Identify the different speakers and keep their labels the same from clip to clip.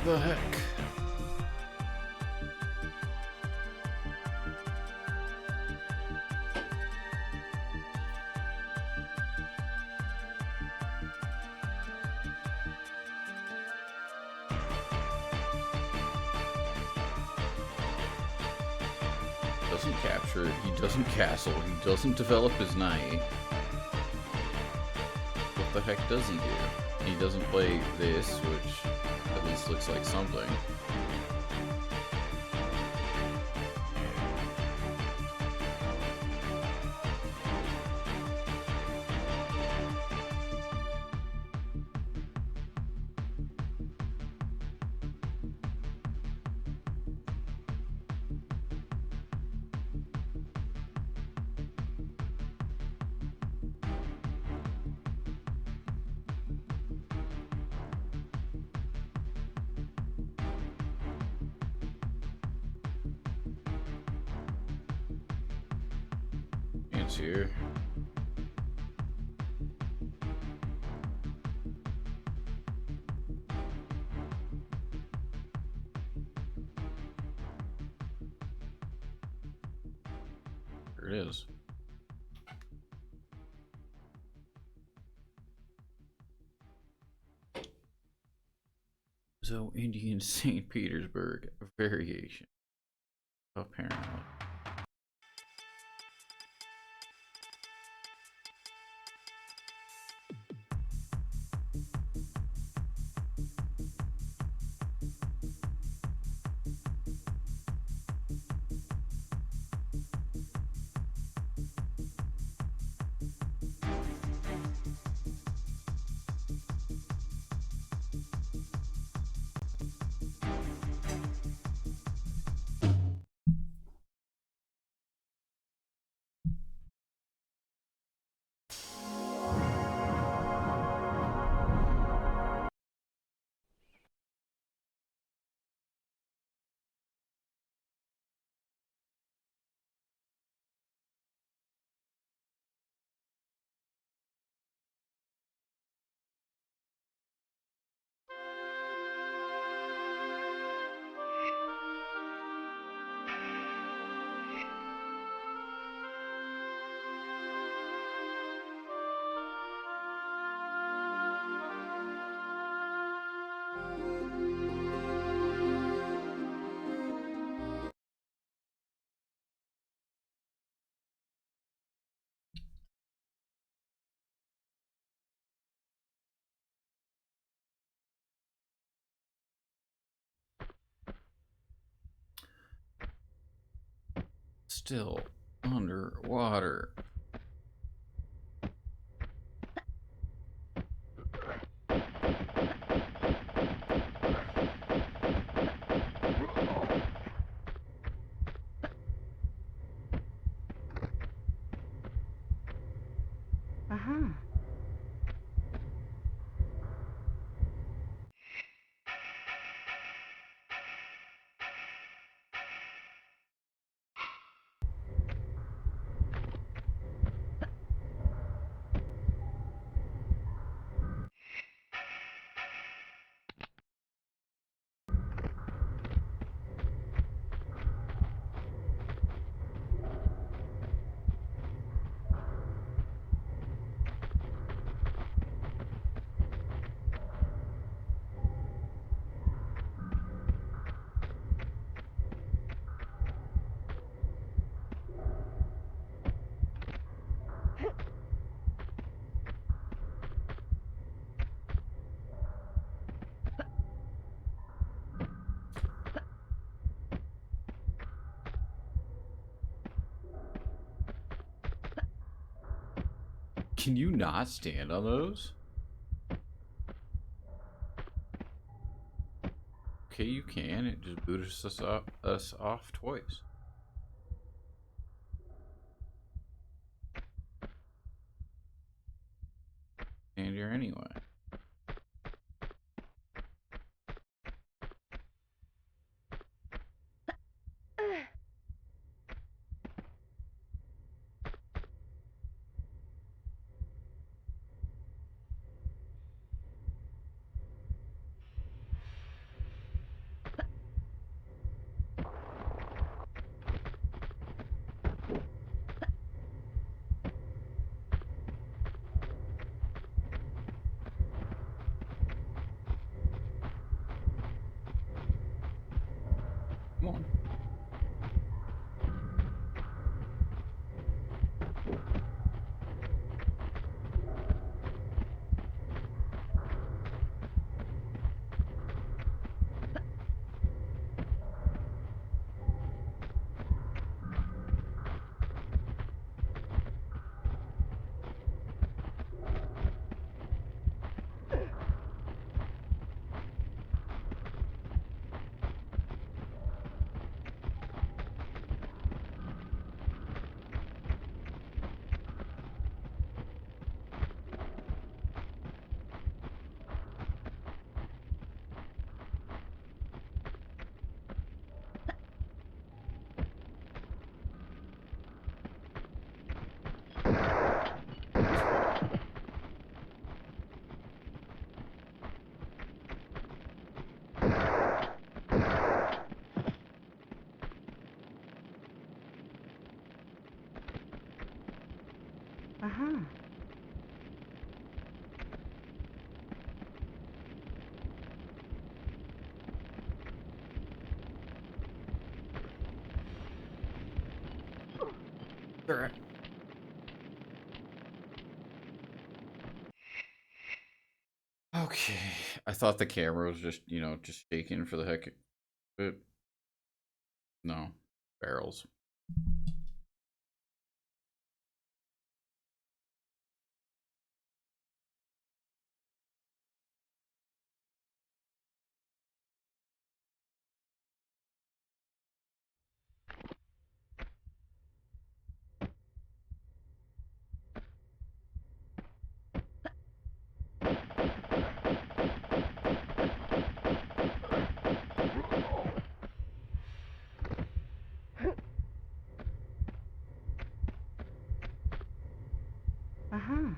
Speaker 1: The heck? Doesn't capture it, he doesn't castle, he doesn't develop his knight. What the heck does he do? He doesn't play this, which at least looks like something. Here. There it is. So Indian St. Petersburg variation, apparently. Still underwater. Can you not stand on those? Okay, you can. It just booted us off twice. And here anyway.
Speaker 2: Uh-huh.
Speaker 1: Alright. Okay. I thought the camera was just, just shaking for the heck of it. No. Barrels.
Speaker 2: Uh-huh.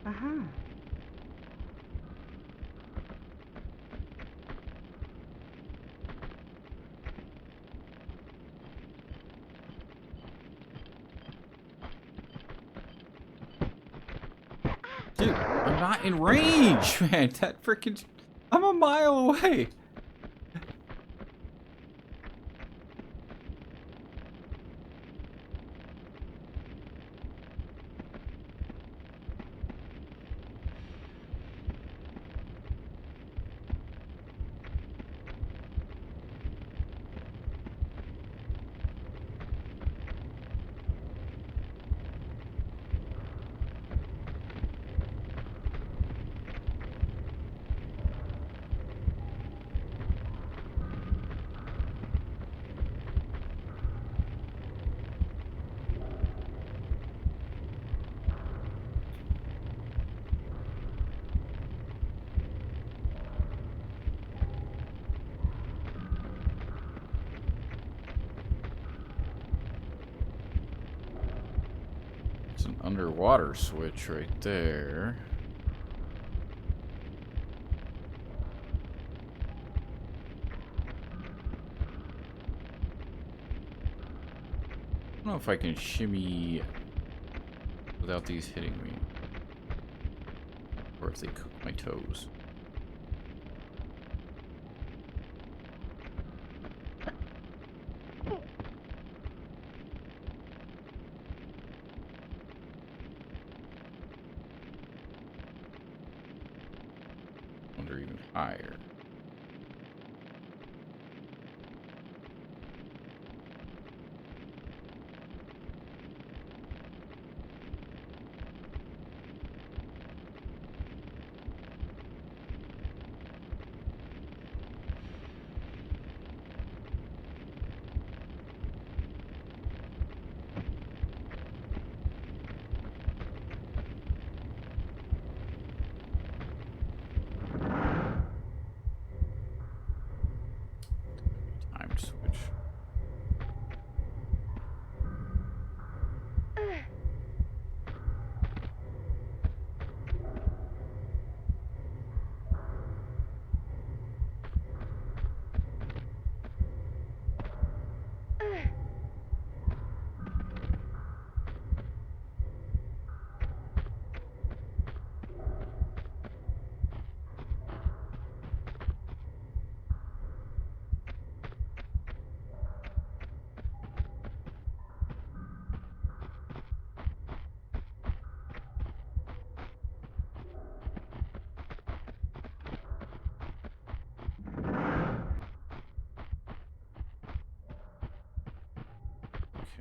Speaker 2: Uh-huh.
Speaker 1: Dude, I'm not in range, man. That freaking... I'm a mile away. It's an underwater switch right there. I don't know if I can shimmy without these hitting me. Or if they cook my toes. Wonder even higher.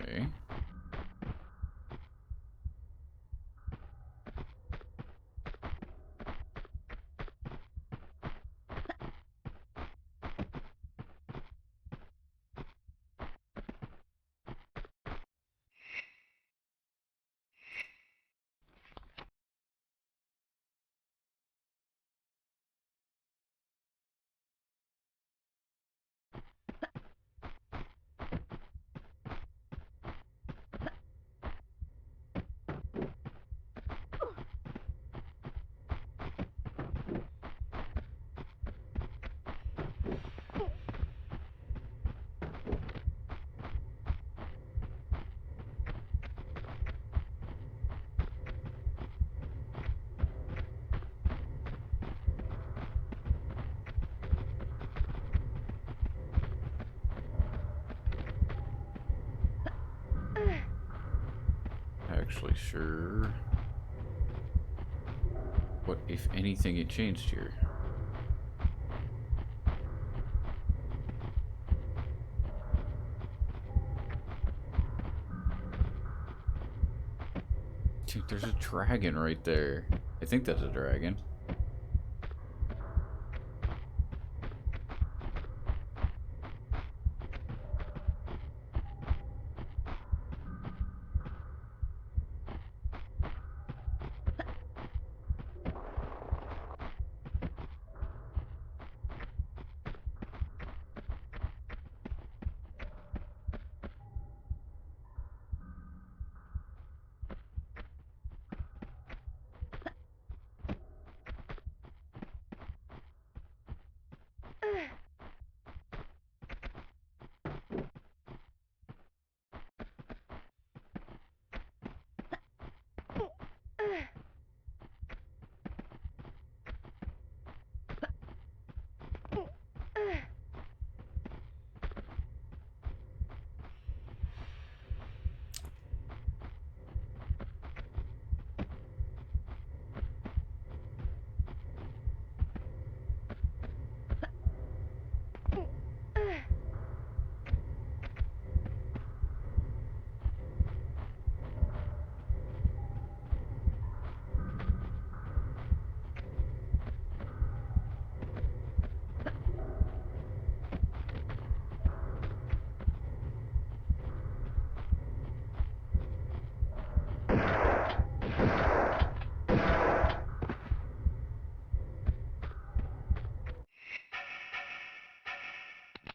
Speaker 1: Okay. Actually, sure. What, if anything, it changed here? Dude, there's a dragon right there. I think that's a dragon.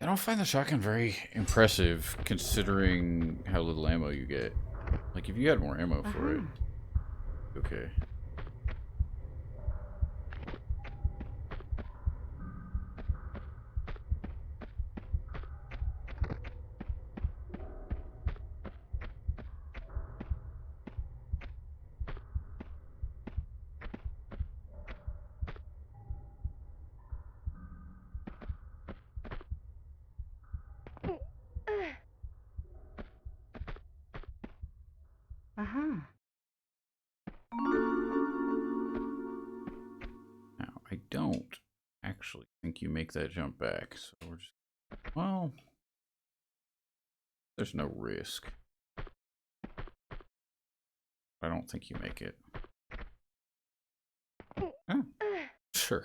Speaker 1: I don't find the shotgun very impressive considering how little ammo you get. Like, if you had more ammo for it,
Speaker 2: Uh-huh.
Speaker 1: okay.
Speaker 2: Uh-huh.
Speaker 1: Now, I don't actually think you make that jump back, so we're just, well, there's no risk. I don't think you make it. Oh, sure.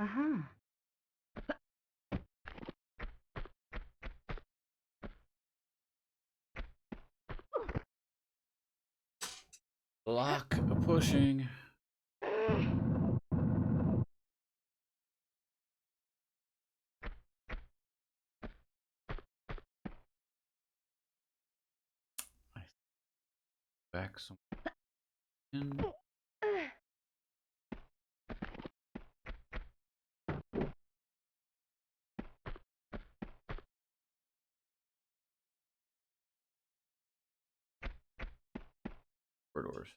Speaker 2: Uh-huh.
Speaker 1: Lock pushing. Back some in. Corridors.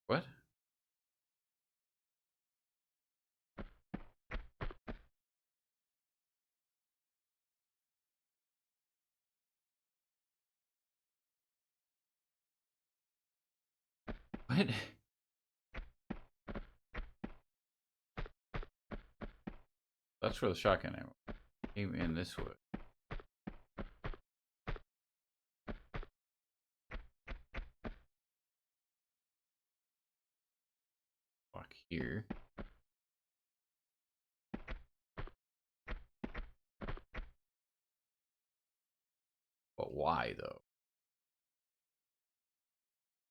Speaker 1: What? What? That's where the shotgun ammo came in this way. Lock here. But why though?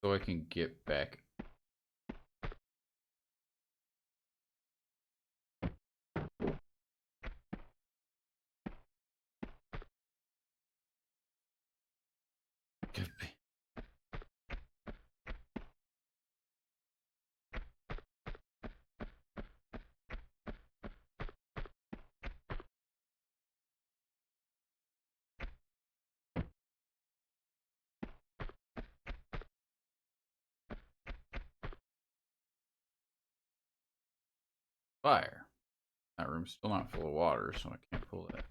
Speaker 1: So I can get back. Fire. That room's still not full of water, so I can't pull it.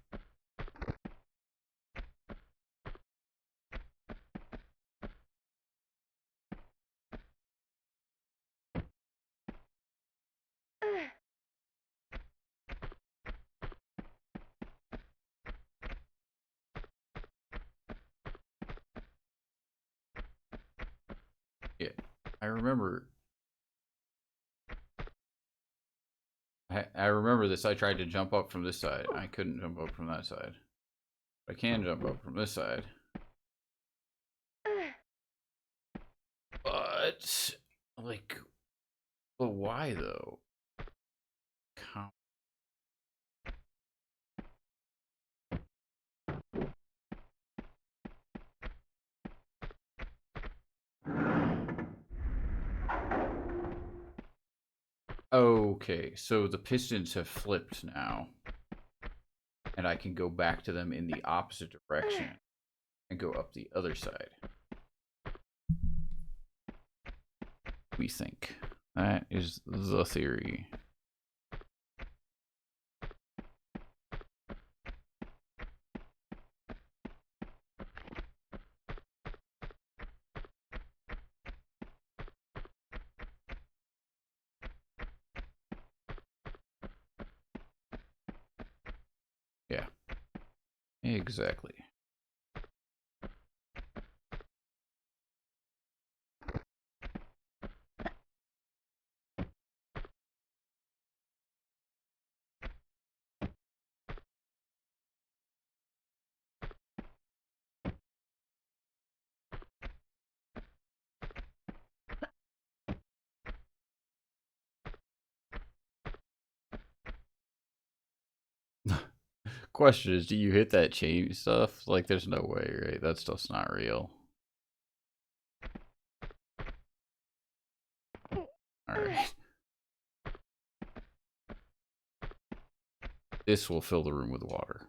Speaker 1: Yeah, I remember. I remember this. I tried to jump up from this side. I couldn't jump up from that side. I can jump up from this side. But, like, but why though? Come. Okay, so the pistons have flipped now. And I can go back to them in the opposite direction and go up the other side. We think. That is the theory. Yeah, exactly. Question is, do you hit that chain stuff? Like, there's no way, right? That stuff's not real. Alright. This will fill the room with water.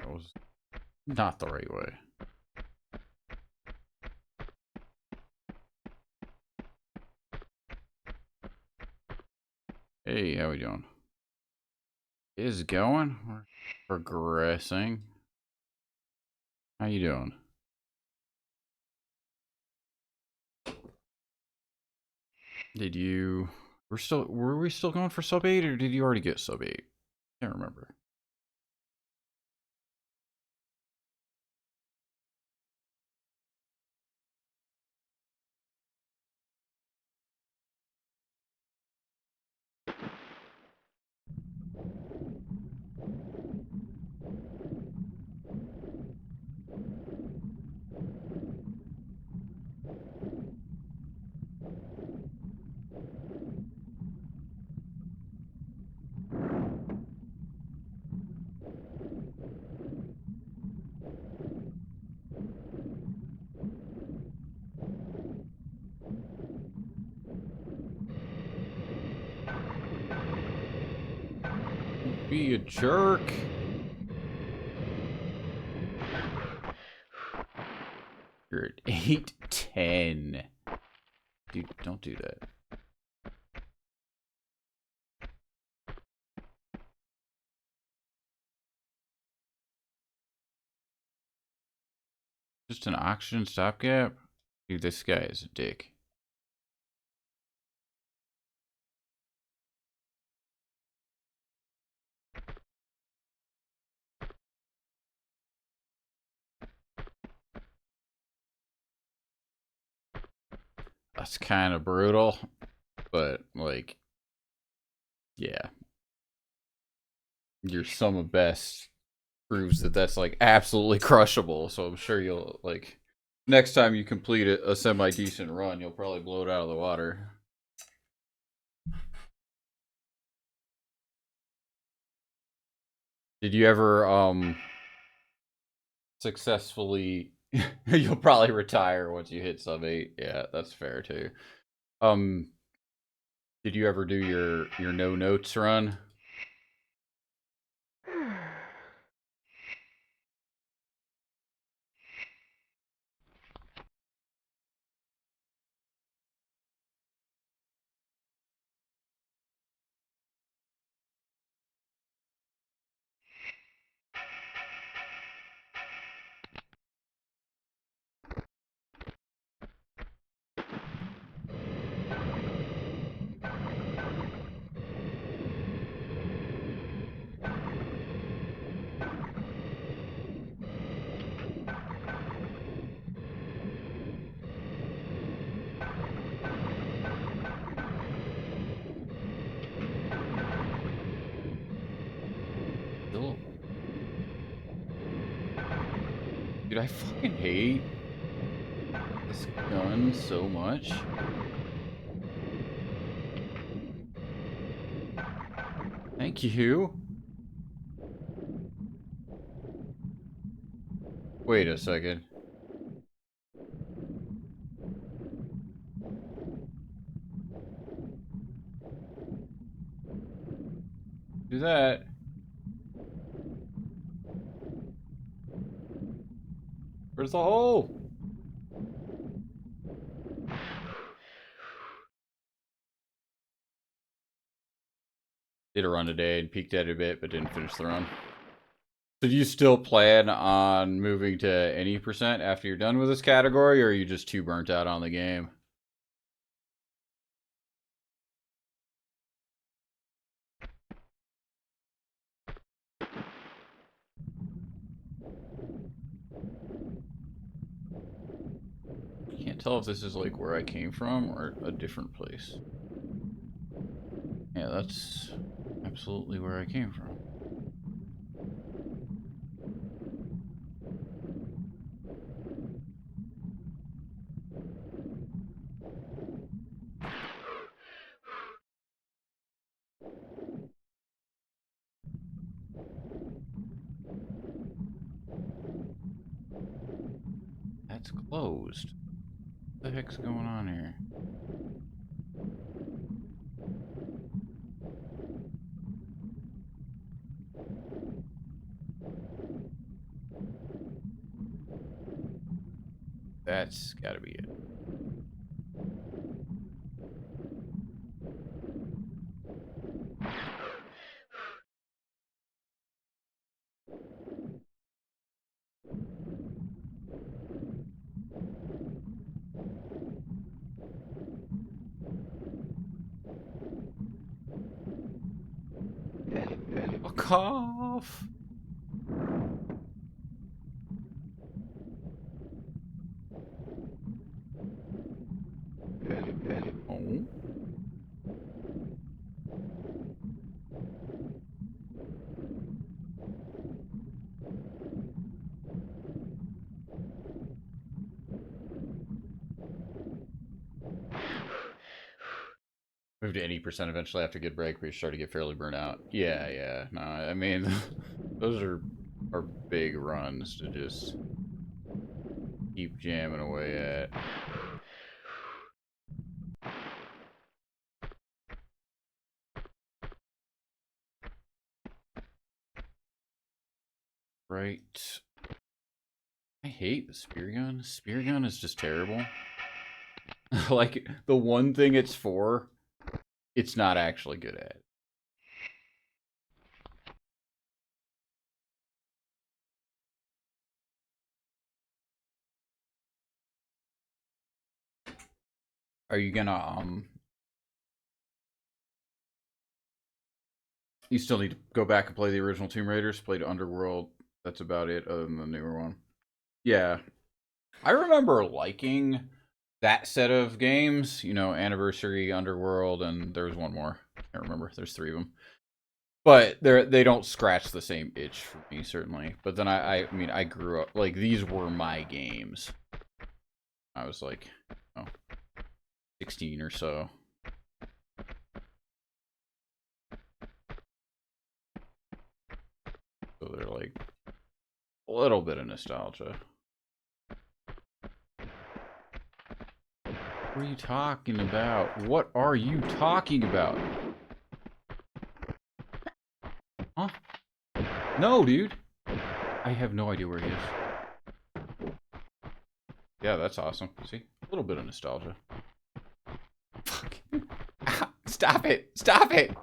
Speaker 1: That was not the right way. Hey, how we doing? Is going? We're progressing. How you doing? Did you... Were we still going for sub 8, or did you already get sub 8? Can't remember. Be a jerk. You're at 810. Dude, don't do that. Just an oxygen stopgap? Dude, this guy is a dick. That's kind of brutal, but, like, yeah. Your sum of best proves that that's, like, absolutely crushable, so I'm sure you'll, like, next time you complete a semi-decent run, you'll probably blow it out of the water. Did you ever, successfully... You'll probably retire once you hit sub 8. Yeah, that's fair, too. Did you ever do your no notes run? Still... Dude, I fucking hate this gun so much. Thank you. Wait a second. Do that. Where's the hole? Did a run today and peeked at it a bit, but didn't finish the run. So do you still plan on moving to any percent after you're done with this category, or are you just too burnt out on the game? I can't tell if this is like where I came from or a different place. Yeah, that's absolutely where I came from. That's closed. What the heck's going on here? That's gotta be it. A cough. Oh. Move to any percent eventually after a good break, but you start to get fairly burnt out. Yeah, yeah. No, I mean, those are big runs to just keep jamming away at. Right. I hate the spear gun. Spear gun is just terrible. Like, the one thing it's for, it's not actually good at. Are you gonna, you still need to go back and play the original Tomb Raiders, played Underworld. That's about it, other than the newer one. Yeah. I remember liking that set of games, you know, Anniversary, Underworld, and there was one more. I can't remember. There's 3 of them. But they don't scratch the same itch for me, certainly. But then I mean, I grew up, like, these were my games. I was like, oh, 16 or so. So they're like a little bit of nostalgia. What are you talking about? What are you talking about? Huh? No, dude. I have no idea where he is. Yeah, that's awesome. See? A little bit of nostalgia. Fuck. Stop it! Stop it!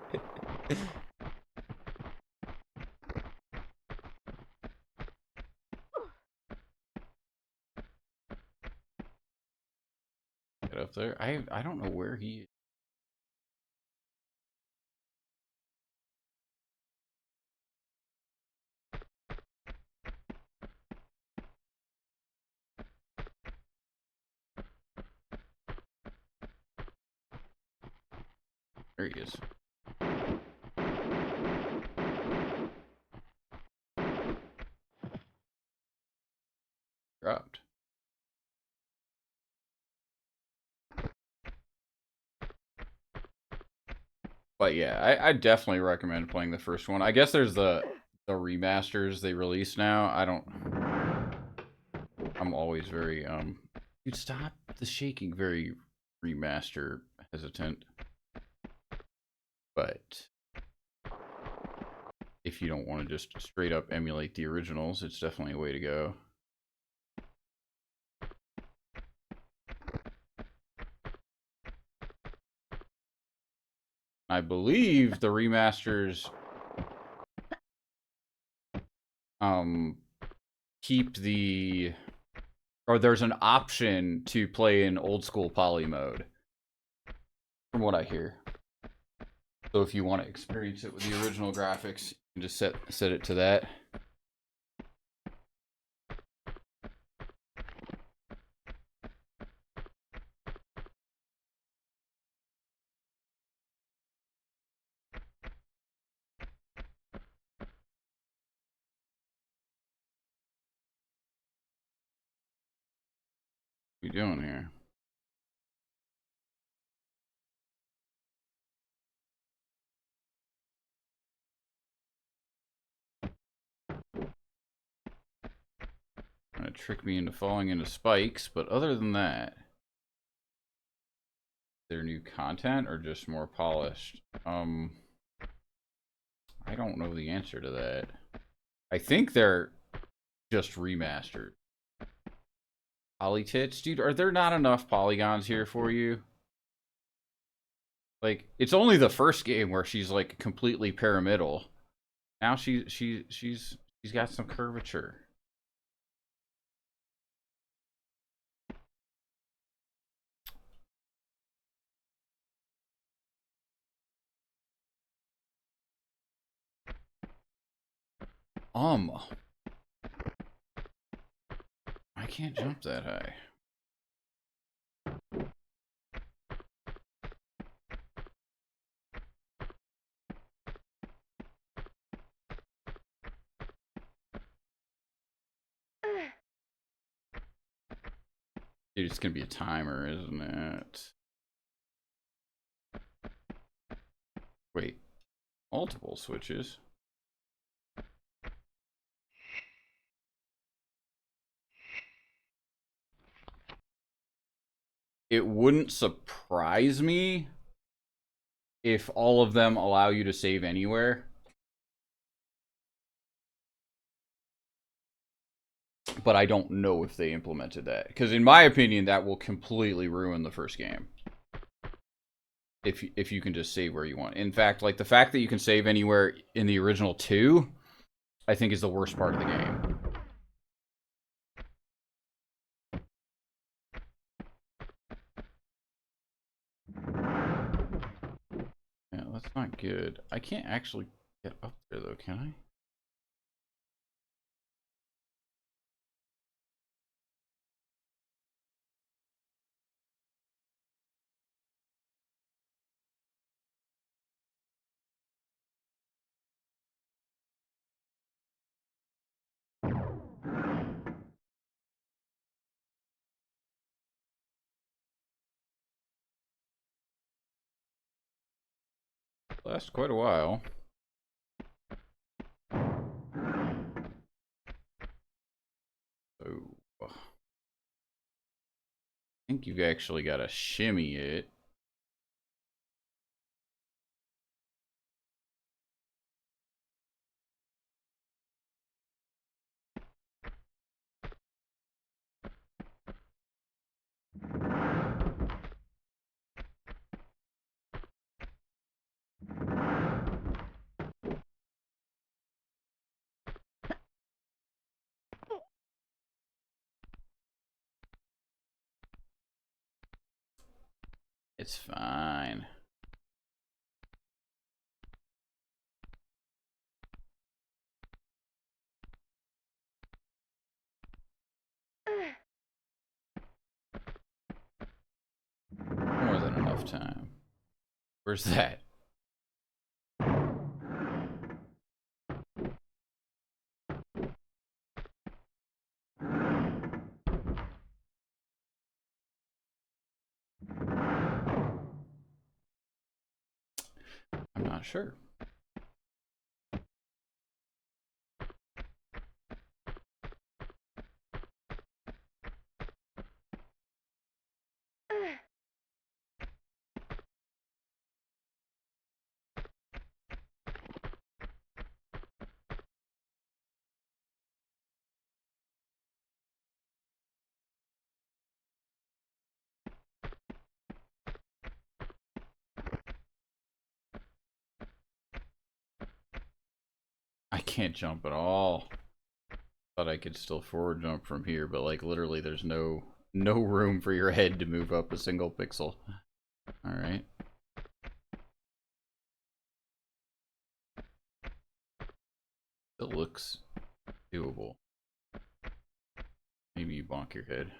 Speaker 1: Get up there. I don't know where he is. There he is. Dropped. But yeah, I definitely recommend playing the first one. I guess there's the remasters they release now. I'm always very dude, stop the shaking, very remaster hesitant. But if you don't want to just straight up emulate the originals, it's definitely a way to go. I believe the remasters keep the, or there's an option to play in old school poly mode, from what I hear. So if you want to experience it with the original graphics, you can just set it to that. What are you doing here? Trying to trick me into falling into spikes, but other than that, their new content or just more polished? I don't know the answer to that. I think they're just remastered. Poly tits? Dude, are there not enough polygons here for you? Like, it's only the first game where she's like completely pyramidal. Now she's got some curvature. I can't jump that high. Dude, it's gonna be a timer, isn't it? Wait, multiple switches? It wouldn't surprise me if all of them allow you to save anywhere. But I don't know if they implemented that. Because in my opinion, that will completely ruin the first game. If you can just save where you want. In fact, like the fact that you can save anywhere in the original 2, I think is the worst part of the game. Yeah, that's not good. I can't actually get up there though, can I? Lasts quite a while. So I think you've actually got to shimmy it. It's fine. More than enough time. Where's that? I'm not sure. I can't jump at all. Thought I could still forward jump from here, but like literally there's no room for your head to move up a single pixel. All right. It looks doable. Maybe you bonk your head.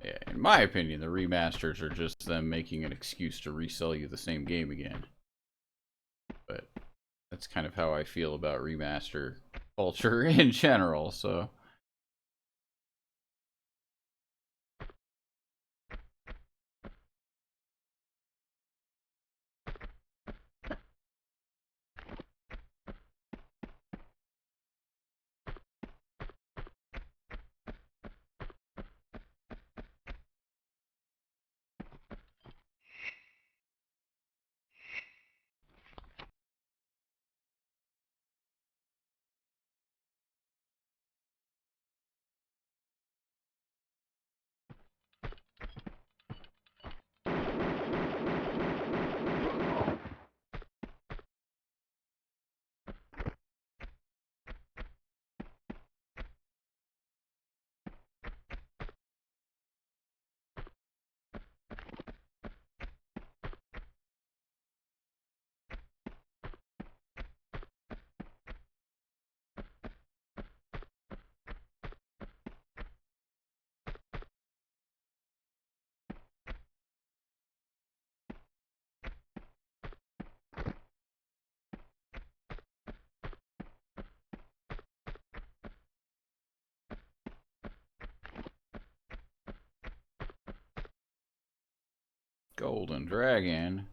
Speaker 1: Yeah, in my opinion, the remasters are just them making an excuse to resell you the same game again. But that's kind of how I feel about remaster culture in general, so Golden Dragon.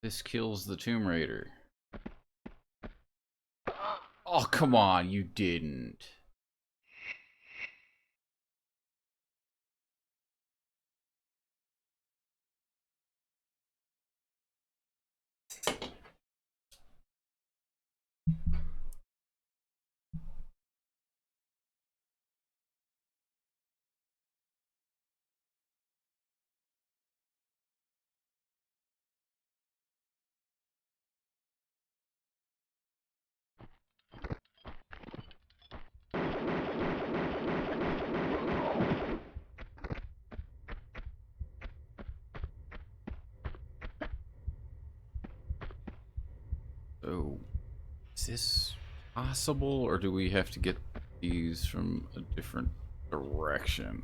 Speaker 1: This kills the Tomb Raider. Oh, come on, you didn't. So, is this possible, or do we have to get these from a different direction?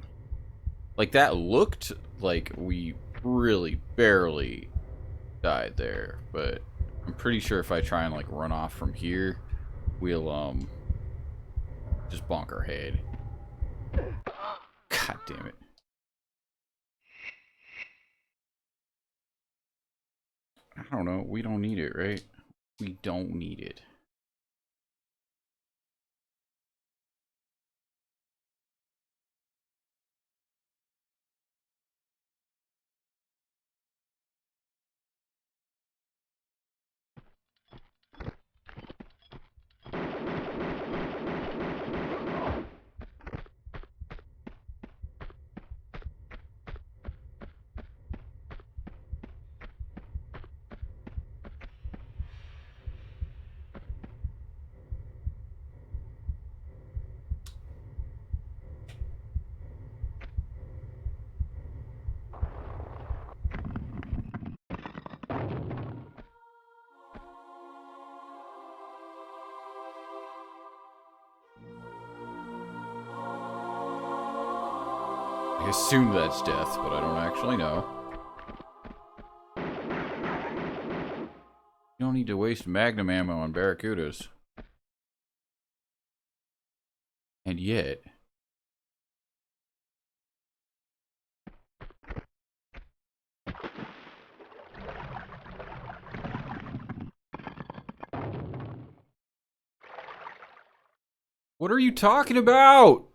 Speaker 1: Like, that looked like we really barely died there, but I'm pretty sure if I try and, like, run off from here, we'll, just bonk our head. God damn it. I don't know. We don't need it, right? We don't need it. I assume that's death, but I don't actually know. You don't need to waste magnum ammo on barracudas. And yet... What are you talking about?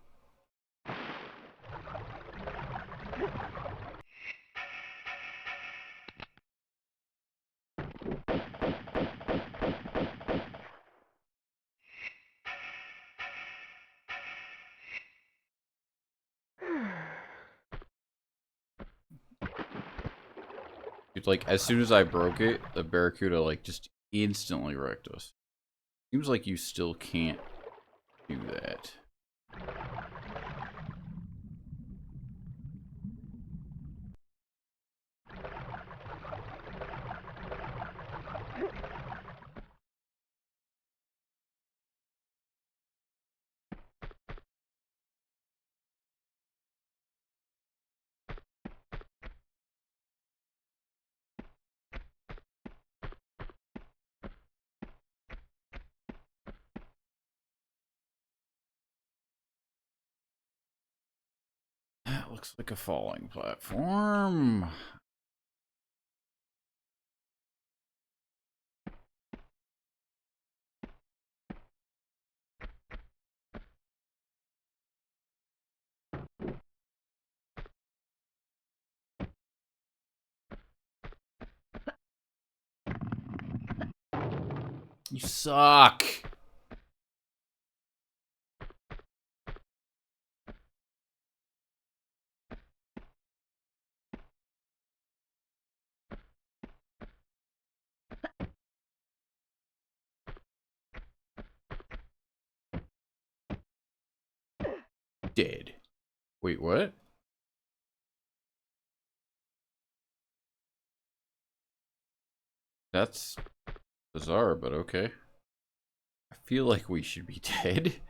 Speaker 1: It's like, as soon as I broke it, the barracuda, like, just instantly wrecked us. Seems like you still can't do that. That looks like a falling platform. You suck. Dead. Wait, what? That's bizarre, but okay. I feel like we should be dead.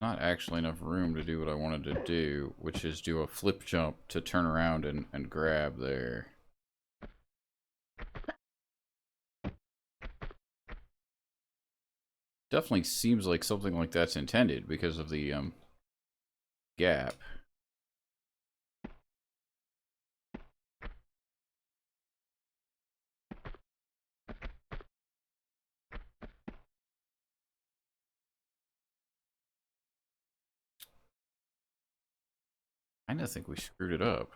Speaker 1: Not actually enough room to do what I wanted to do, which is do a flip jump to turn around and grab there. Definitely seems like something like that's intended because of the gap. I kinda think we screwed it up.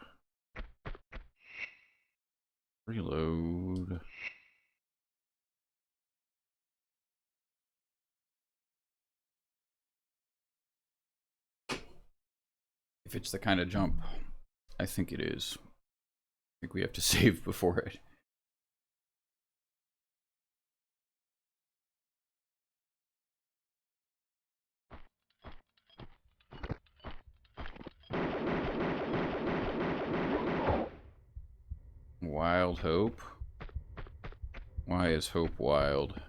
Speaker 1: Reload. If it's the kind of jump, I think it is. I think we have to save before it. Wild Hope? Why is Hope wild?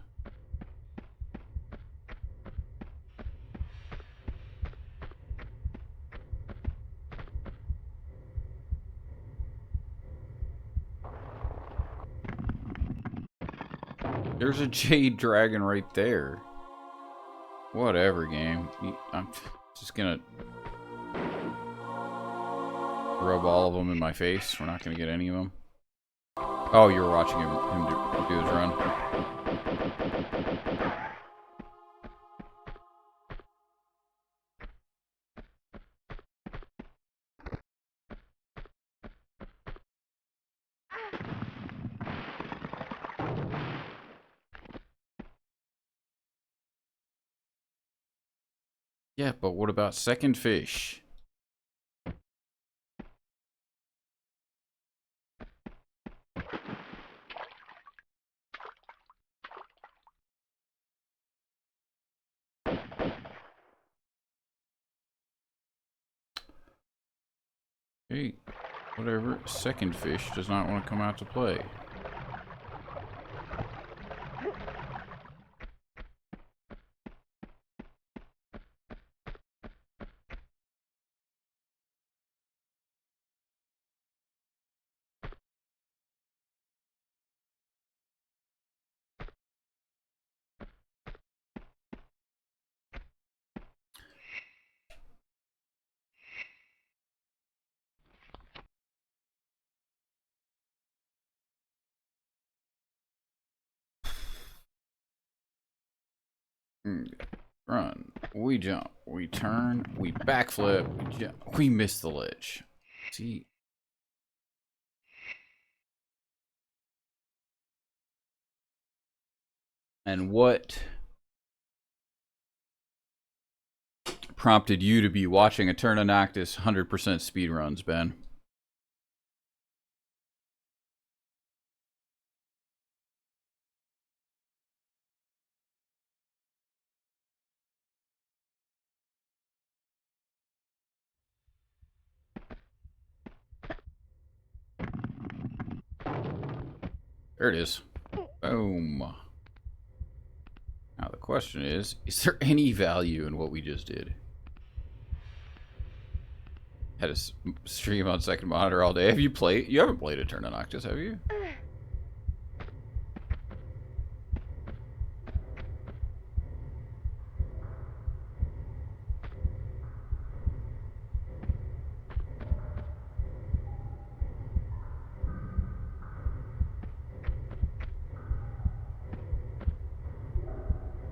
Speaker 1: There's a Jade Dragon right there. Whatever, game. I'm just gonna rub all of them in my face. We're not gonna get any of them. Oh, you were watching him do his run. Yeah, but what about second fish? Hey, whatever. Second fish does not want to come out to play. Run. We jump. We turn. We backflip. We jump. We miss the ledge. See? And what prompted you to be watching a Turn of Noctis 100% speedruns, Ben? There it is. Boom. Now the question is there any value in what we just did? Had a stream on second monitor all day. Have you played? You haven't played a Turn of Noctis, have you?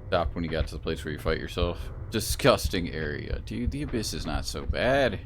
Speaker 1: Stopped when you got to the place where you fight yourself. Disgusting area. Dude, the Abyss is not so bad.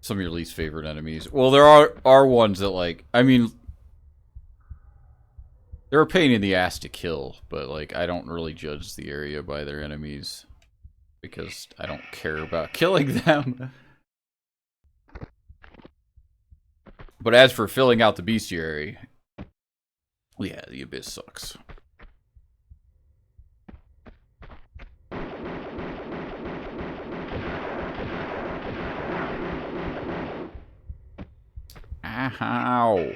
Speaker 1: Some of your least favorite enemies. Well, there are ones that, like, I mean, They're a pain in the ass to kill, but like I don't really judge the area by their enemies because I don't care about killing them. But as for filling out the bestiary, yeah, the Abyss sucks. Ow.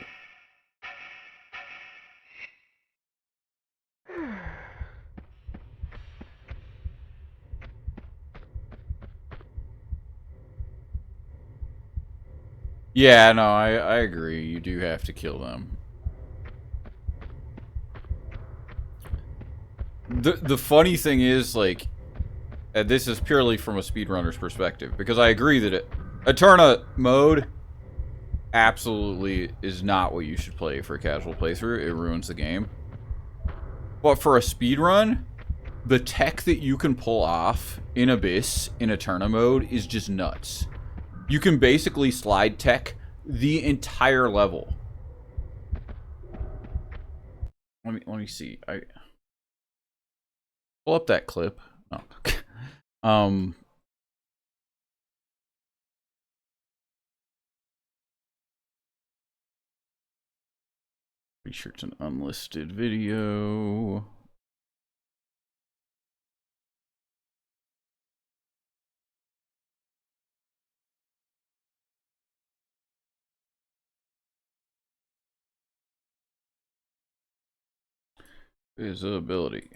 Speaker 1: Yeah, no, I agree. You do have to kill them. The funny thing is, like, this is purely from a speedrunner's perspective, because I agree that Eterna mode absolutely is not what you should play for a casual playthrough. It ruins the game. But for a speedrun, the tech that you can pull off in Abyss in Eterna mode is just nuts. You can basically slide tech the entire level. Let me see. I pull up that clip. Oh. Pretty sure it's an unlisted video. Visibility.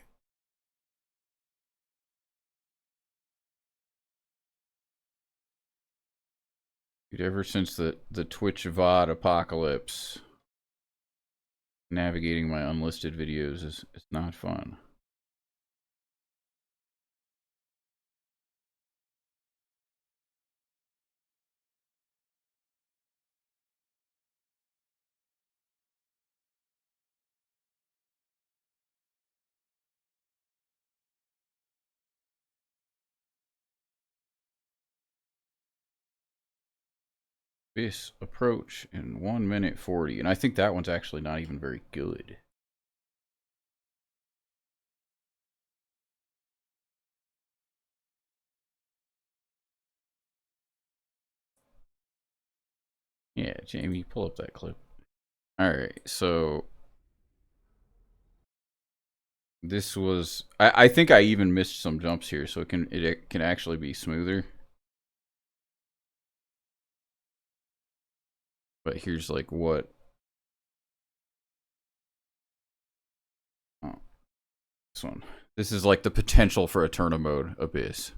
Speaker 1: Dude, ever since the Twitch VOD apocalypse, navigating my unlisted videos is not fun. This approach in 1 minute 40, and I think that one's actually not even very good. Yeah, Jamie, pull up that clip. Alright, so this was I think I even missed some jumps here, so it can actually be smoother. But here's like what this one. This is like the potential for Eterna mode Abyss.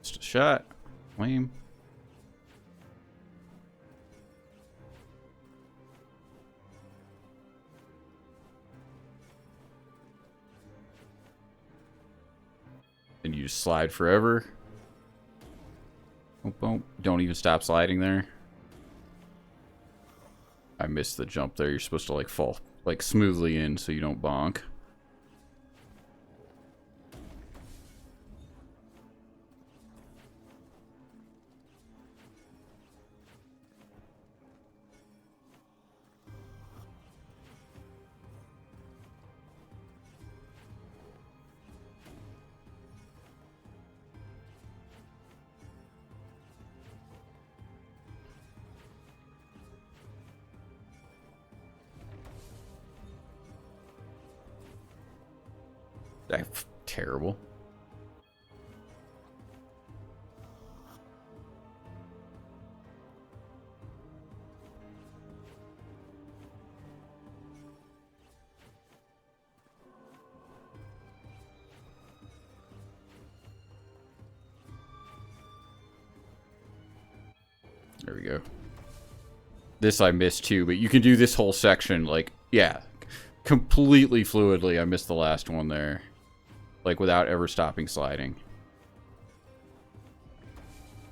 Speaker 1: Just a shot. Lame. And you just slide forever. Boom, boom. Don't even stop sliding there. I missed the jump there. You're supposed to like fall like smoothly in so you don't bonk. That's terrible. There we go. This I missed too, but you can do this whole section like, yeah, completely fluidly. I missed the last one there. Like without ever stopping sliding.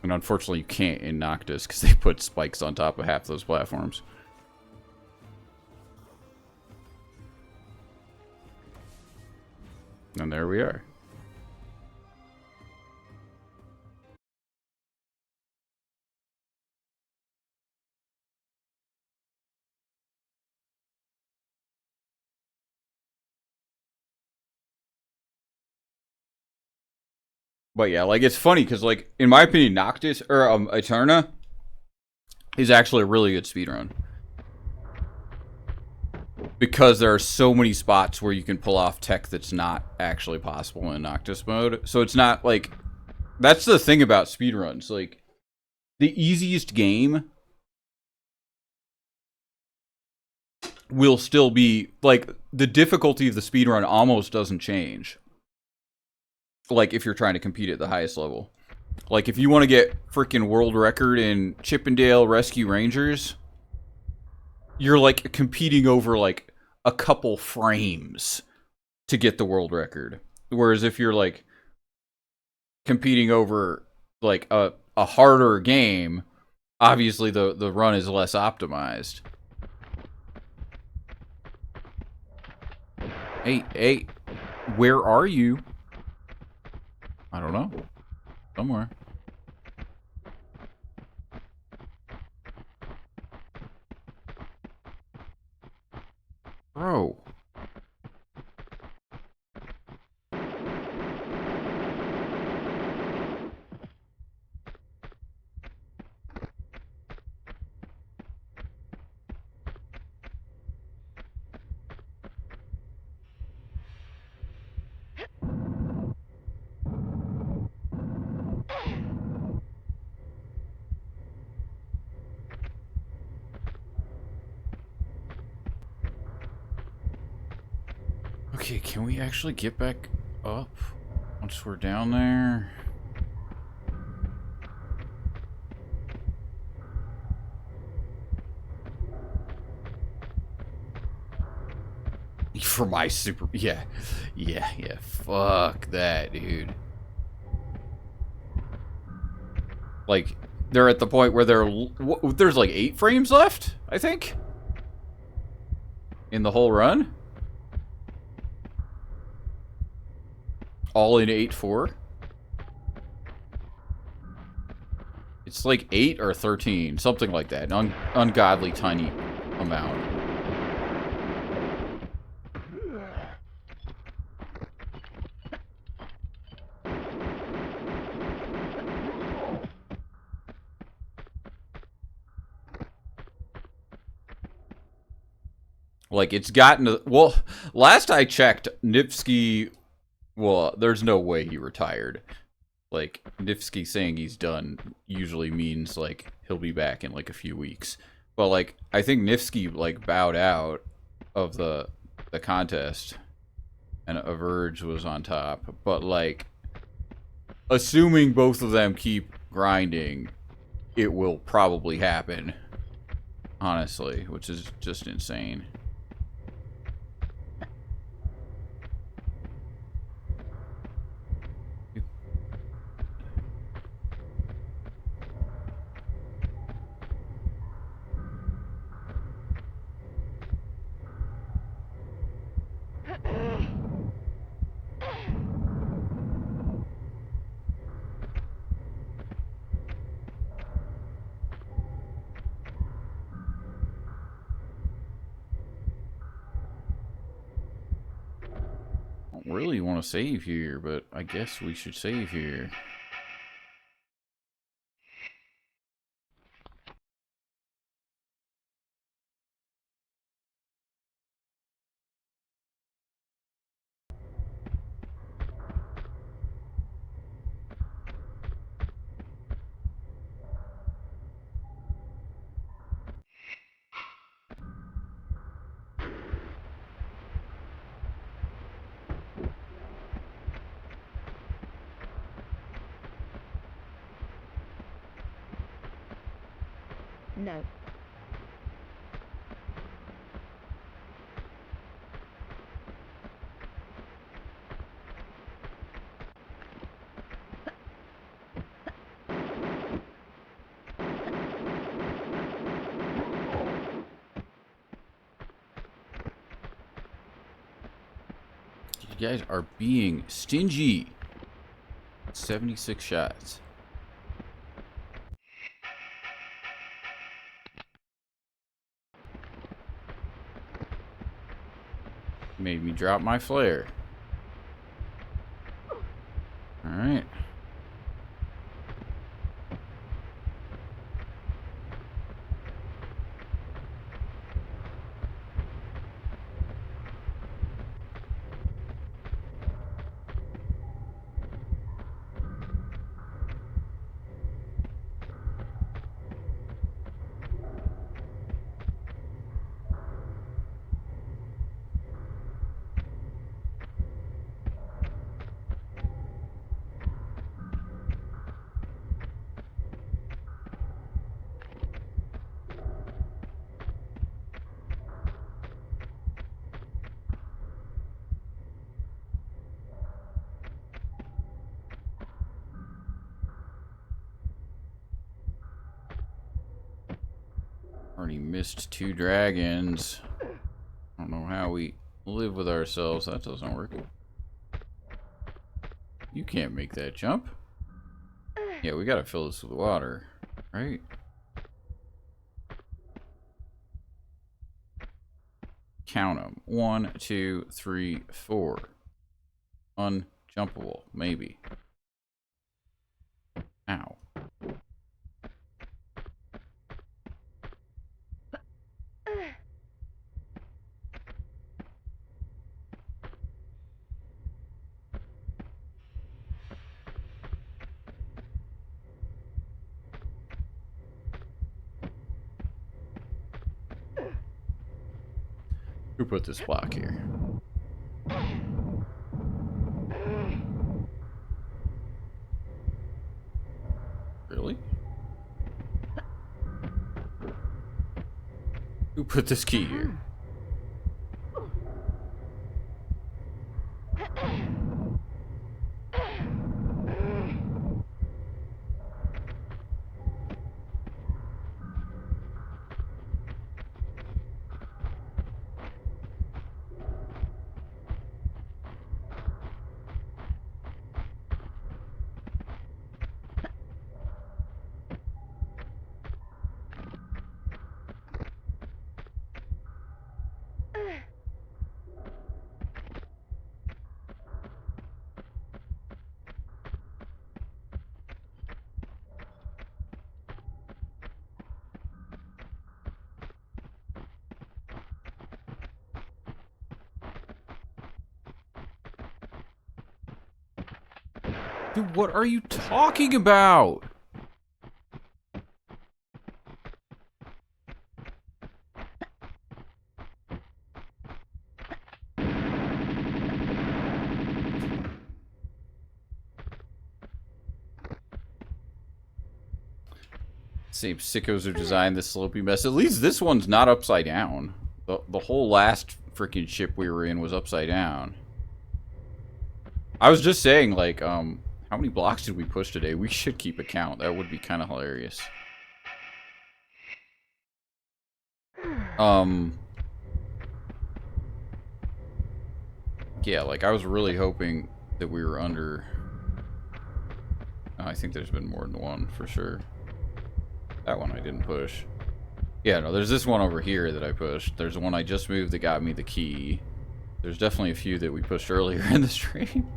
Speaker 1: And unfortunately you can't in Noctis because they put spikes on top of half those platforms. And there we are. But yeah, like, it's funny because, like, in my opinion, Noctis or Eterna is actually a really good speedrun. Because there are so many spots where you can pull off tech that's not actually possible in Noctis mode. So it's not like, that's the thing about speedruns. Like, the easiest game will still be, like, the difficulty of the speedrun almost doesn't change. Like, if you're trying to compete at the highest level. Like, if you want to get freaking world record in Chippendale Rescue Rangers, you're, like, competing over, like, a couple frames to get the world record. Whereas if you're, like, competing over, like, a harder game, obviously the run is less optimized. Hey, where are you? I don't know. Somewhere. Bro. Okay, can we actually get back up once we're down there? For my super... Yeah. Fuck that, dude. Like, they're at the point where there's like 8 frames left, I think? In the whole run? All in 8.4? It's like 8 or 13, something like that. An ungodly tiny amount. Like, it's gotten to... Well, last I checked, Nipsky... Well, there's no way he retired. Like, Nipsky saying he's done usually means, like, he'll be back in, like, a few weeks. But, like, I think Nipsky, like, bowed out of the contest. And Averge was on top. But, like, assuming both of them keep grinding, it will probably happen. Honestly, which is just insane. I don't really want to save here, but I guess we should save here.
Speaker 2: No.
Speaker 1: You guys are being stingy. 76 shots. Made me drop my flare. Alright. Already missed 2 dragons. I don't know how we live with ourselves. That doesn't work. You can't make that jump. Yeah, we gotta fill this with water, right? Count them. 1, 2, 3, 4. Unjumpable, maybe. Ow. Who put this block here? Really? Who put this key here? Dude, what are you talking about? Same sickos who designed this slopey mess. At least this one's not upside down. The whole last freaking ship we were in was upside down. I was just saying, like, how many blocks did we push today? We should keep a count. That would be kind of hilarious. Yeah, like, I was really hoping that we were under... Oh, I think there's been more than one, for sure. That one I didn't push. Yeah, no, there's this one over here that I pushed. There's the one I just moved that got me the key. There's definitely a few that we pushed earlier in the stream.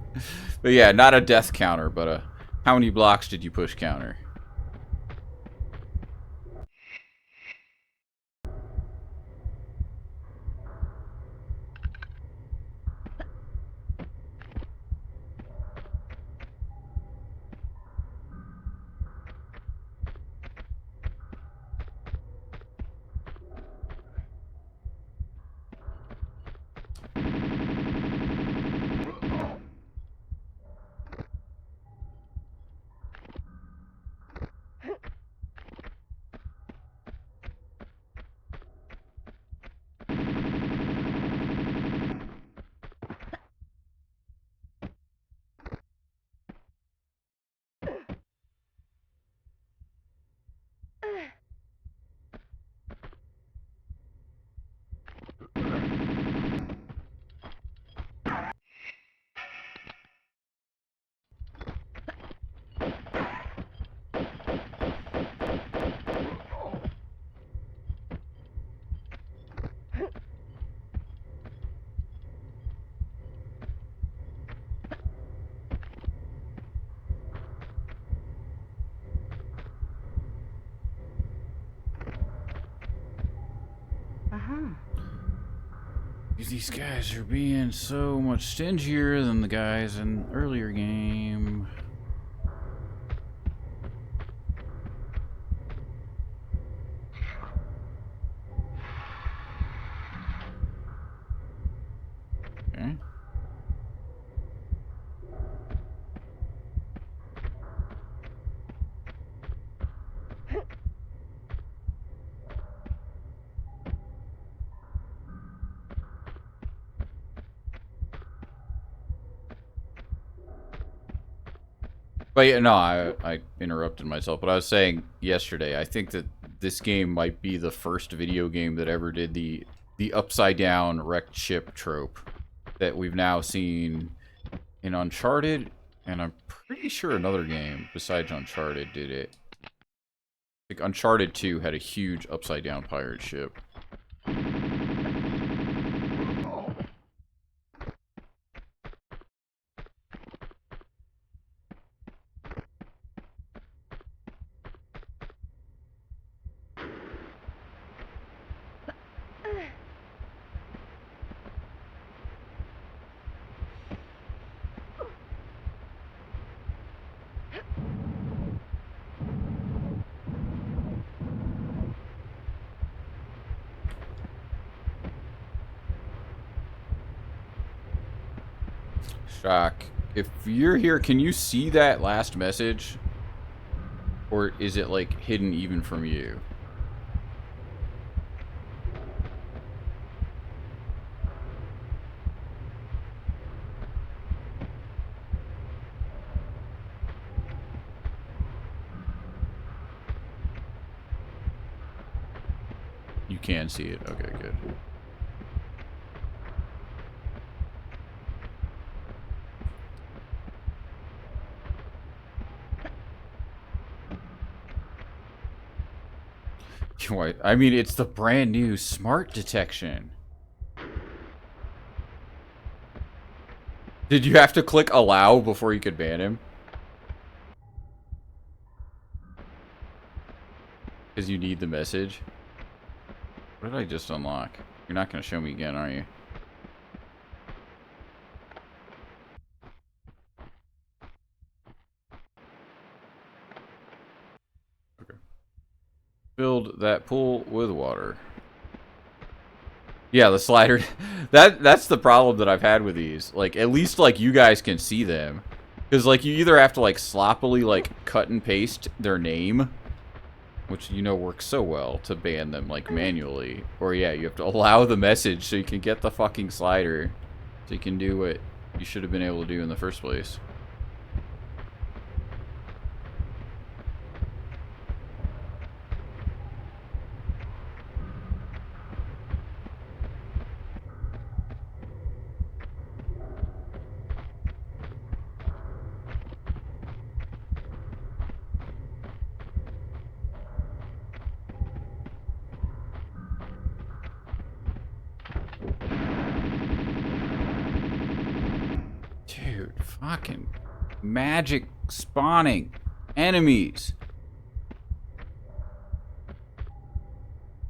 Speaker 1: But yeah, not a death counter, but a how many blocks did you push counter.
Speaker 2: Uh-huh.
Speaker 1: These guys are being so much stingier than the guys in the earlier game. Okay. But yeah, no, I interrupted myself. But I was saying yesterday, I think that this game might be the first video game that ever did the upside down wrecked ship trope that we've now seen in Uncharted, and I'm pretty sure another game besides Uncharted did it. I think Uncharted 2 had a huge upside down pirate ship. Shock. If you're here, can you see that last message? Or is it, like, hidden even from you? You can see it. Okay, good. I mean, it's the brand new smart detection. Did you have to click allow before you could ban him? Because you need the message? What did I just unlock? You're not going to show me again, are you? Okay. Filled that pool with water. Yeah, the slider. That's the problem that I've had with these. Like, at least, like, you guys can see them. Because, like, you either have to, like, sloppily, like, cut and paste their name, which, you know, works so well to ban them, like, manually. Or, yeah, you have to allow the message so you can get the fucking slider. So you can do what you should have been able to do in the first place. Dude, fucking magic spawning enemies.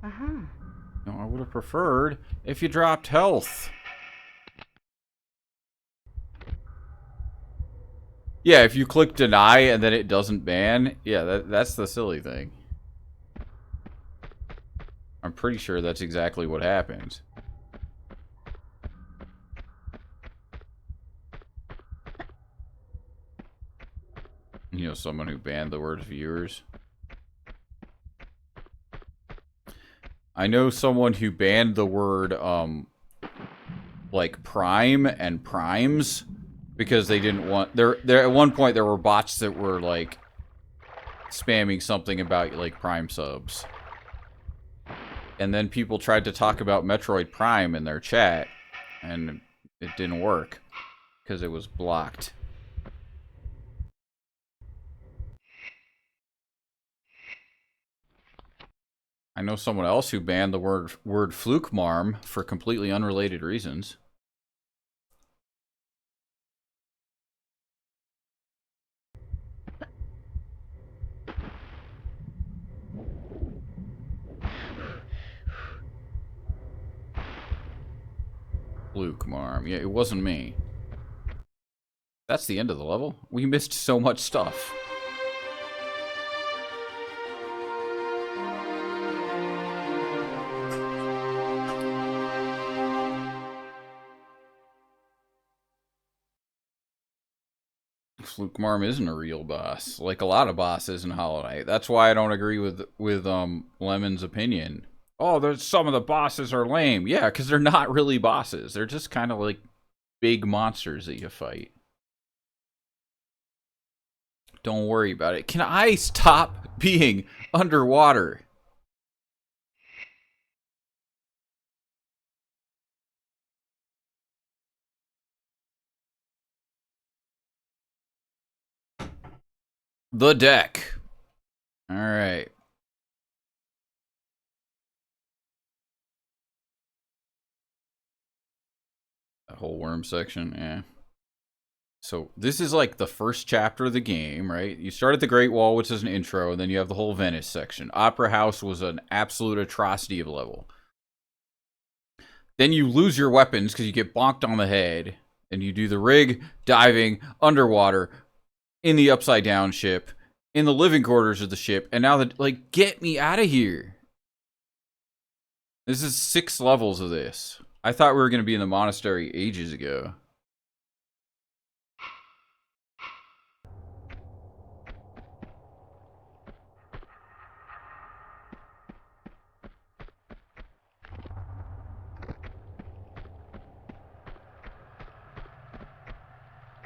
Speaker 2: Uh-huh.
Speaker 1: No, I would have preferred if you dropped health. Yeah, if you click deny and then it doesn't ban, yeah, that's the silly thing. I'm pretty sure that's exactly what happens. You know, someone who banned the word viewers. I know someone who banned the word, like prime and primes because they didn't want... There at one point, there were bots that were, like, spamming something about, like, prime subs. And then people tried to talk about Metroid Prime in their chat, and it didn't work because it was blocked. I know someone else who banned the word fluke marm for completely unrelated reasons. Luke Marm. Yeah, it wasn't me. That's the end of the level. We missed so much stuff. Luke Marm isn't a real boss, like a lot of bosses in Hollow Knight. That's why I don't agree with Lemon's opinion. Oh, there's some of the bosses are lame. Yeah, because they're not really bosses. They're just kind of like big monsters that you fight. Don't worry about it. Can I stop being underwater? The deck. All right. That whole worm section, yeah. So this is like the first chapter of the game, right? You start at the Great Wall, which is an intro, and then you have the whole Venice section. Opera House was an absolute atrocity of a level. Then you lose your weapons because you get bonked on the head, and you do the rig, diving, underwater, in the upside down ship, in the living quarters of the ship, and now like, get me out of here. This is 6 levels of this. I thought we were going to be in the monastery ages ago.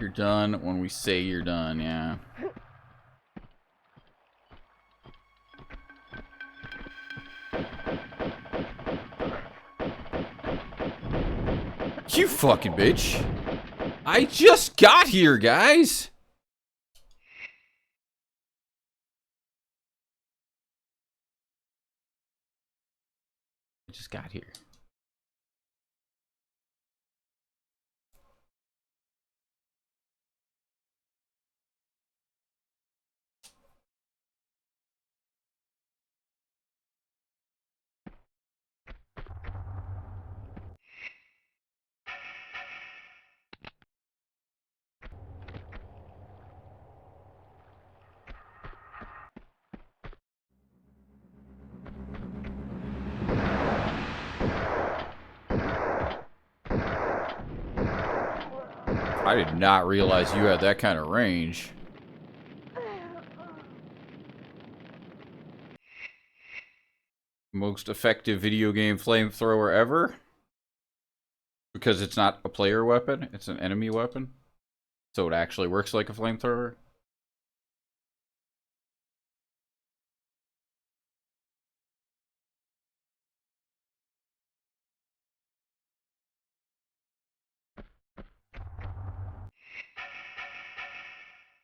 Speaker 1: You're done when we say you're done, yeah. You fucking bitch. I just got here, guys. I just got here. I did not realize you had that kind of range. Most effective video game flamethrower ever? Because it's not a player weapon, it's an enemy weapon. So it actually works like a flamethrower.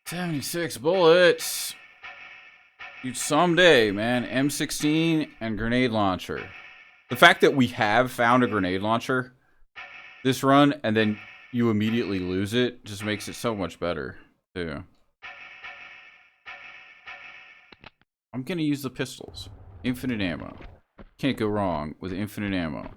Speaker 1: $76 bullets. Dude, someday, man. M16 and grenade launcher. The fact that we have found a grenade launcher this run and then you immediately lose it just makes it so much better, too. I'm gonna use the pistols. Infinite ammo. Can't go wrong with infinite ammo.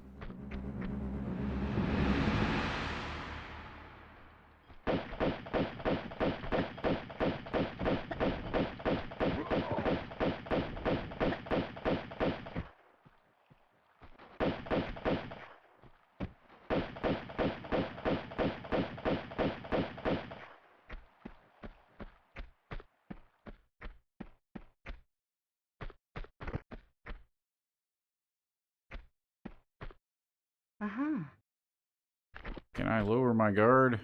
Speaker 2: Uh-huh.
Speaker 1: Can I lower my guard?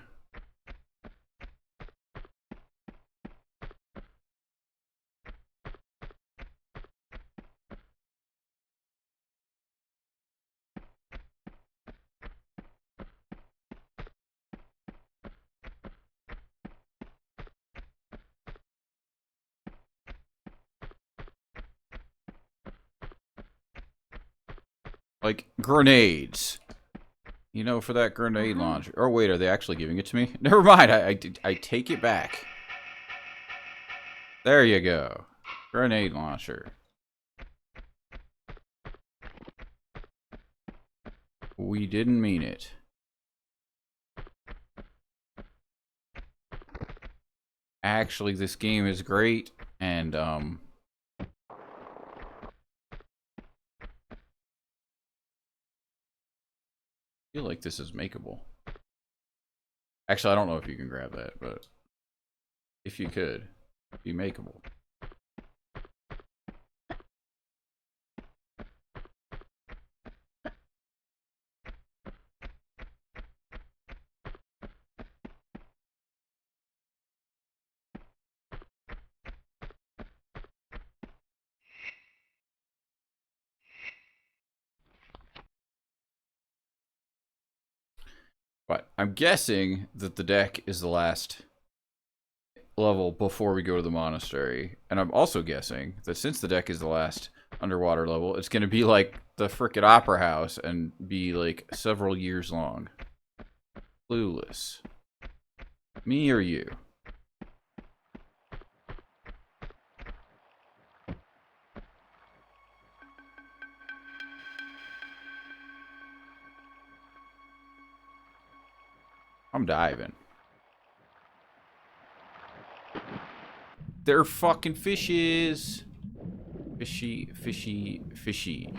Speaker 1: Like, grenades. You know, for that grenade launcher. Oh, wait, are they actually giving it to me? Never mind, I take it back. There you go. Grenade launcher. We didn't mean it. actually this game is great, and I feel like this is makeable. Actually, I don't know if you can grab that, but if you could, it'd be makeable. But I'm guessing that the deck is the last level before we go to the monastery. And I'm also guessing that since the deck is the last underwater level, it's going to be like the frickin' opera house and be like several years long. Clueless. Me or you? I'm diving. They're fucking fishes. Fishy, fishy, fishy.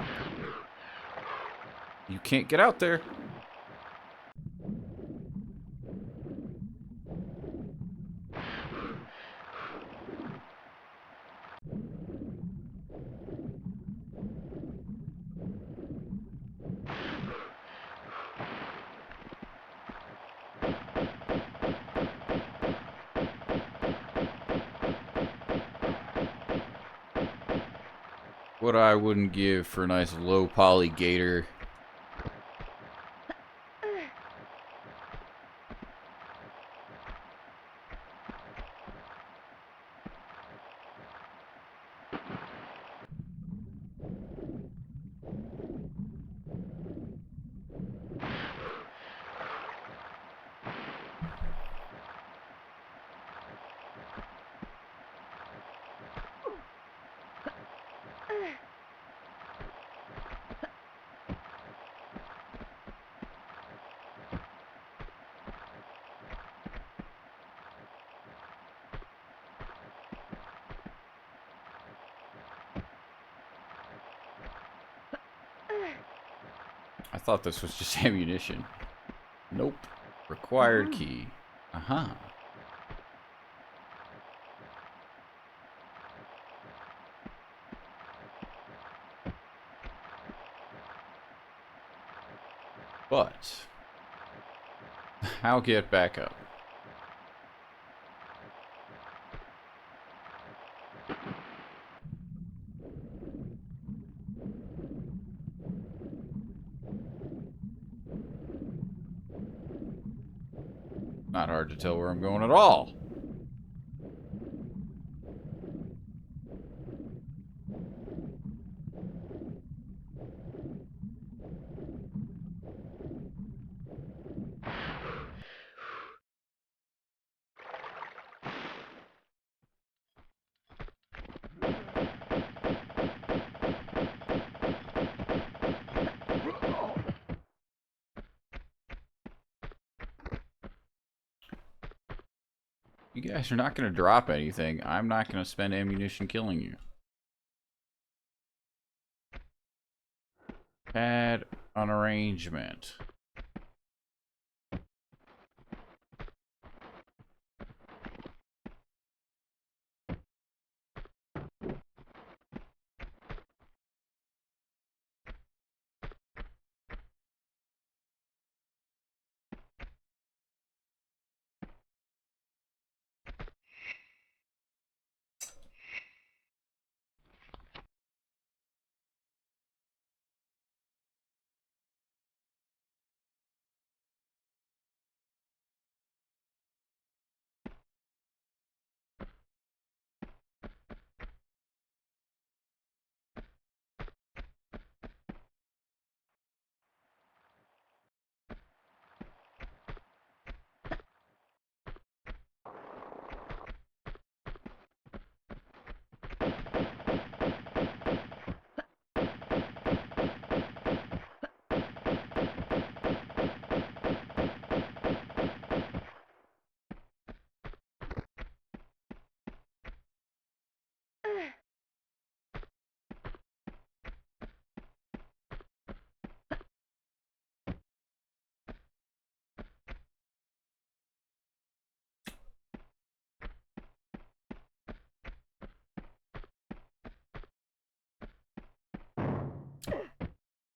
Speaker 1: You can't get out there. What I wouldn't give for a nice low poly gator. I thought this was just ammunition. Nope. Required
Speaker 2: Uh-huh.
Speaker 1: key. Uh-huh. But how get back up? Not hard to tell where I'm going at all. You guys are not going to drop anything. I'm not going to spend ammunition killing you. Add an arrangement.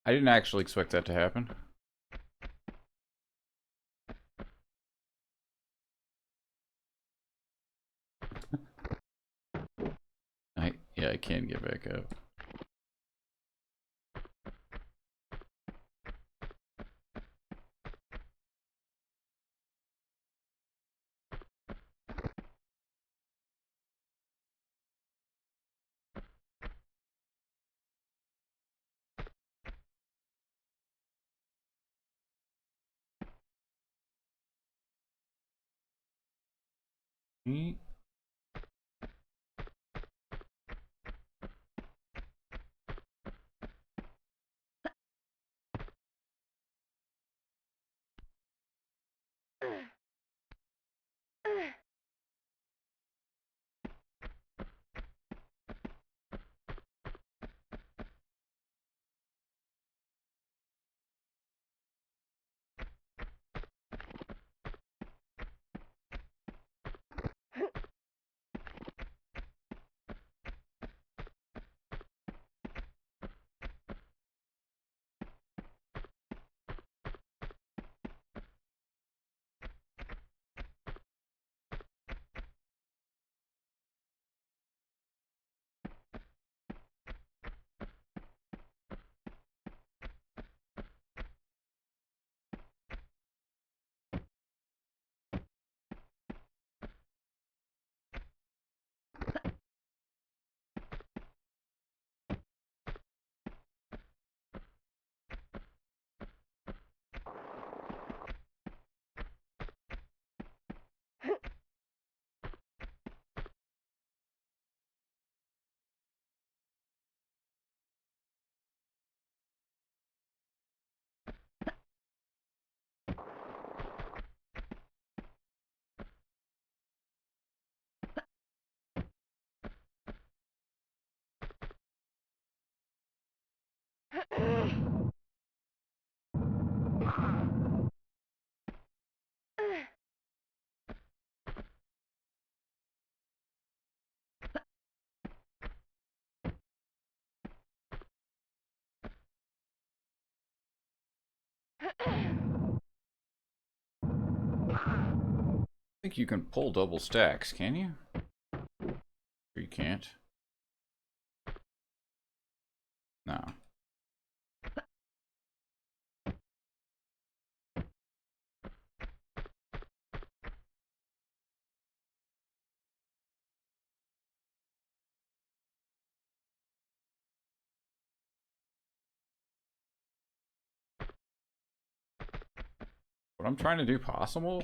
Speaker 1: I didn't actually expect that to happen. Yeah, I can get back up. Hmm. I think you can pull double stacks, can you? Or you can't? No. What I'm trying to do possible?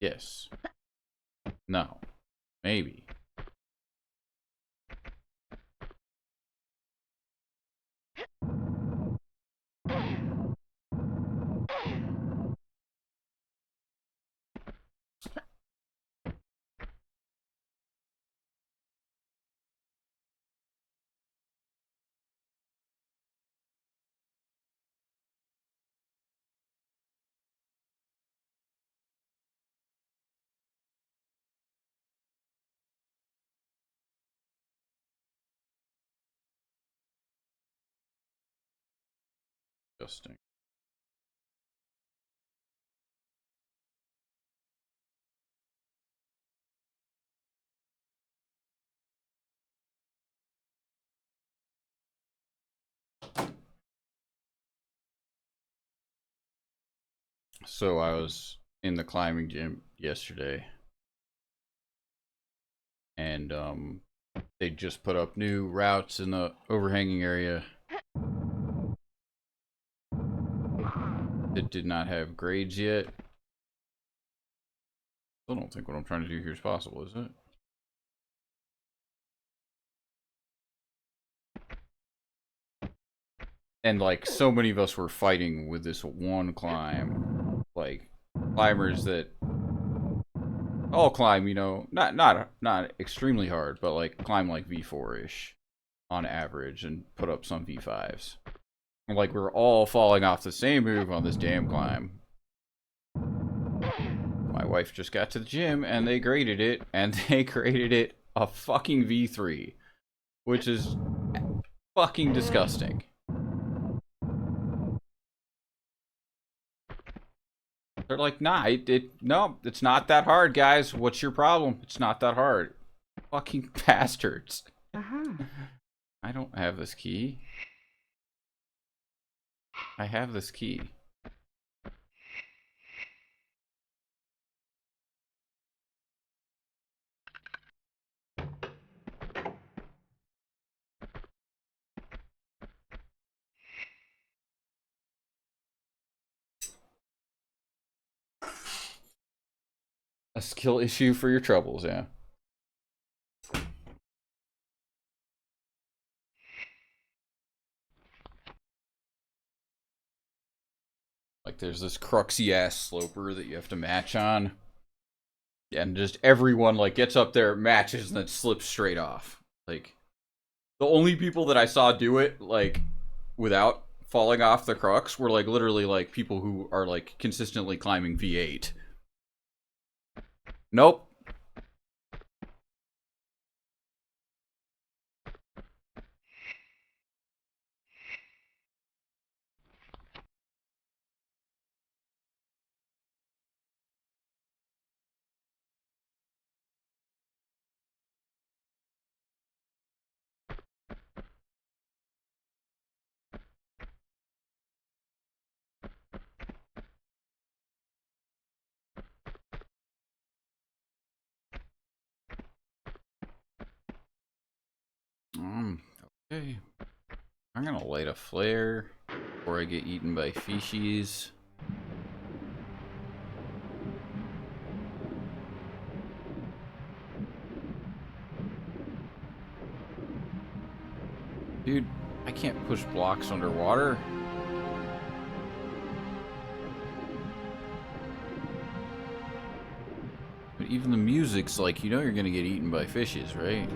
Speaker 1: Yes. No. Maybe. Interesting. So I was in the climbing gym yesterday, and they just put up new routes in the overhanging area that did not have grades yet. I don't think what I'm trying to do here is possible, is it? And like so many of us were fighting with this one climb, like climbers that all climb, you know, not extremely hard, but like climb like V4-ish on average and put up some V5s. And like we're all falling off the same move on this damn climb. My wife just got to the gym and they graded it, and they graded it a fucking V3, which is fucking disgusting. They're like, nah, no, it's not that hard, guys. What's your problem? It's not that hard. Fucking bastards.
Speaker 2: Uh-huh.
Speaker 1: I don't have this key. I have this key. A skill issue for your troubles, yeah. Like there's this cruxy ass sloper that you have to match on. And just everyone like gets up there, matches, and then slips straight off. Like the only people that I saw do it like without falling off the crux were like literally like people who are like consistently climbing V8. Nope. Okay. I'm gonna light a flare before I get eaten by fishies. Dude, I can't push blocks underwater. But even the music's like, you know you're gonna get eaten by fishes, right?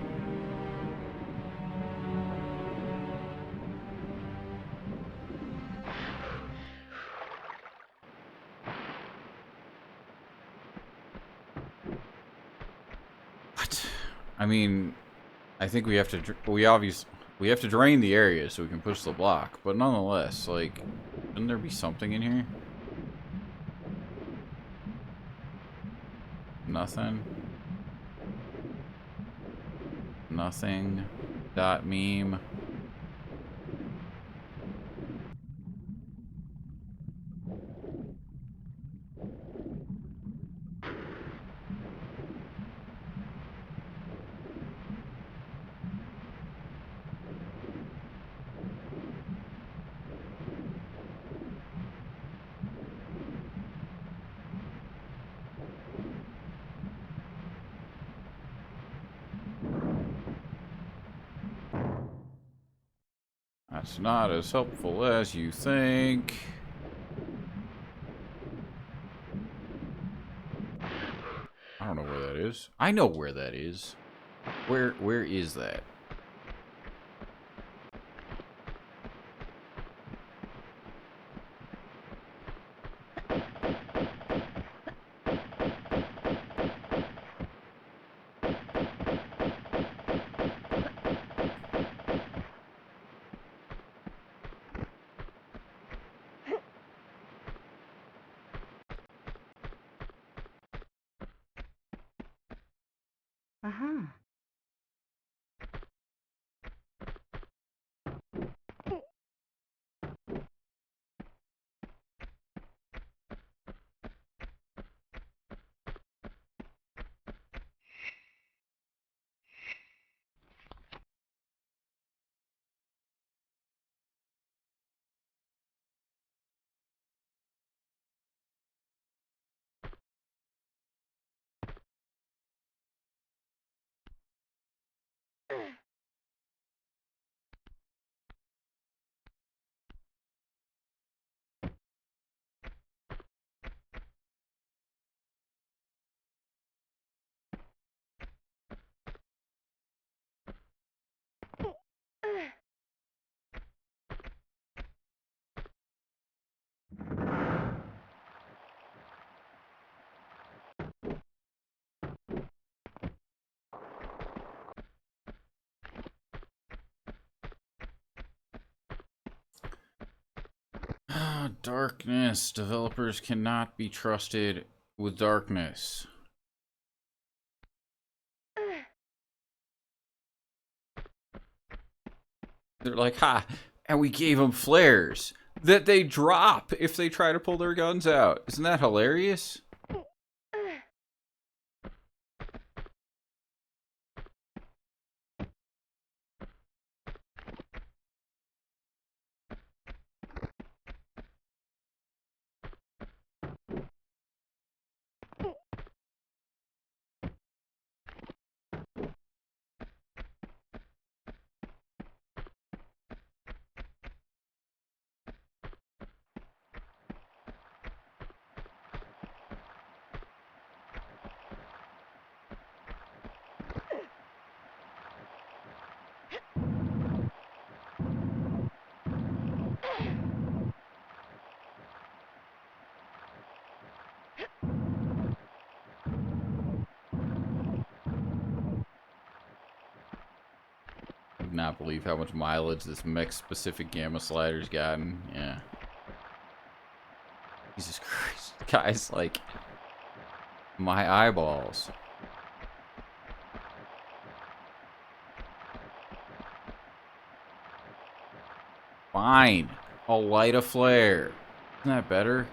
Speaker 1: What? I mean, I think we have to, we have to drain the area so we can push the block. But nonetheless, like, shouldn't there be something in here? Nothing. Nothing. Dot meme. That's not as helpful as you think. I don't know where that is. I know where that is. Where is that?
Speaker 2: Uh-huh.
Speaker 1: Darkness. Developers cannot be trusted with darkness. They're like, ha, and we gave them flares that they drop if they try to pull their guns out. Isn't that hilarious? I would not believe how much mileage this mech-specific gamma slider's gotten. Yeah. Jesus Christ. Guys, like, my eyeballs. Fine. I'll light a flare. Isn't that better?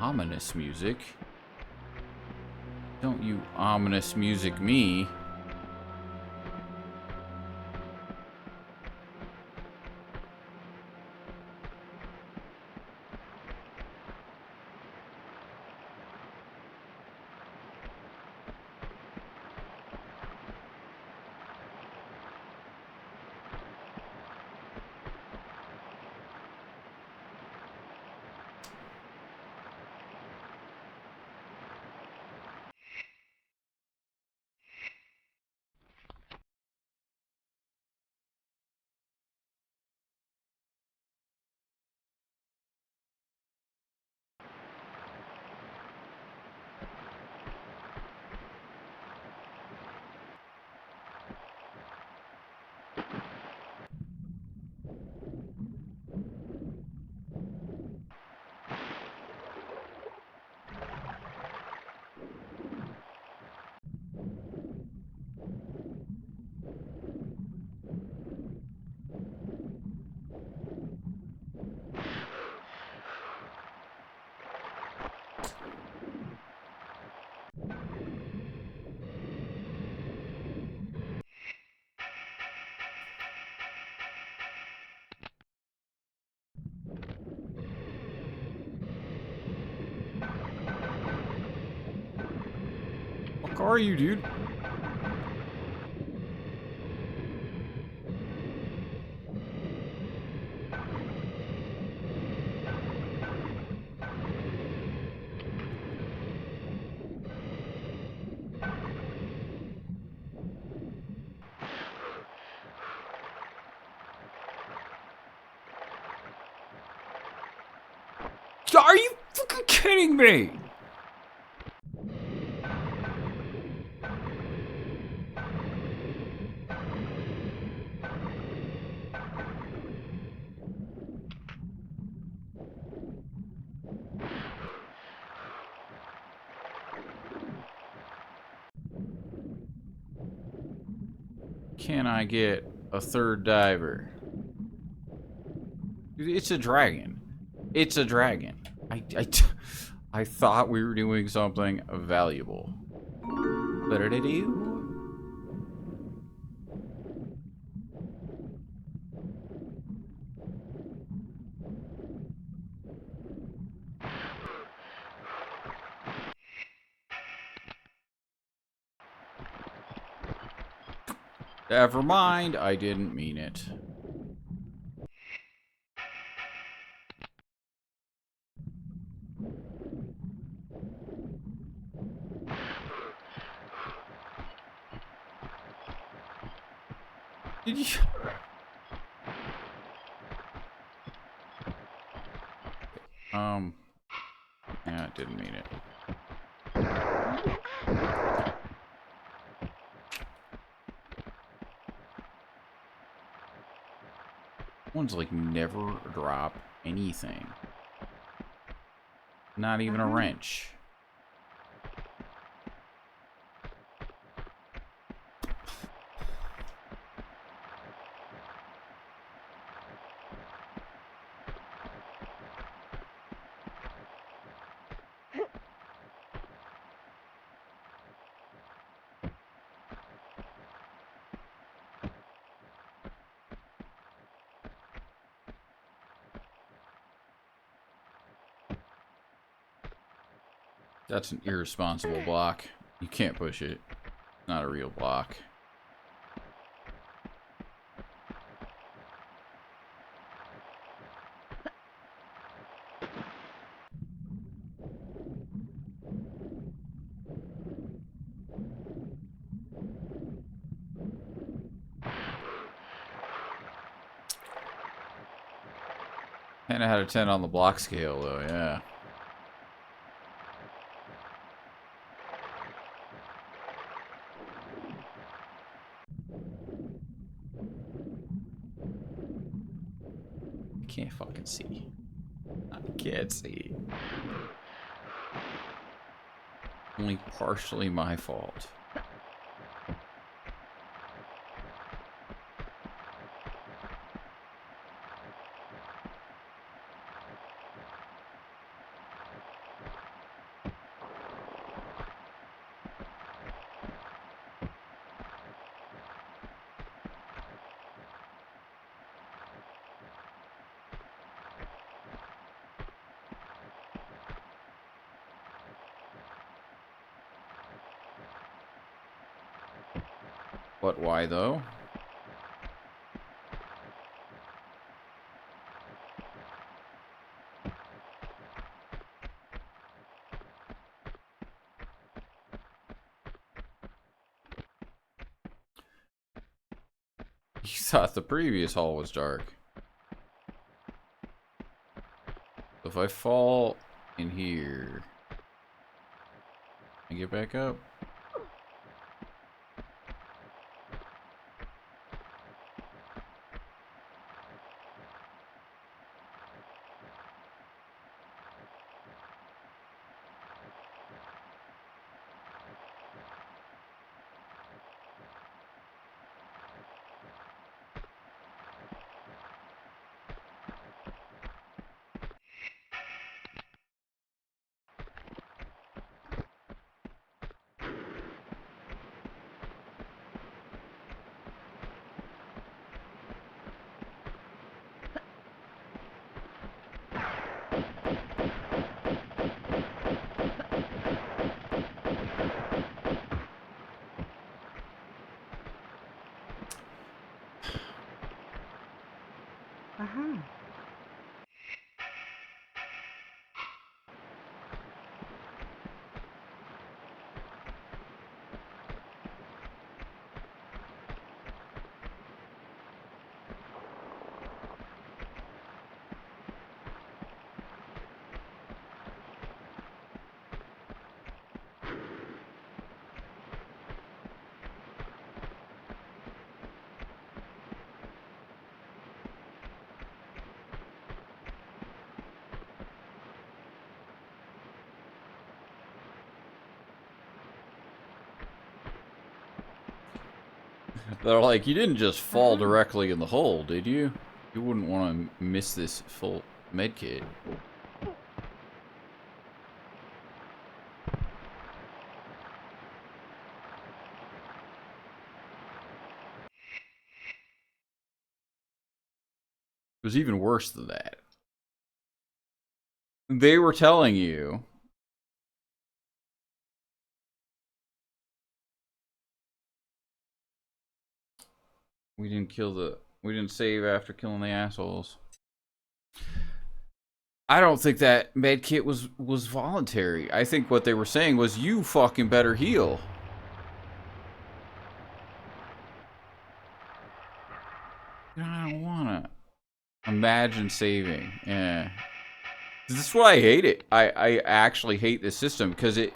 Speaker 1: Ominous music? Don't you ominous music me. What are you, dude? Are you fucking kidding me? Can I get a third diver? It's a dragon. It's a dragon. I thought we were doing something valuable. What did I do? Never mind, I didn't mean it. Did you... Yeah, I didn't mean it. One's like never drop anything. Not even a wrench. That's an irresponsible block. You can't push it. It's not a real block. And I had a 10 on the block scale, though, yeah. I can't fucking see. I can't see. Only partially my fault. But why, though? You thought the previous hall was dark. If I fall in here, I get back up.
Speaker 2: Uh-huh.
Speaker 1: They're like, you didn't just fall
Speaker 2: Uh-huh.
Speaker 1: directly in the hole, did you? You wouldn't want to miss this full medkit. It was even worse than that. They were telling you. We didn't save after killing the assholes. I don't think that medkit was voluntary. I think what they were saying was, you fucking better heal. I don't wanna. Imagine saving. Yeah. This is why I hate it. I actually hate this system because it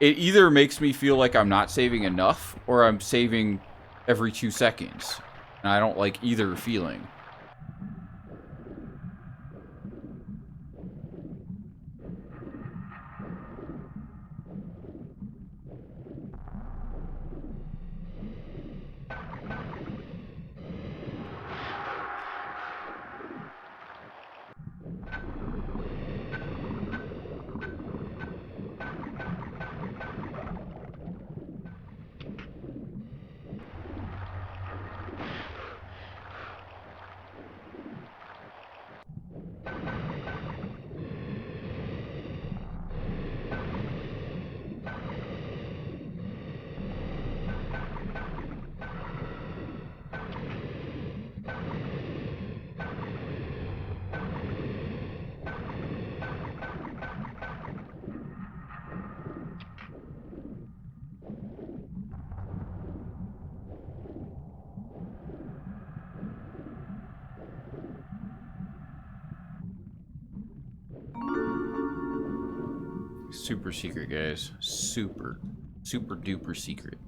Speaker 1: either makes me feel like I'm not saving enough or I'm saving every 2 seconds. And I don't like either feeling. Super secret, guys. Super duper secret.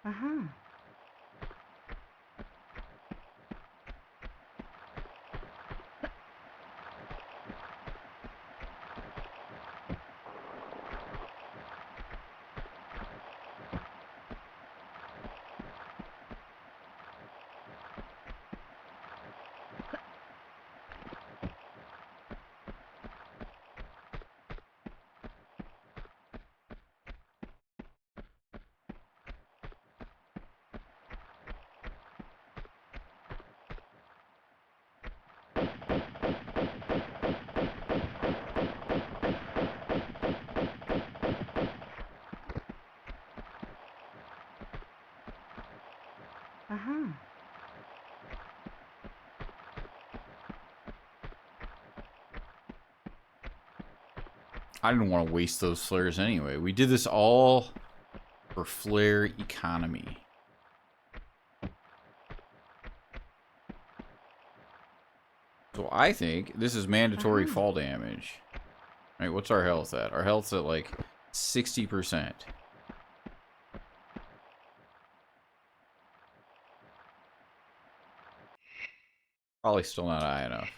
Speaker 2: Uh-huh. Uh-huh.
Speaker 1: I didn't want to waste those flares anyway. We did this all for flare economy. So I think this is mandatory
Speaker 2: Uh-huh.
Speaker 1: fall damage. All right, what's our health at? Our health's at like 60%. Probably still not high enough.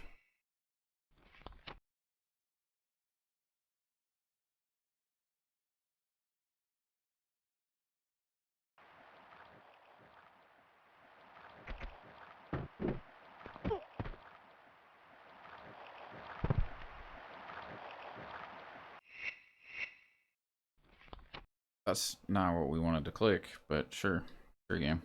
Speaker 1: That's not what we wanted to click, but sure. Sure game.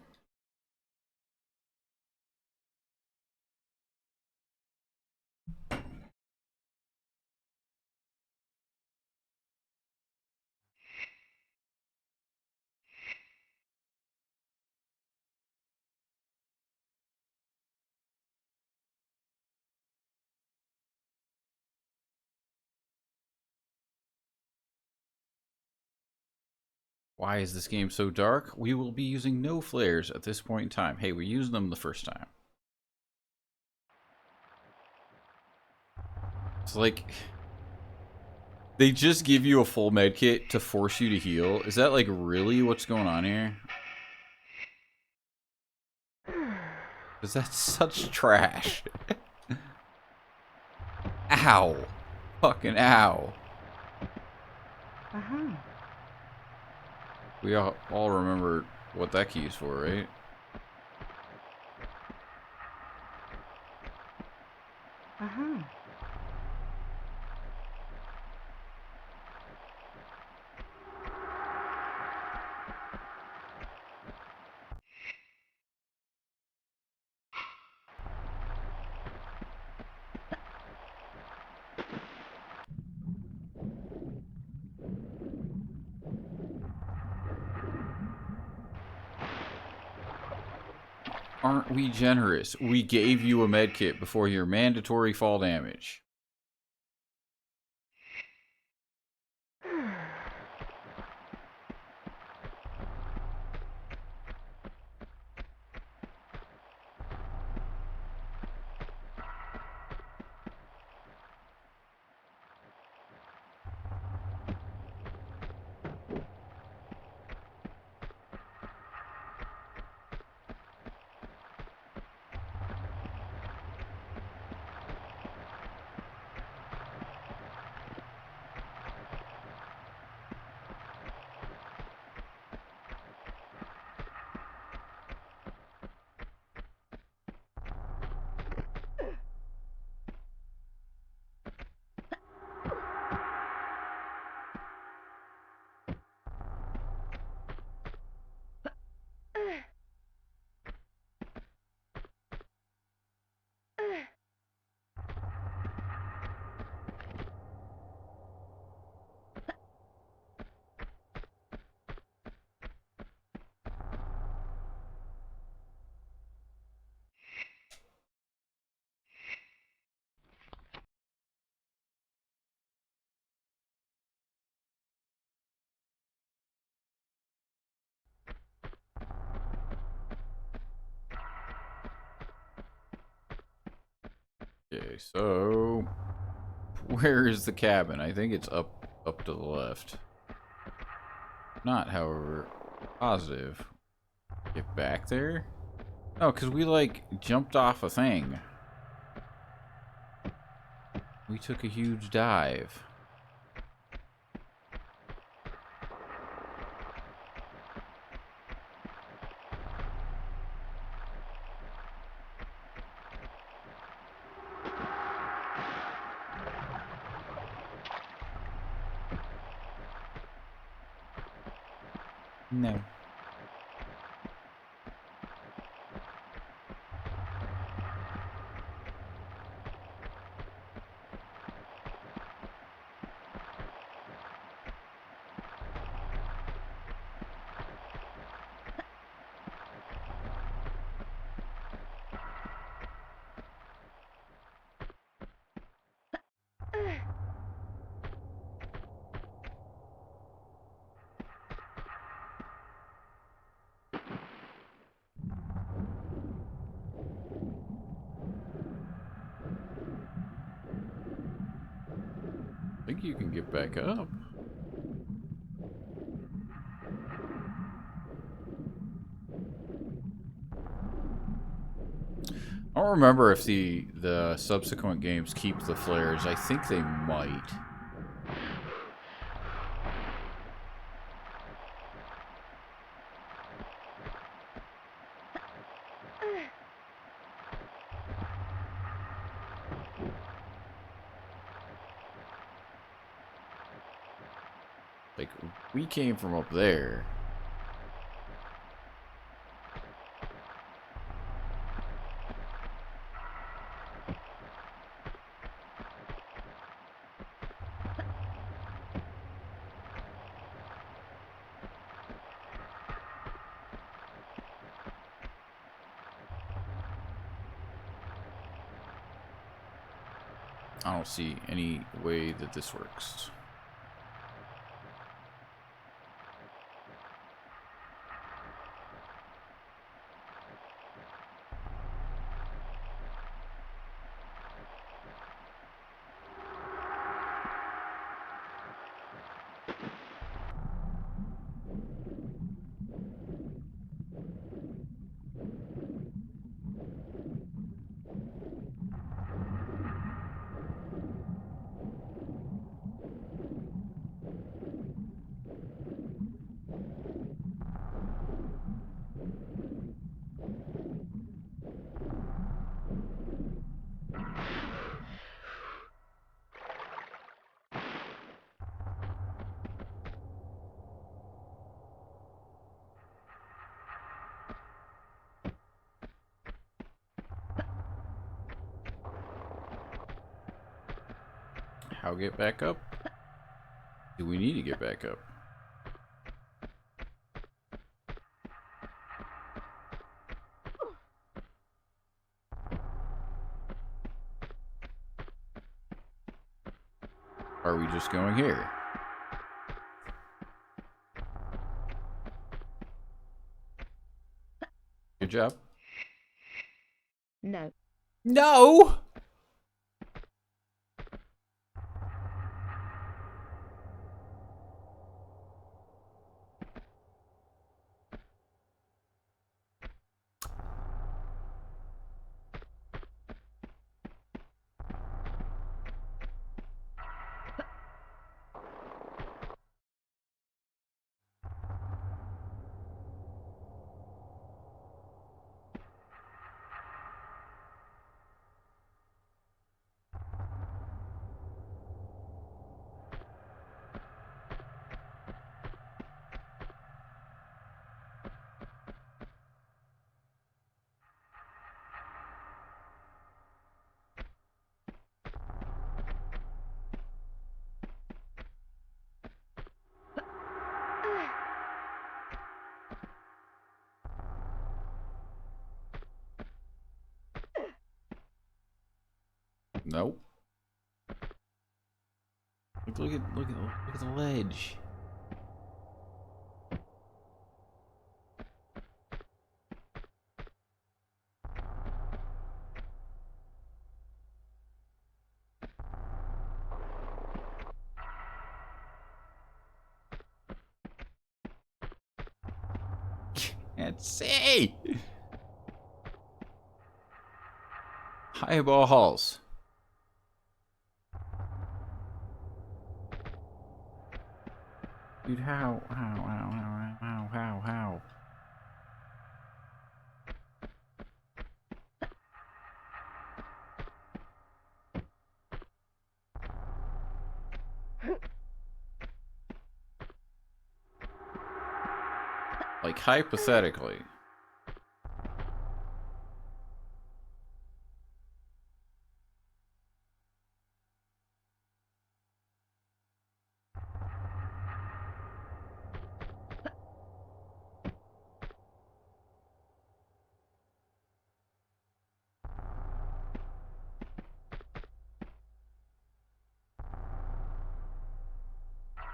Speaker 1: Why is this game so dark? We will be using no flares at this point in time. Hey, we used them the first time. It's like they just give you a full med kit to force you to heal. Is that like really what's going on here? Because that's such trash. Ow. Fucking ow.
Speaker 2: Uh-huh.
Speaker 1: We all remember what that key is for, right?
Speaker 2: Uh-huh.
Speaker 1: Aren't we generous? We gave you a med kit before your mandatory fall damage. Okay, so where is the cabin? I think it's up to the left. Not, however, positive. Get back there? Oh, because we, like, jumped off a thing. We took a huge dive. No. I think you can get back up. I don't remember if the subsequent games keep the flares. I think they might. Like, we came from up there. I don't see any way that this works. How get back up? Do we need to get back up? Are we just going here? Good job.
Speaker 2: No.
Speaker 1: No! Nope. Look at the ledge. Can't see. Highballs. Dude, how? Like, hypothetically.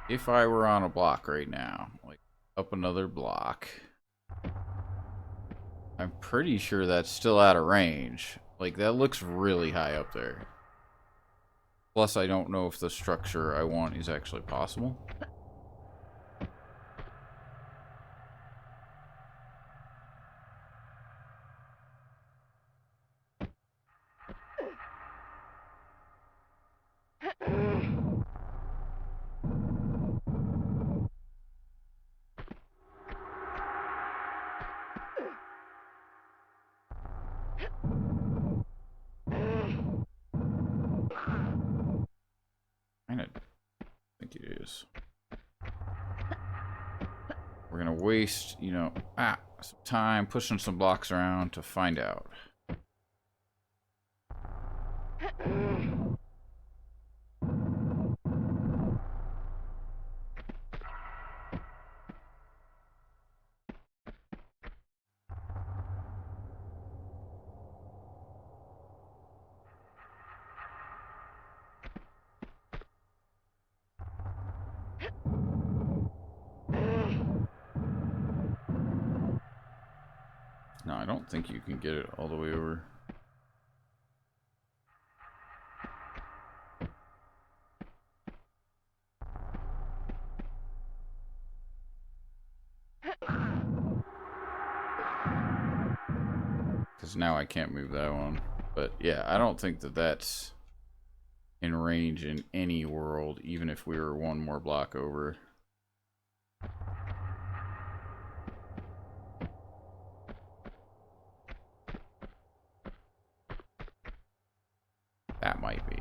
Speaker 1: If I were on a block right now, like, up another block, I'm pretty sure that's still out of range. Like, that looks really high up there. Plus, I don't know if the structure I want is actually possible. I think it is. We're gonna waste, you know, some time pushing some blocks around to find out. No, I don't think you can get it all the way over. Because now I can't move that one. But yeah, I don't think that that's in range in any world, even if we were one more block over. That might be.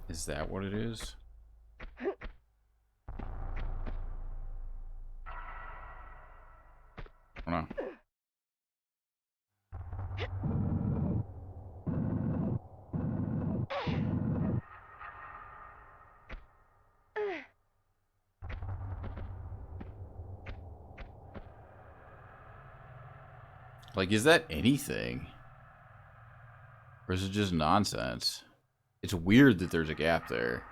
Speaker 1: Is that what it is? I don't know. Like, is that anything? Or is it just nonsense? It's weird that there's a gap there.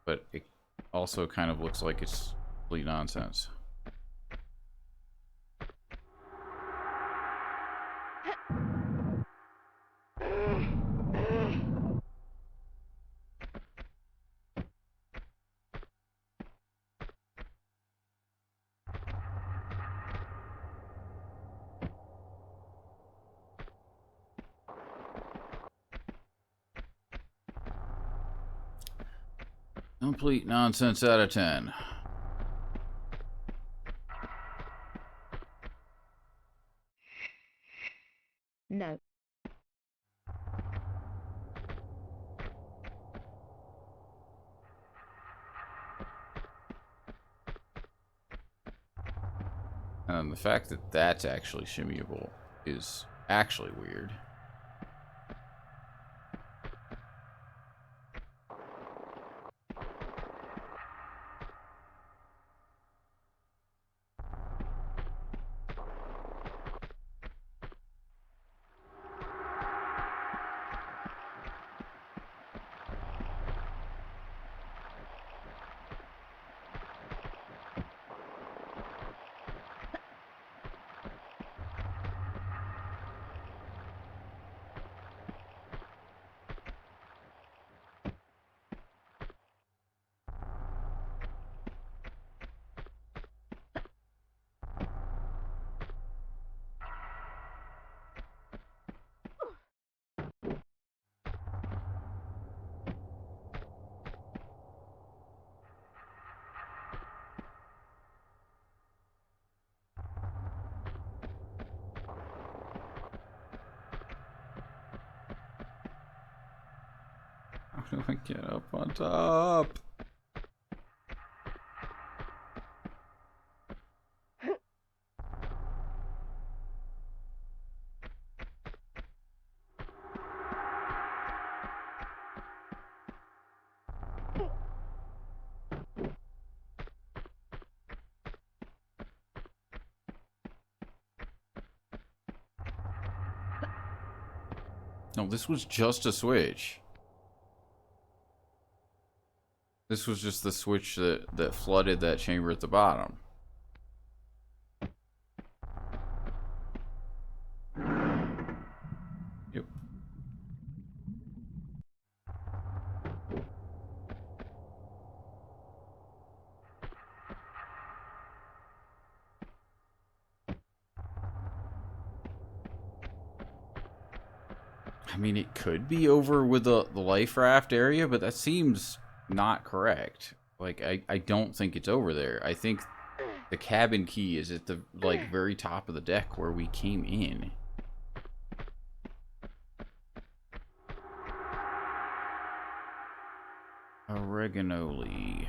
Speaker 1: but it also kind of looks like it's complete nonsense. Complete nonsense out of 10.
Speaker 2: No.
Speaker 1: And the fact that that's actually shimmyable is actually weird. How do I get up on top? No, this was just a switch. This was just the switch that flooded that chamber at the bottom. Yep. I mean, it could be over with the life raft area, but that seems not correct. Like, I don't think it's over there. I think the cabin key is at the, like, very top of the deck where we came in. Oreganoli.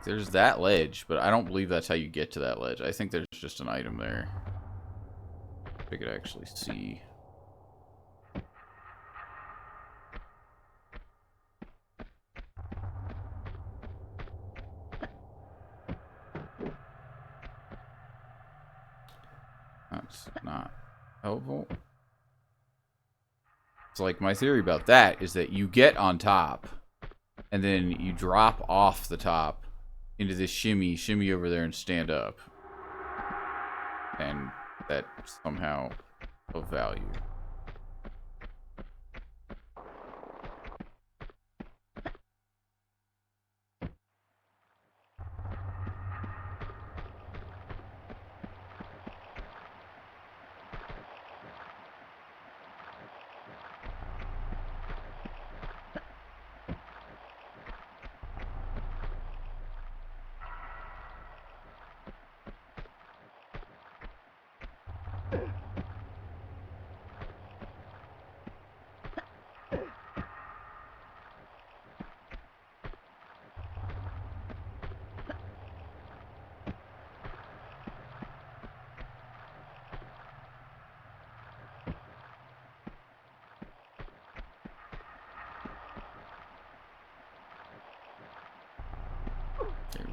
Speaker 1: There's that ledge, but I don't believe that's how you get to that ledge. I think there's just an item there. If I could actually see. That's not helpful. It's like my theory about that is that you get on top and then you drop off the top into this shimmy over there and stand up. And that's somehow of value.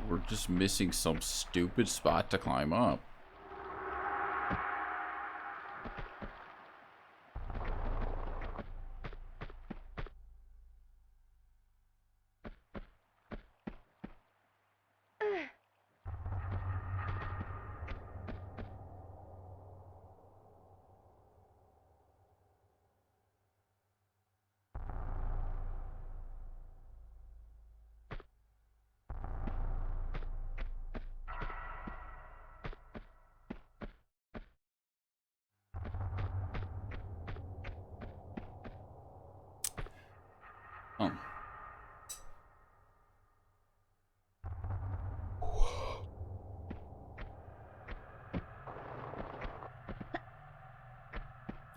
Speaker 1: we're just missing some stupid spot to climb up. Oh.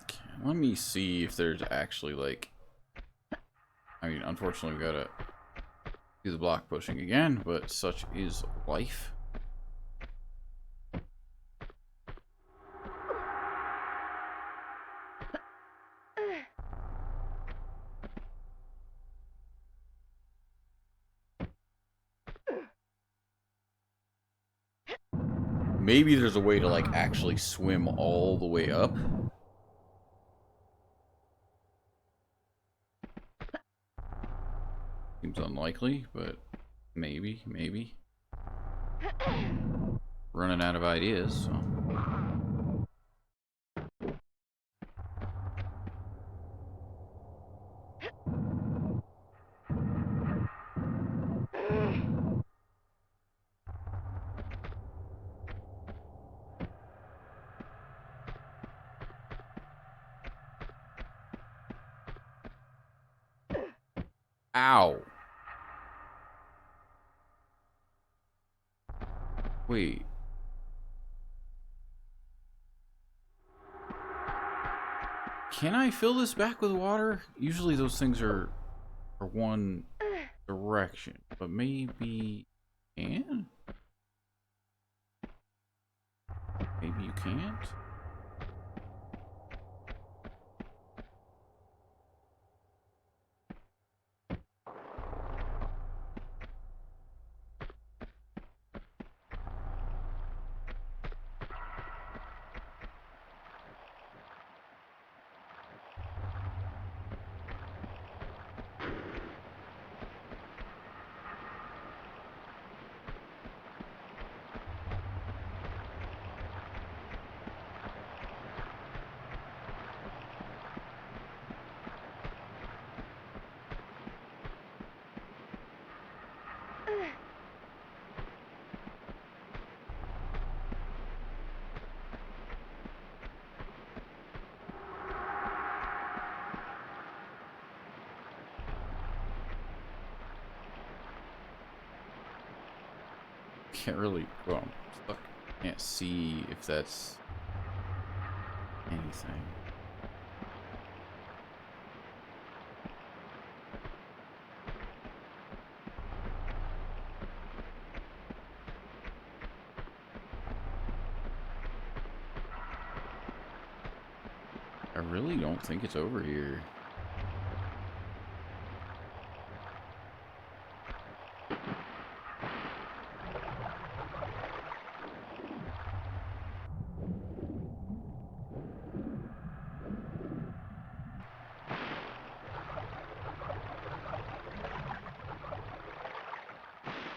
Speaker 1: Okay, let me see if there's actually like... I mean, unfortunately we gotta do the block pushing again, but such is life. Maybe there's a way to like actually swim all the way up. Seems unlikely, but maybe. Running out of ideas, so. Ow. Wait. Can I fill this back with water? Usually those things are one direction, but maybe can? Maybe you can't? Can't really, well, I'm stuck. Can't see if that's anything. I really don't think it's over here.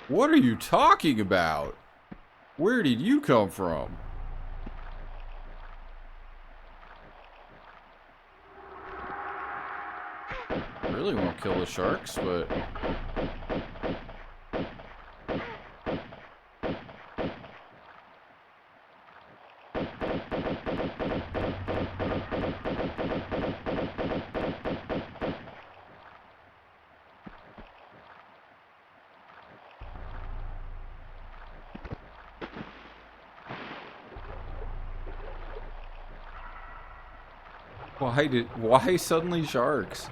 Speaker 1: What are you talking about? Where did you come from? I really want to kill the sharks, but... Why suddenly sharks?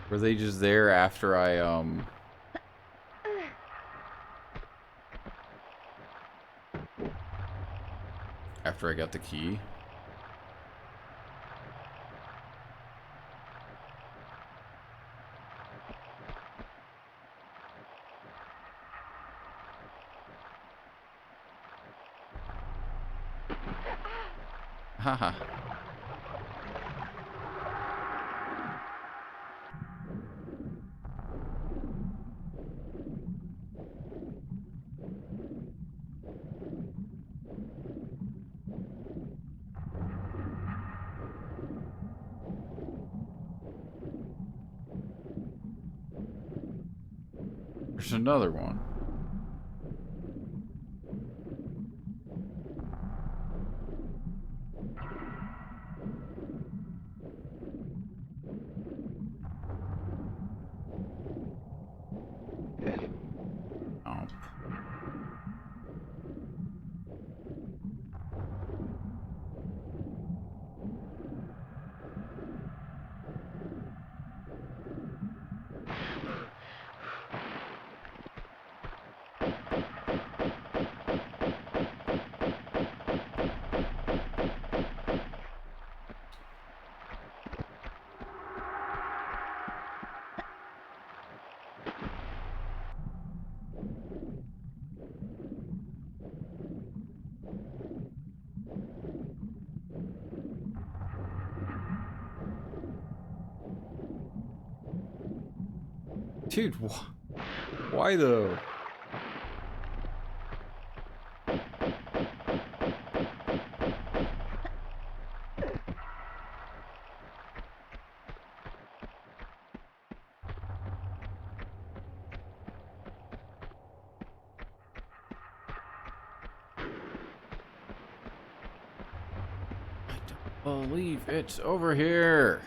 Speaker 1: Were they just there after after I got the key? Haha. There's another one. Oh. Dude, why though? I don't believe it's over here.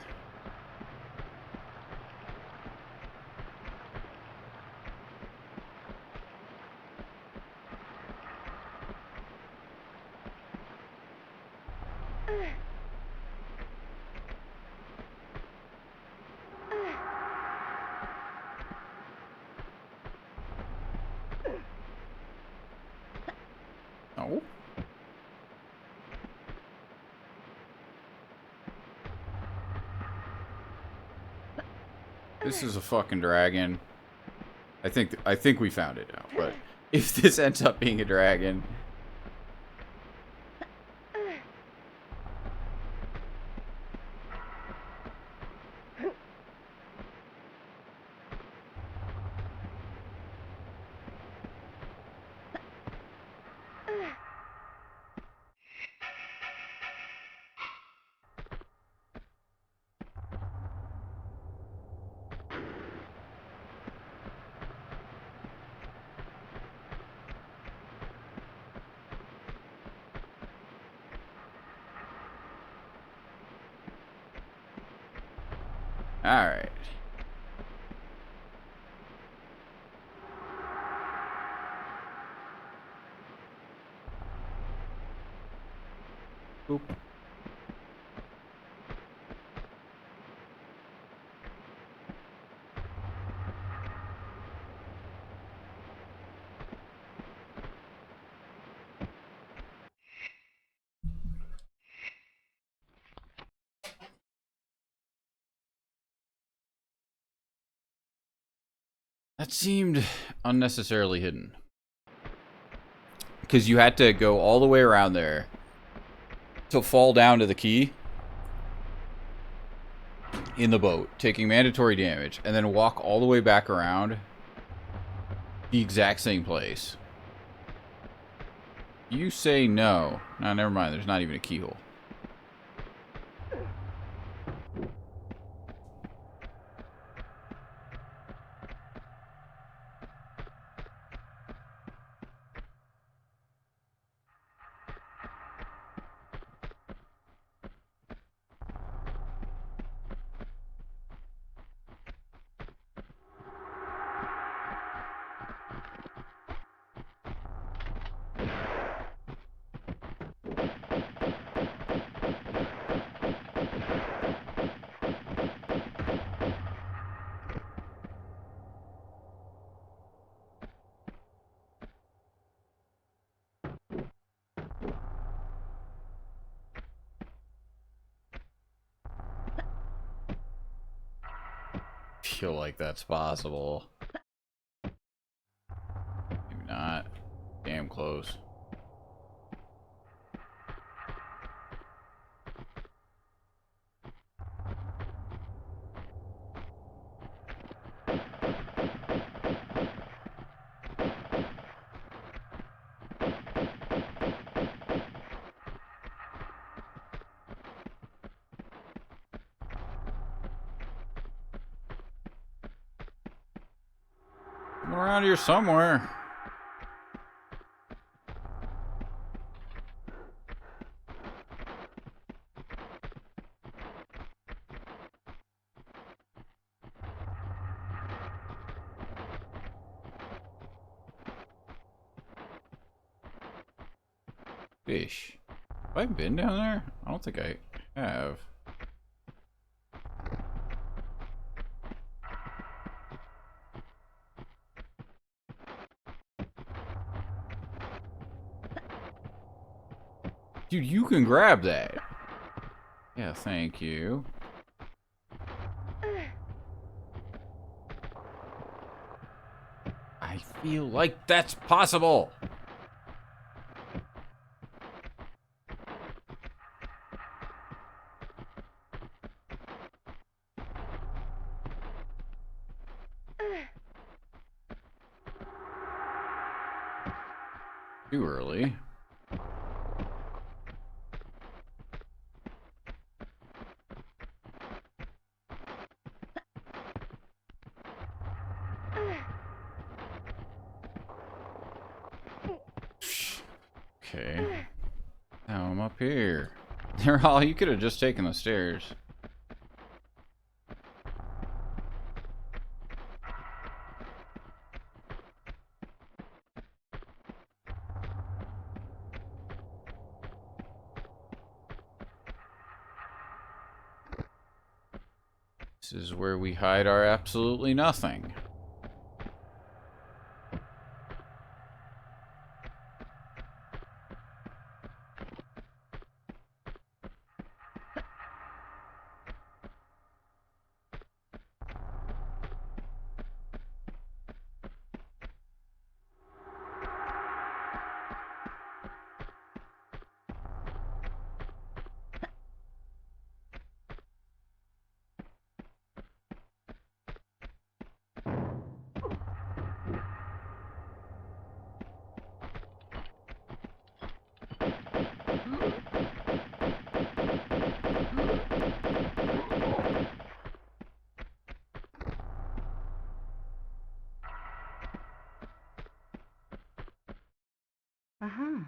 Speaker 1: No. This is a fucking dragon. I think we found it now, but if this ends up being a dragon, all right. Boop. That seemed unnecessarily hidden. Because you had to go all the way around there to fall down to the key in the boat, taking mandatory damage, and then walk all the way back around the exact same place. You say no. No, never mind. There's not even a keyhole. Feel like that's possible. Maybe not. Damn close. around here somewhere. Fish. Have I been down there? I don't think I have. Dude, you can grab that. Yeah, thank you. I feel like that's possible. Too early. Okay. Now I'm up here. They're all, you could have just taken the stairs. This is where we hide our absolutely nothing.
Speaker 2: Uh-huh.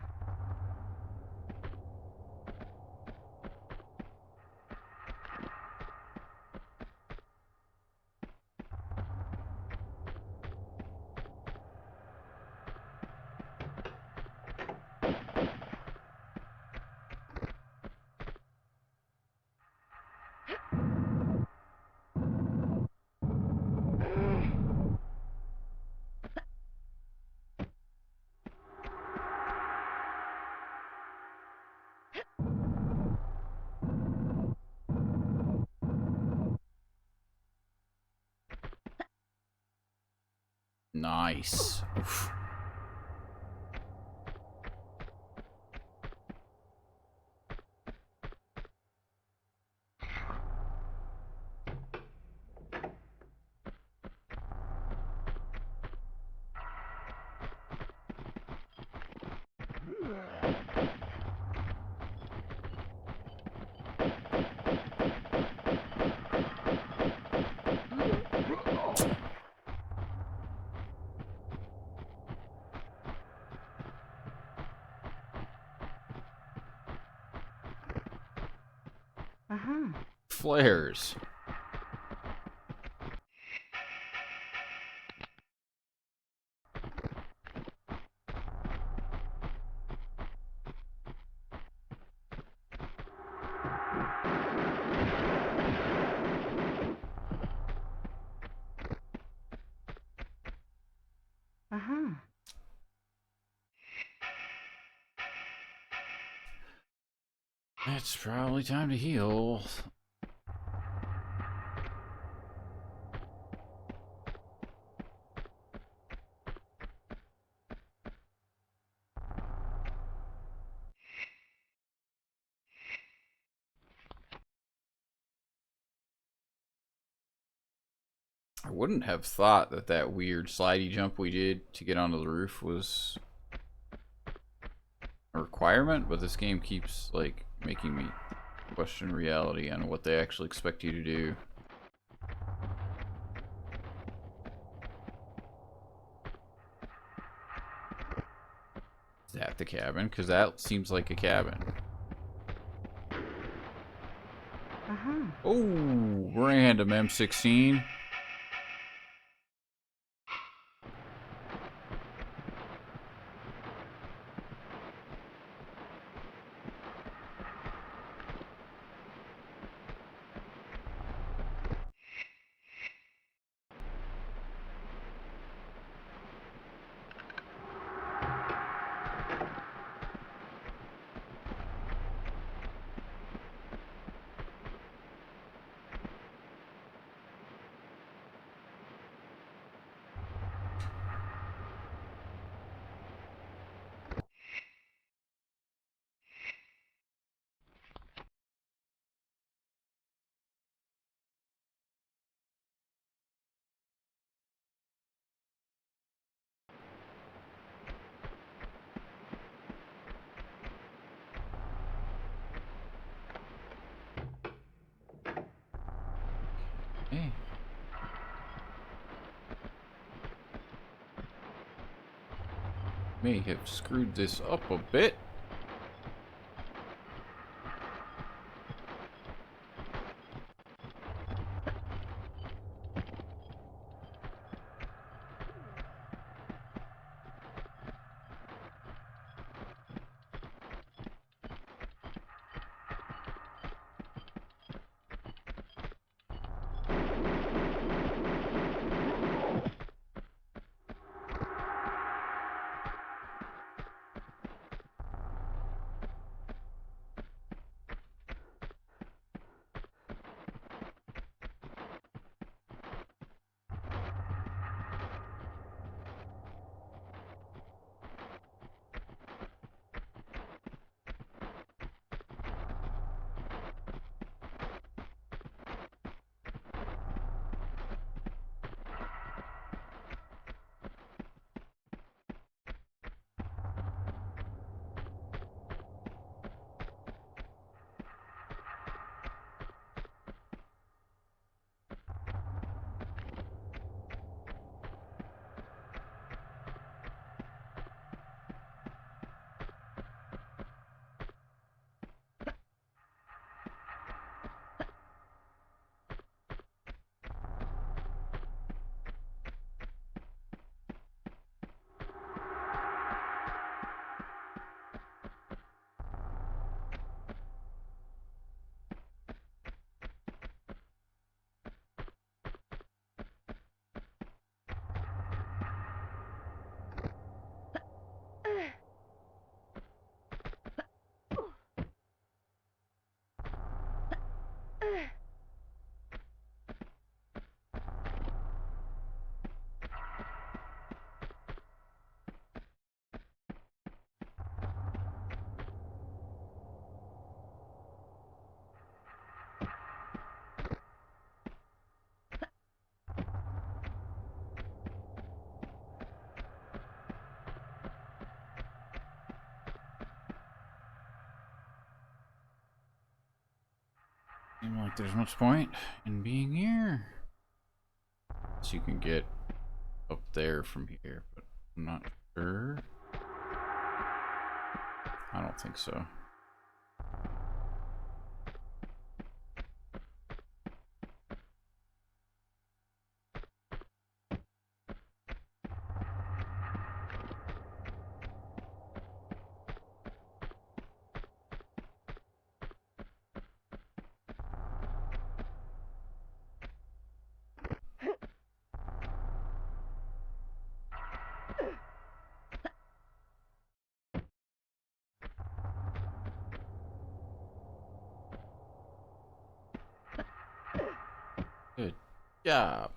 Speaker 1: Nice. Oof.
Speaker 2: Uh-huh.
Speaker 1: Flares.
Speaker 2: Uh-huh.
Speaker 1: It's probably time to heal. I wouldn't have thought that that weird slidey jump we did to get onto the roof was a requirement, but this game keeps, like, making me question reality on what they actually expect you to do. the cabin, because that seems like a cabin.
Speaker 2: Uh-huh.
Speaker 1: Oh, random M16. Hey. May have screwed this up a bit. Seems like there's much point in being here. So you can get up there from here, but I'm not sure. I don't think so. Good job.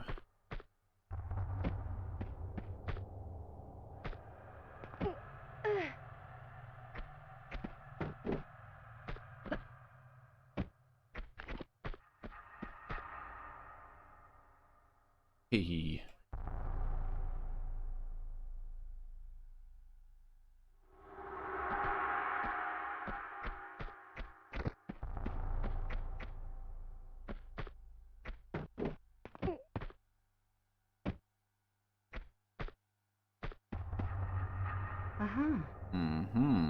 Speaker 1: Hee.
Speaker 2: Uh-huh.
Speaker 1: Mm-hmm.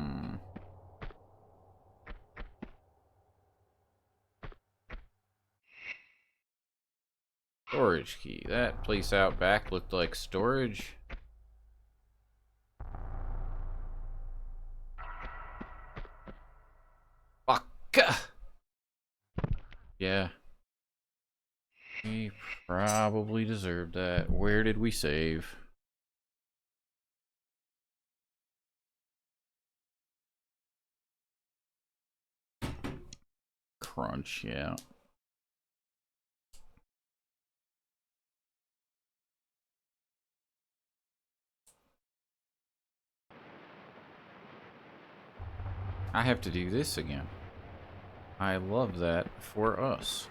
Speaker 1: Storage key. That place out back looked like storage. Fuck. Yeah. We probably deserved that. Where did we save? Crunch, yeah. I have to do this again. I love that for us.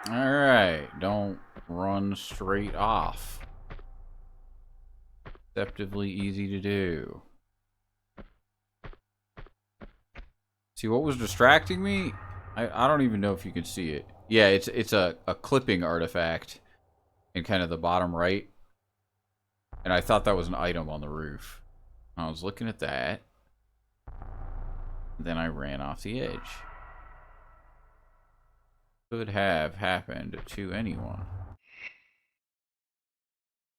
Speaker 1: Alright, don't run straight off. Deceptively easy to do. See, what was distracting me? I don't even know if you can see it. Yeah, it's a clipping artifact in kind of the bottom right. And I thought that was an item on the roof. I was looking at that. Then I ran off the edge. Could have happened to anyone.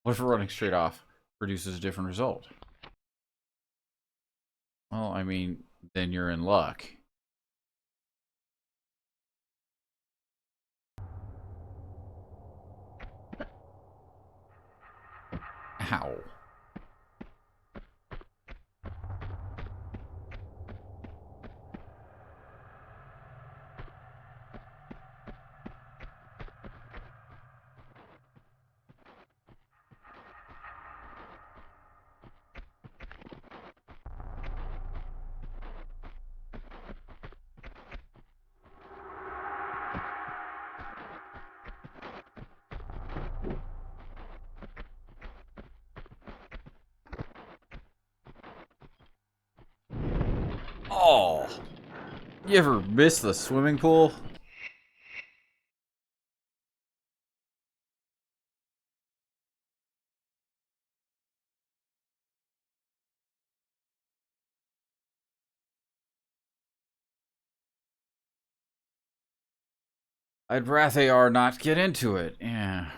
Speaker 1: What if running straight off produces a different result? Well, I mean, then you're in luck. Ow. Oh. You ever miss the swimming pool? I'd rather not get into it. Yeah.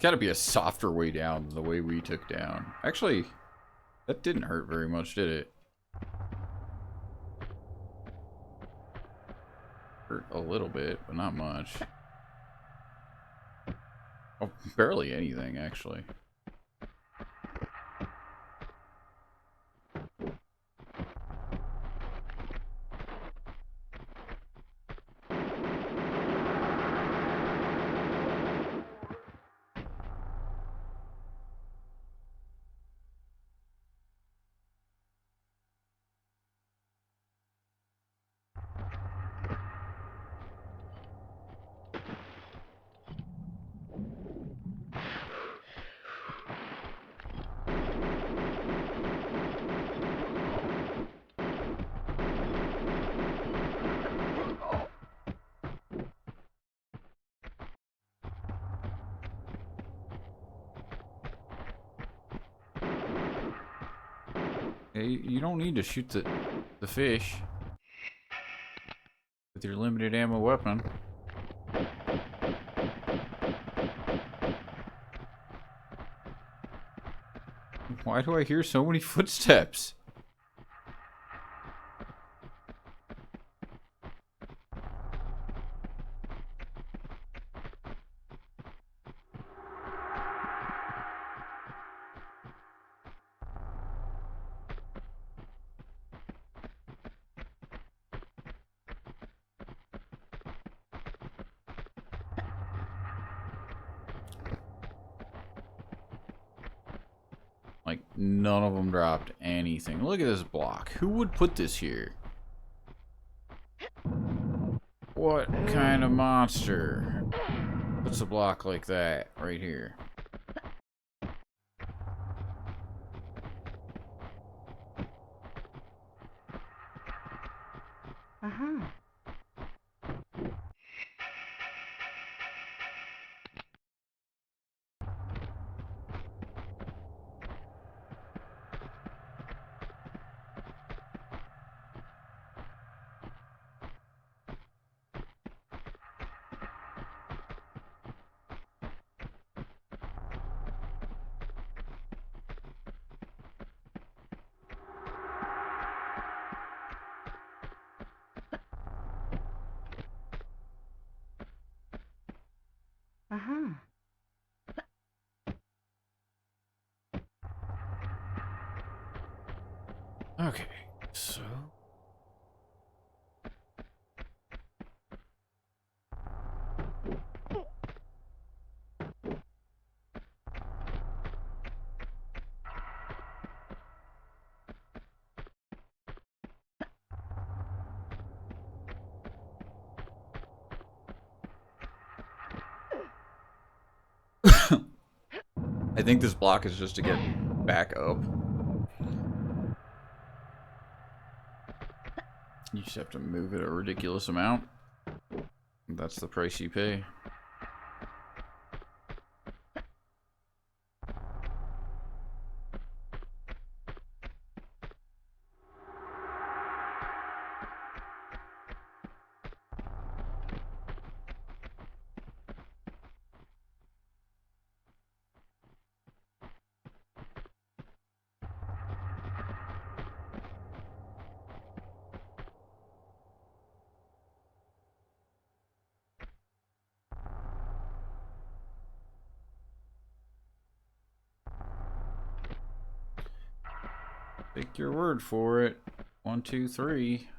Speaker 1: Gotta be a softer way down than the way we took down. Actually, that didn't hurt very much, did it? Hurt a little bit, but not much. Oh, barely anything, actually. Hey, you don't need to shoot the fish with your limited ammo weapon. Why do I hear so many footsteps? Like, none of them dropped anything. Look at this block. Who would put this here? What kind of monster puts a block like that right here?
Speaker 2: Uh-huh. Uh-huh.
Speaker 1: Okay, so... I think this block is just to get back up. You just have to move it a ridiculous amount. That's the price you pay. Take your word for it. 1, 2, 3.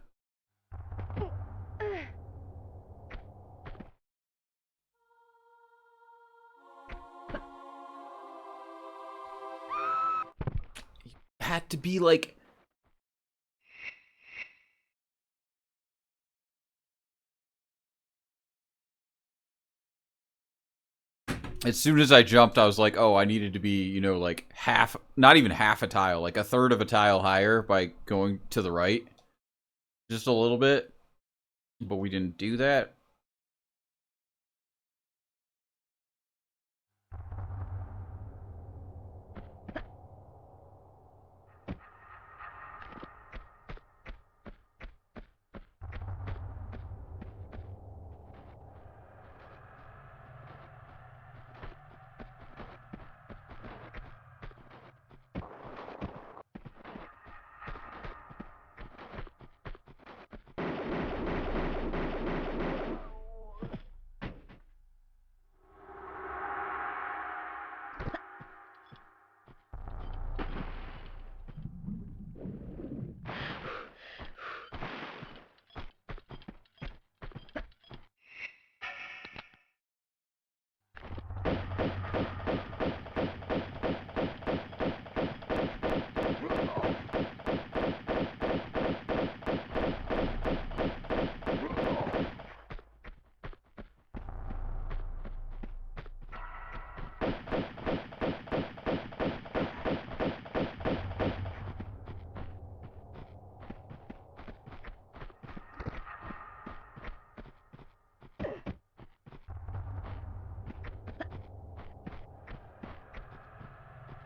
Speaker 1: Had to be like... As soon as I jumped, I was like, oh, I needed to be, you know, like half, not even half a tile, like a third of a tile higher by going to the right. Just a little bit. But we didn't do that.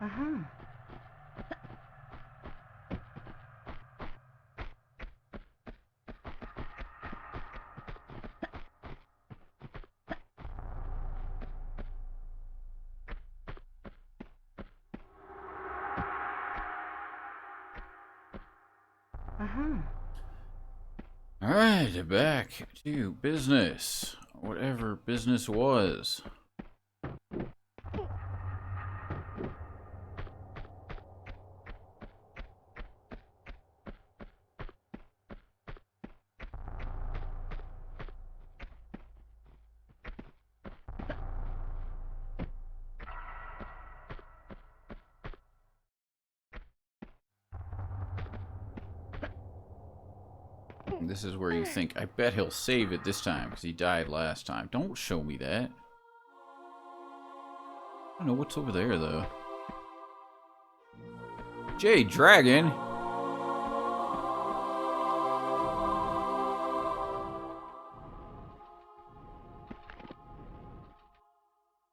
Speaker 2: Uh-huh. Uh-huh.
Speaker 1: Alright, back to business. Whatever business was. This is where you think, I bet he'll save it this time, because he died last time. Don't show me that. I don't know what's over there, though. Jade Dragon?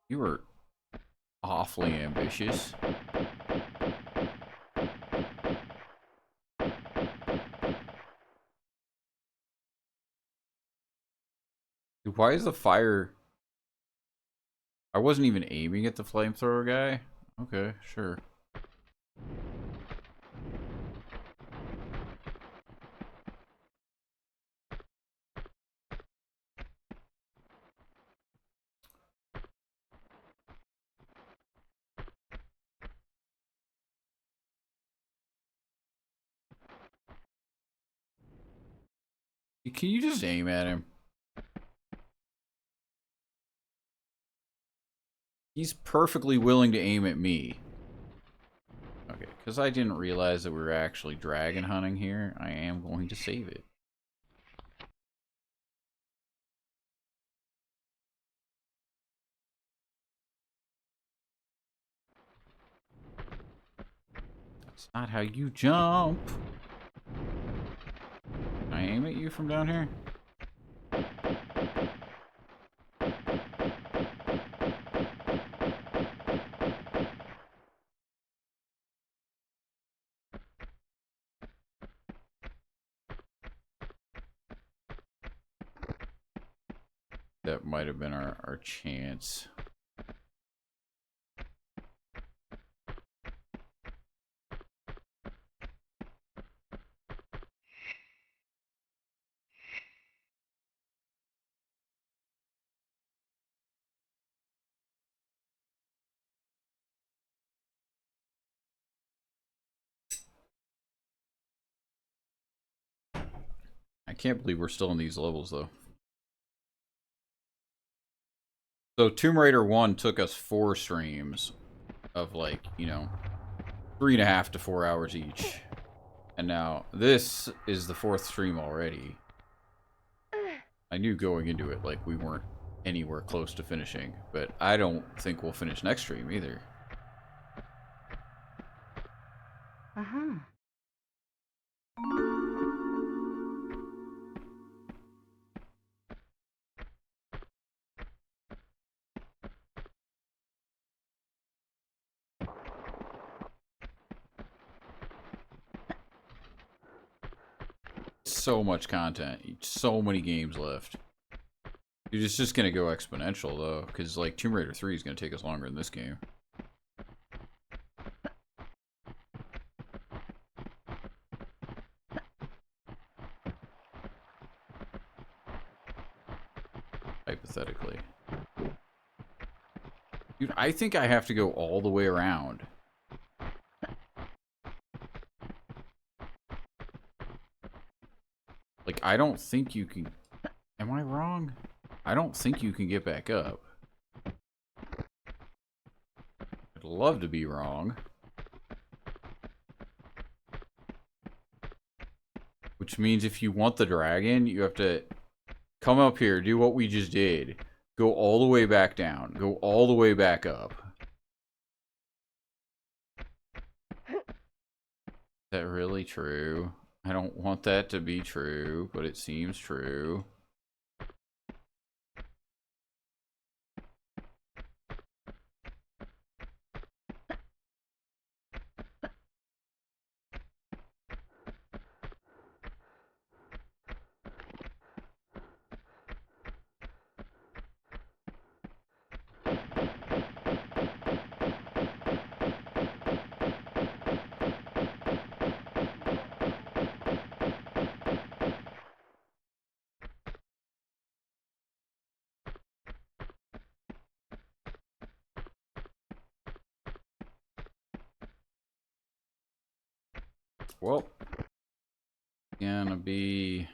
Speaker 1: You were awfully ambitious. Dude, why is the fire... I wasn't even aiming at the flamethrower guy? Okay, sure. Can you just aim at him? He's perfectly willing to aim at me. Okay, because I didn't realize that we were actually dragon hunting here, I am going to save it. That's not how you jump. Can I aim at you from down here? That might have been our chance. I can't believe we're still in these levels, though. So Tomb Raider 1 took us 4 streams of, like, you know, 3.5 to 4 hours each. And now this is the 4th stream already. I knew going into it, like, we weren't anywhere close to finishing, but I don't think we'll finish next stream either.
Speaker 2: Uh-huh.
Speaker 1: So much content, so many games left. Dude, it's just gonna go exponential though, because like Tomb Raider 3 is gonna take us longer than this game. Hypothetically. Dude, I think I have to go all the way around. Like, I don't think you can... Am I wrong? I don't think you can get back up. I'd love to be wrong. Which means if you want the dragon, you have to come up here, do what we just did. Go all the way back down. Go all the way back up. Is that really true? I don't want that to be true, but it seems true. Well, gonna be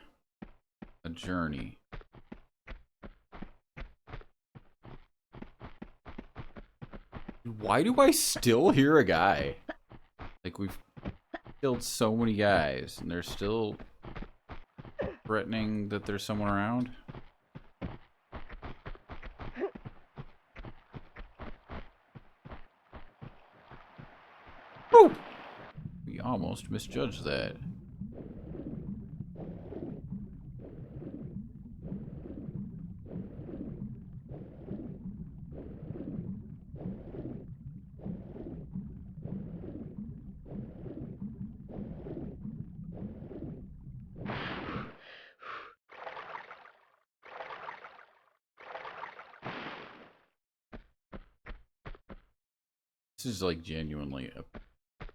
Speaker 1: a journey. Why do I still hear a guy? Like, we've killed so many guys, and they're still threatening that there's someone around? Woo! We almost misjudged that. This is like genuinely a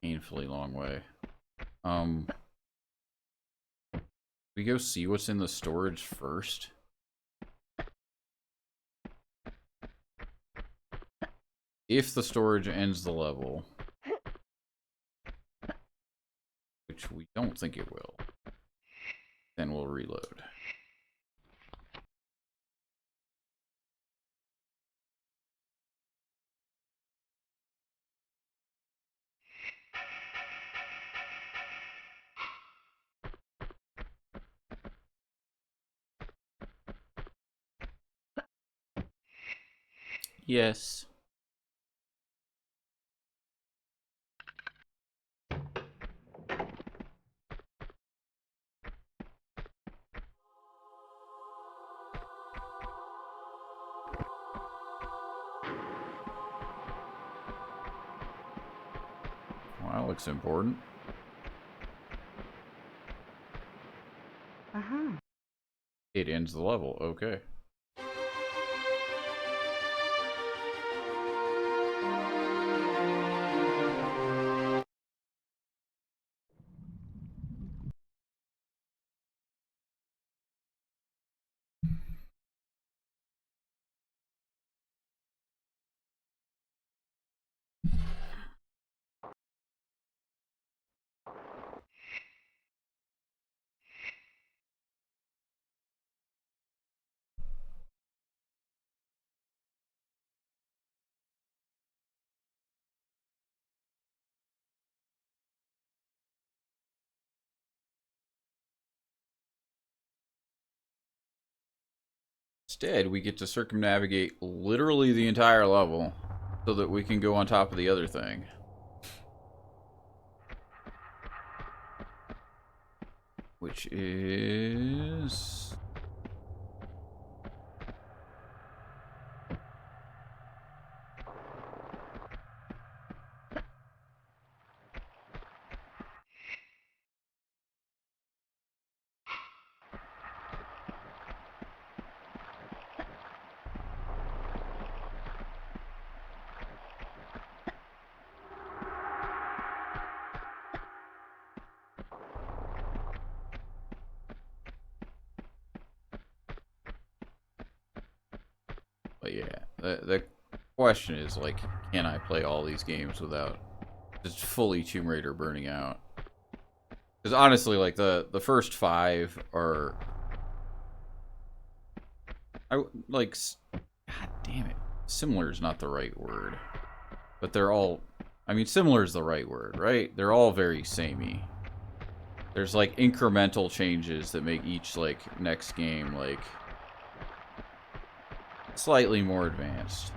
Speaker 1: painfully long way. We go see what's in the storage first. If the storage ends the level, which we don't think it will, then we'll reload. Yes. Well, that looks important.
Speaker 2: Uh-huh.
Speaker 1: It ends the level. Okay. Instead, we get to circumnavigate literally the entire level so that we can go on top of the other thing. Which is... But yeah, the question is, like, can I play all these games without just fully Tomb Raider burning out? Because honestly, like, the first 5 are... like... God damn it. Similar is not the right word. But they're all... I mean, similar is the right word, right? They're all very samey. There's, like, incremental changes that make each, like, next game, like... slightly more advanced.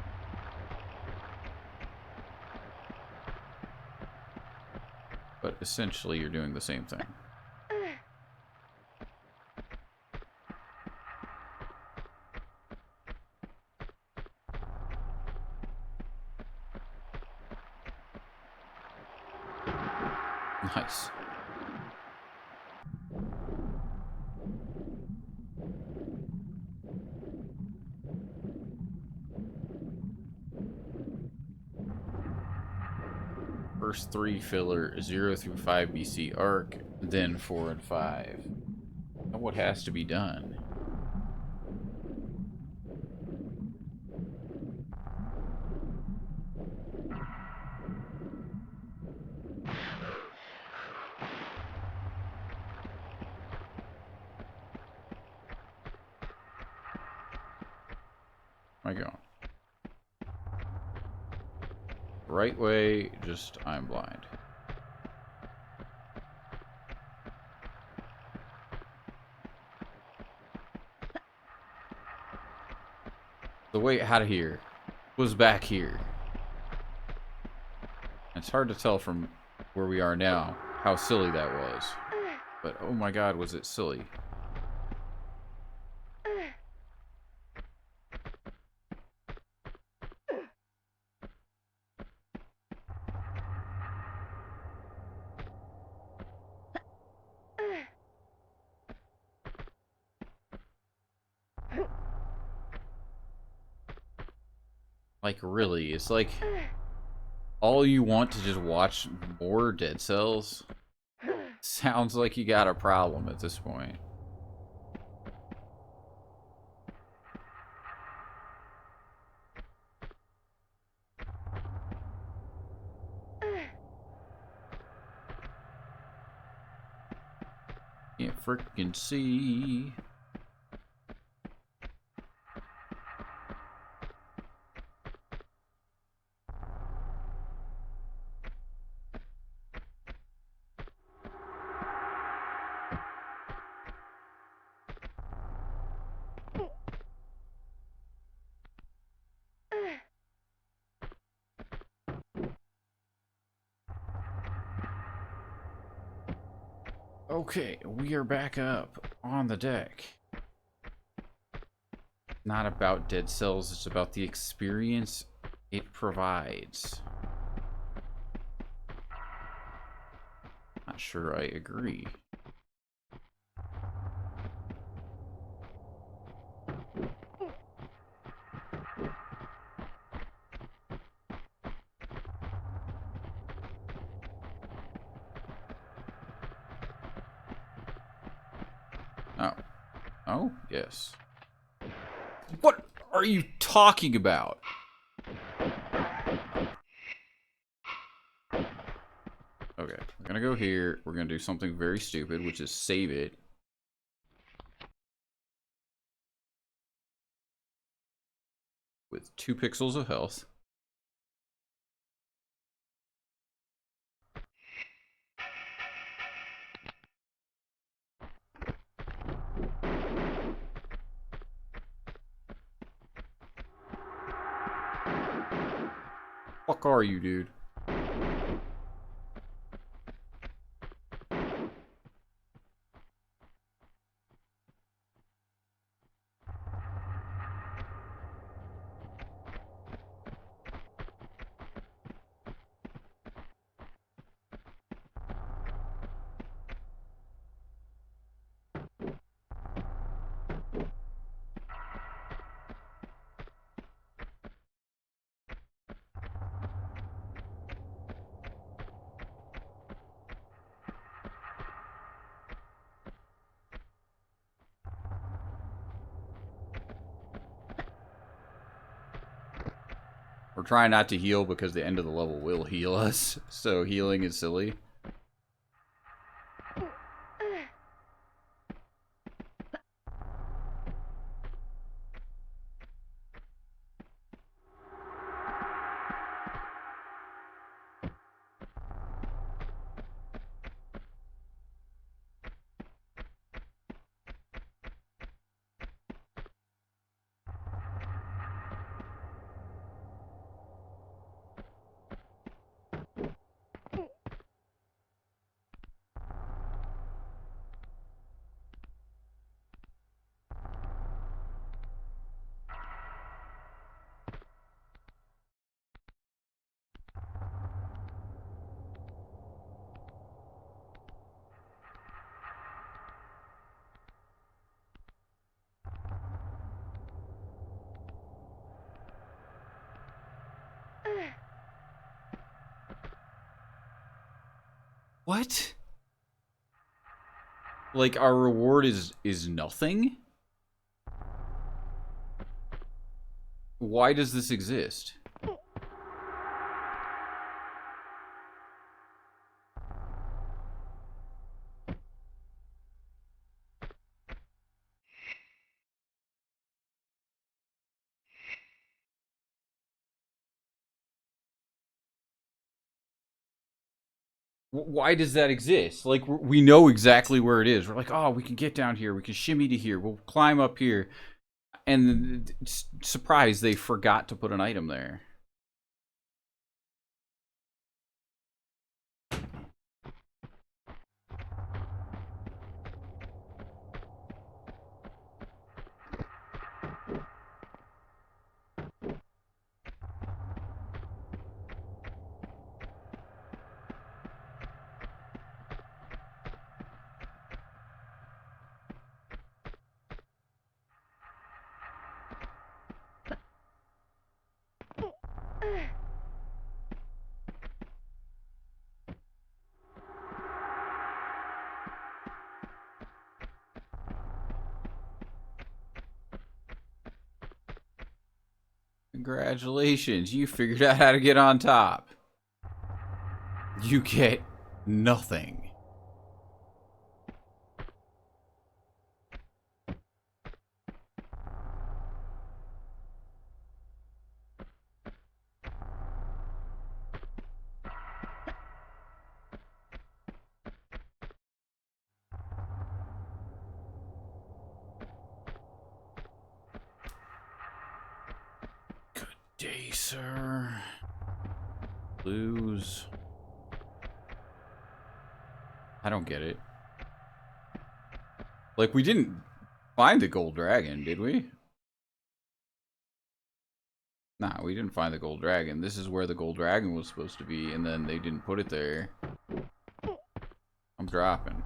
Speaker 1: But essentially, you're doing the same thing. Nice. First 3 filler, 0 through 5 BC arc, then 4 and 5. Now what has to be done? Where am I going? Right way, just I'm blind. The way out of here was back here. It's hard to tell from where we are now how silly that was. But oh my god, was it silly. Like, really, it's like all you want to just watch more Dead Cells? Sounds like you got a problem at this point. Can't frickin' see. Okay, we are back up on the deck. Not about Dead Cells, it's about the experience it provides. Not sure I agree. Oh. Oh, yes. What are you talking about? Okay, we're gonna go here. We're gonna do something very stupid, which is save it. With 2 pixels of health. Fuck are you, dude? We're trying not to heal because the end of the level will heal us. So healing is silly. What? Like, our reward is nothing? Why does this exist? Why does that exist? Like, we know exactly where it is. We're like, oh, we can get down here. We can shimmy to here. We'll climb up here. And surprise, they forgot to put an item there. Congratulations, you figured out how to get on top. You get nothing. Good day, sir. Lose. I don't get it. Like, we didn't find the gold dragon, did we? Nah, we didn't find the gold dragon. This is where the gold dragon was supposed to be, and then they didn't put it there. I'm dropping.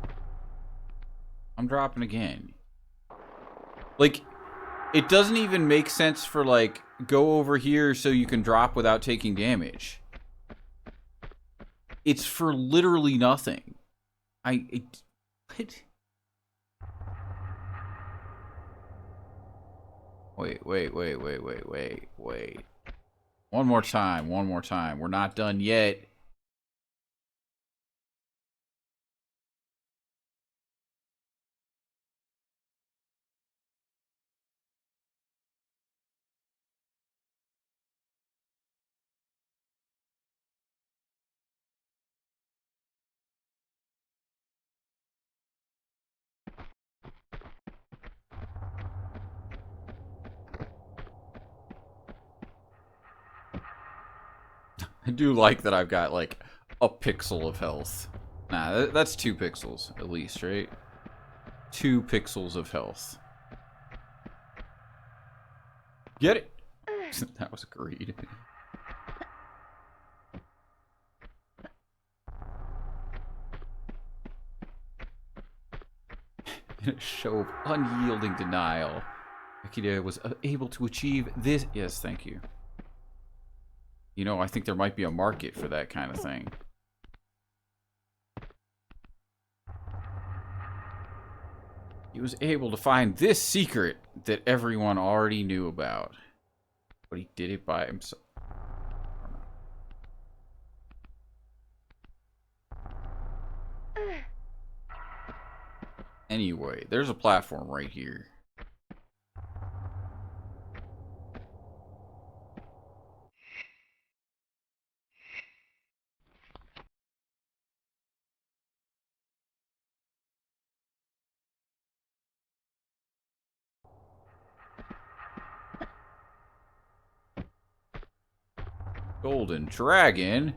Speaker 1: I'm dropping again. Like, it doesn't even make sense for, like, go over here so you can drop without taking damage. It's for literally nothing. What? Wait. One more time. We're not done yet. I do like that I've got, like, a pixel of health. Nah, that's 2 pixels, at least, right? 2 pixels of health. Get it? That was greed. In a show of unyielding denial, Akita was able to achieve this. Yes, thank you. You know, I think there might be a market for that kind of thing. He was able to find this secret that everyone already knew about. But he did it by himself. Anyway, there's a platform right here. Golden Dragon?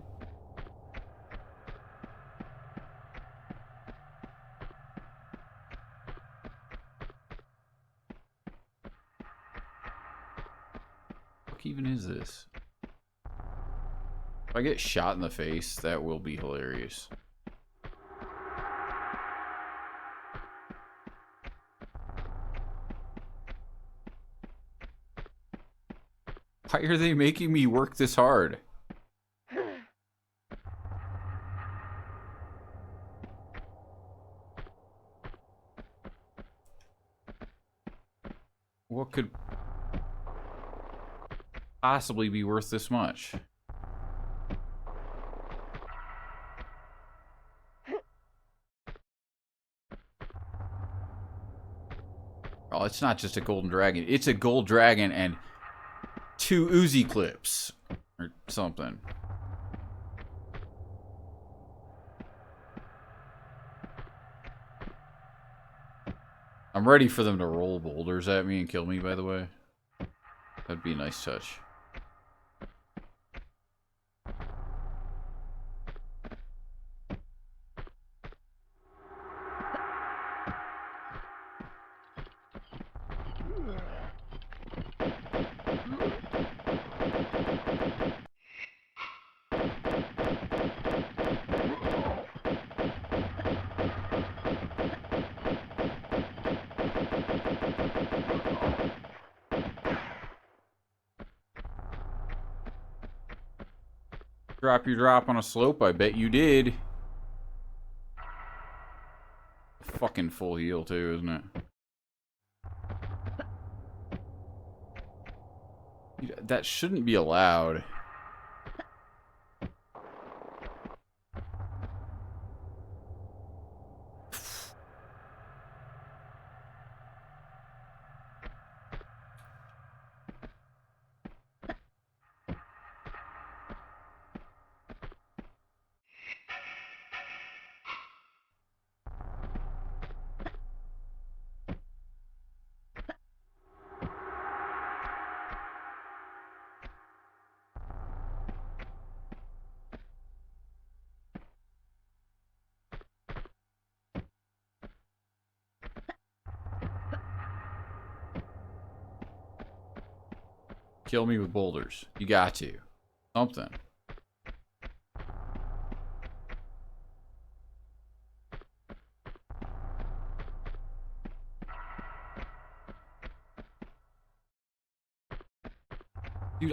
Speaker 1: What even is this? If I get shot in the face, that will be hilarious. Why are they making me work this hard? What could possibly be worth this much? Oh, it's not just a golden dragon. It's a gold dragon and 2 Uzi clips. Or something. I'm ready for them to roll boulders at me and kill me, by the way. That'd be a nice touch. Drop your drop on a slope, I bet you did. Fucking full heal too, isn't it? Dude, that shouldn't be allowed. Kill me with boulders. You got to. Something. Dude,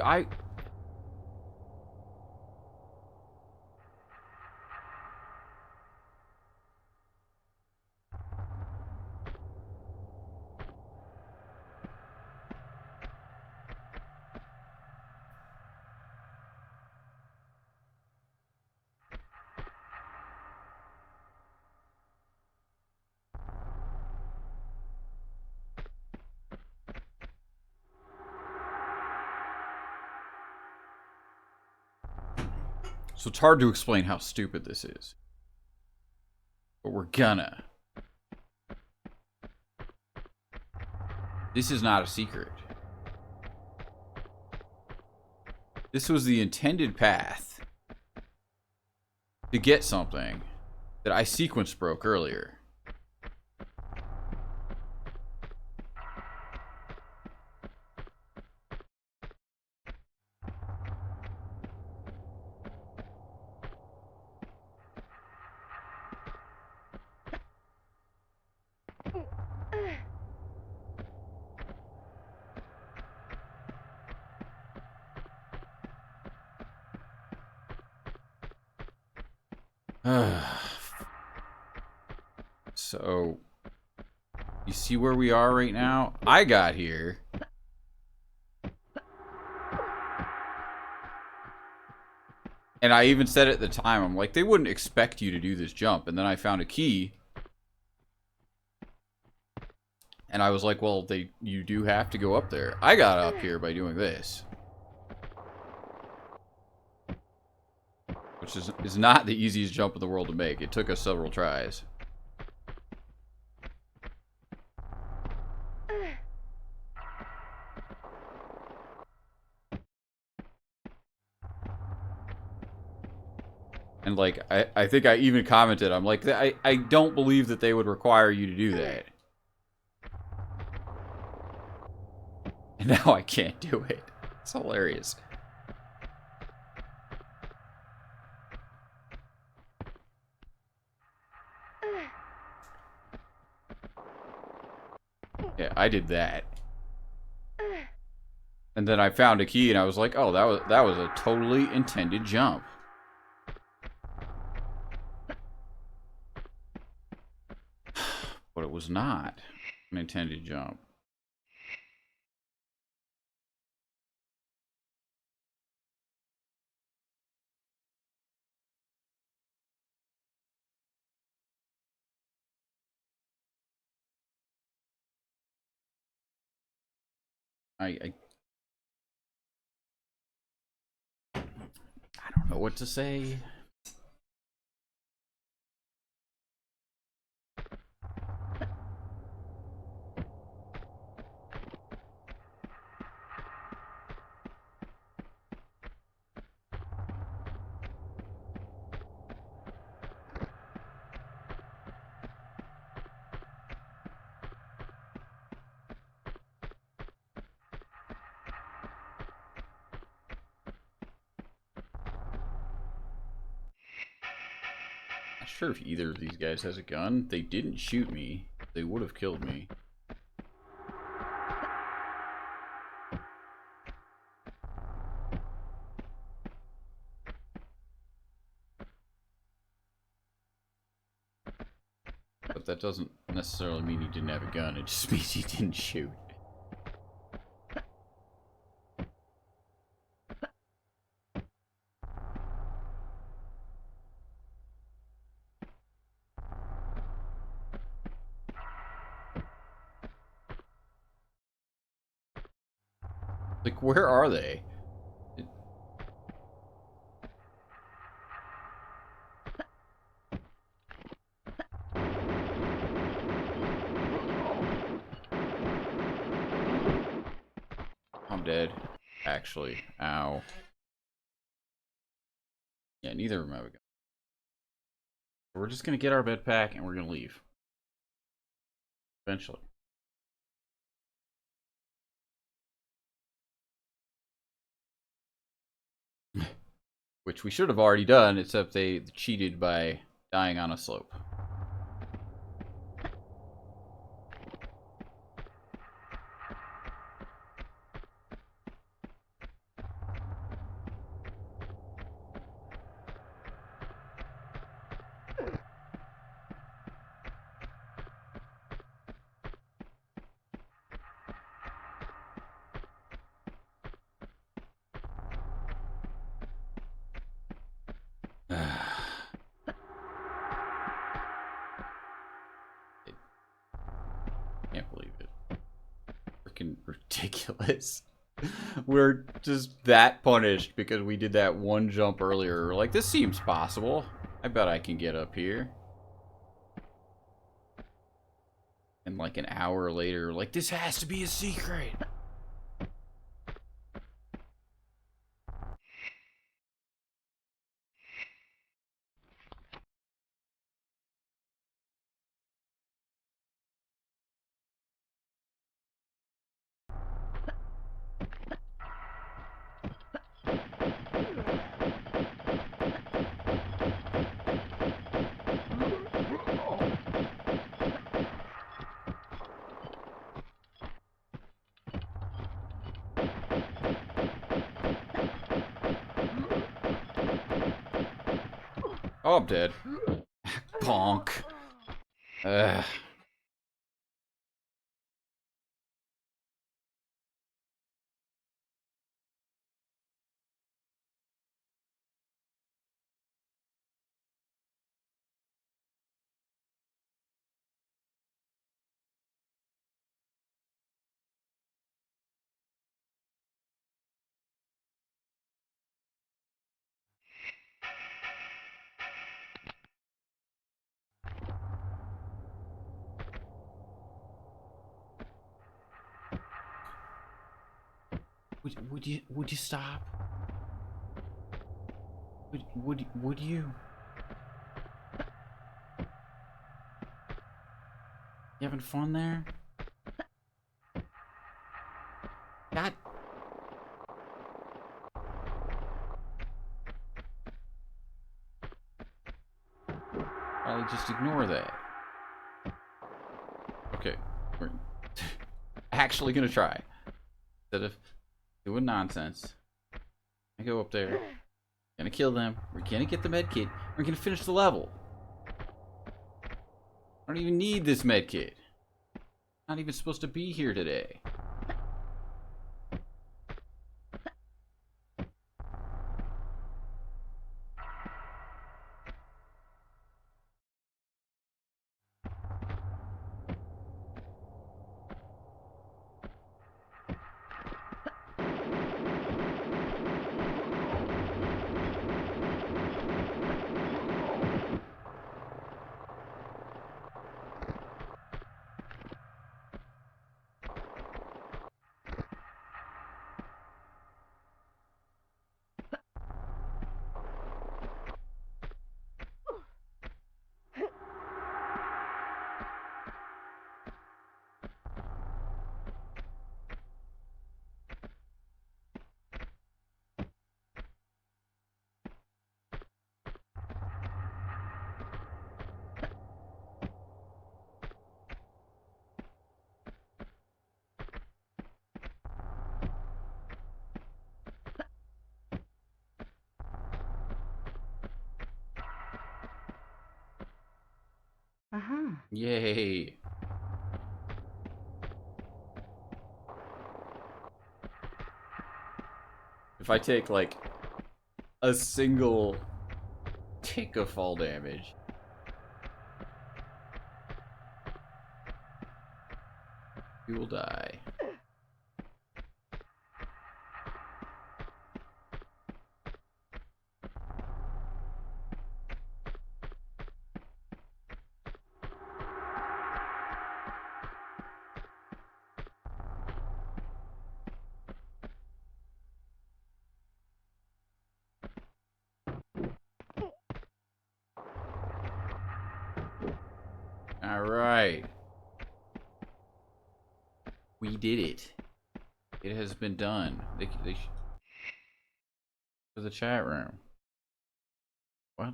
Speaker 1: So it's hard to explain how stupid this is. But we're gonna. This is not a secret. This was the intended path to get something that I sequence broke earlier. So, you see where we are right now? I got here. And I even said at the time, I'm like, they wouldn't expect you to do this jump. And then I found a key. And I was like, well, you do have to go up there. I got up here by doing this. Which is not the easiest jump in the world to make. It took us several tries. And like, I think I even commented, I'm like, I don't believe that they would require you to do that. And now I can't do it. It's hilarious. Yeah, I did that. And then I found a key and I was like, oh, that was a totally intended jump. But it was not an intended jump. I don't know what to say. sure if either of these guys has a gun. They didn't shoot me. They would have killed me. But that doesn't necessarily mean he didn't have a gun. It just means he didn't shoot. Like, where are they? I'm dead. Actually. Ow. Yeah, neither of them have a gun. We're just gonna get our bed pack and we're gonna leave. Eventually. Which we should have already done, except they cheated by dying on a slope. Can't believe it. Freaking ridiculous. We're just that punished because we did that one jump earlier. We're like, this seems possible. I bet I can get up here. And like an hour later, like, this has to be a secret. Oh, I'm dead. Bonk. Ugh. Would you stop? Would you? You having fun there? God. Probably just ignore that. Okay, we're actually gonna try. Instead of doing nonsense. I go up there. Gonna kill them. We're gonna get the med kit. We're gonna finish the level. I don't even need this med kit. Not even supposed to be here today. Yay. If I take, like, a single tick of fall damage, you will die. Alright. We did it. It has been done. For the chat room. What?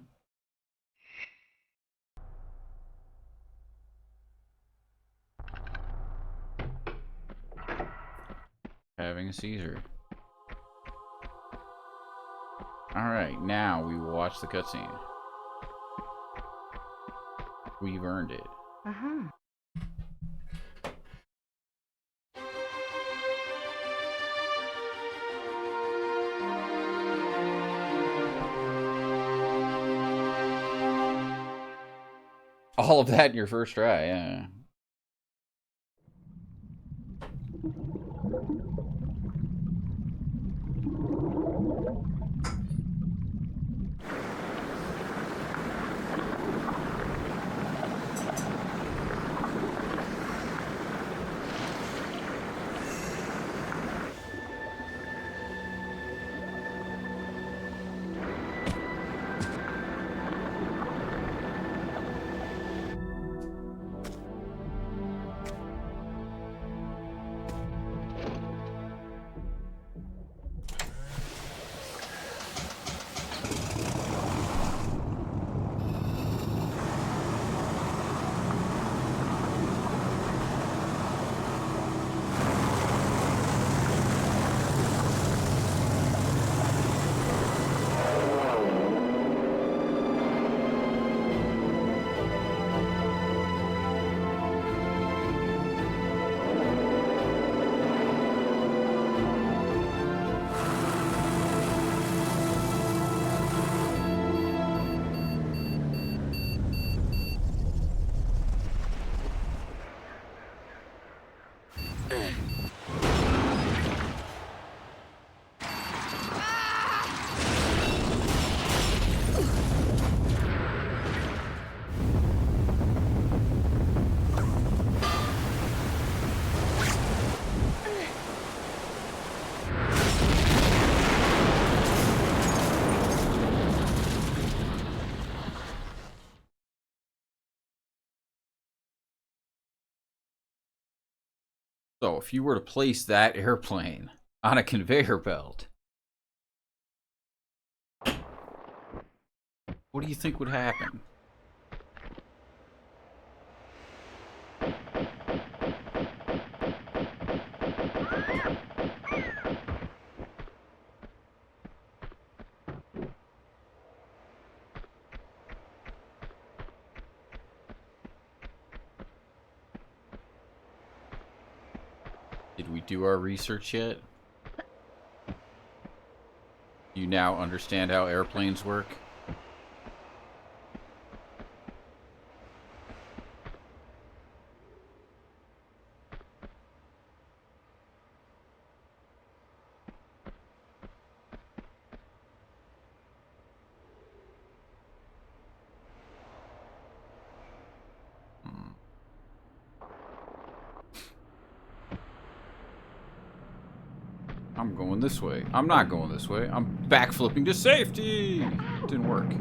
Speaker 1: Having a seizure. Alright, now we will watch the cutscene. We've earned it.
Speaker 2: Uh-huh.
Speaker 1: All of that in your first try, yeah. So, if you were to place that airplane on a conveyor belt, what do you think would happen? Did we do our research yet? You now understand how airplanes work? I'm going this way. I'm not going this way. I'm backflipping to safety. Didn't work.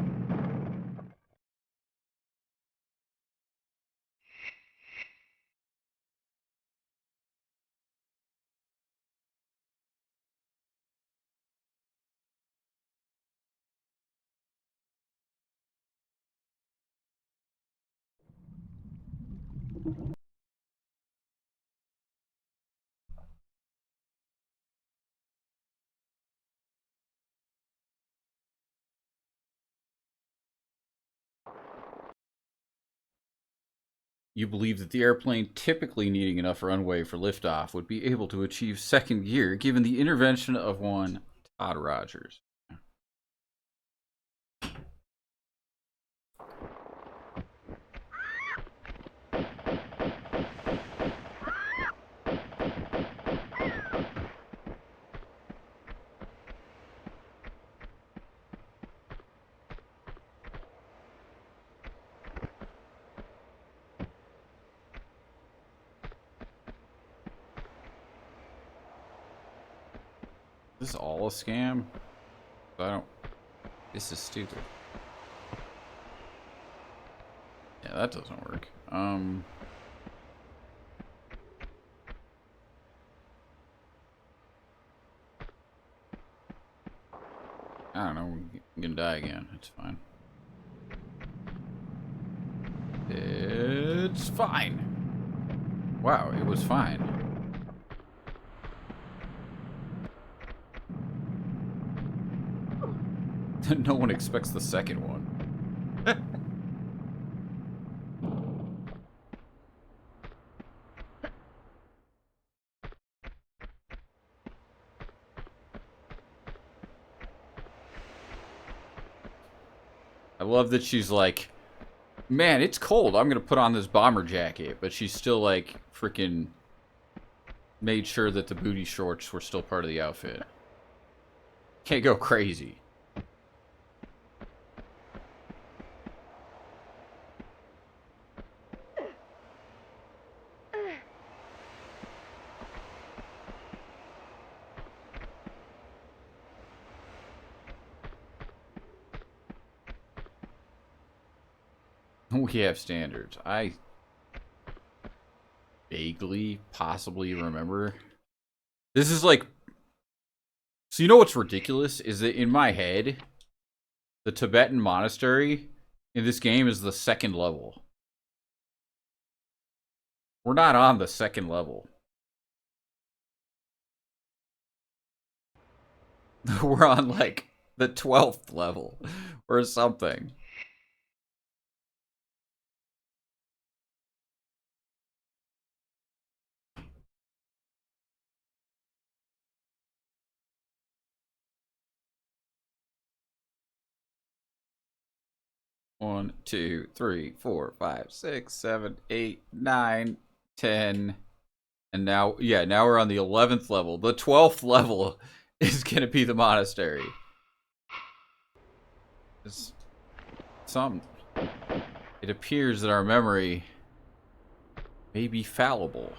Speaker 1: You believe that the airplane, typically needing enough runway for liftoff, would be able to achieve second gear given the intervention of one Todd Rogers. Is this all a scam? I don't. This is stupid. Yeah, that doesn't work. I don't know. I'm gonna die again. It's fine. It's fine. Wow, it was fine. No one expects the second one. I love that she's like, man, it's cold. I'm gonna put on this bomber jacket, but she's still like freaking made sure that the booty shorts were still part of the outfit. Can't go crazy. We have standards. I vaguely, possibly remember. This is like... So you know what's ridiculous? Is that in my head, the Tibetan monastery in this game is the second level. We're not on the second level. We're on, like, the 12th level or something. One, two, three, four, five, six, 7, 8, 9, 10. And now, yeah, now we're on the 11th level. The 12th level is going to be the monastery. It's something. It appears that our memory may be fallible.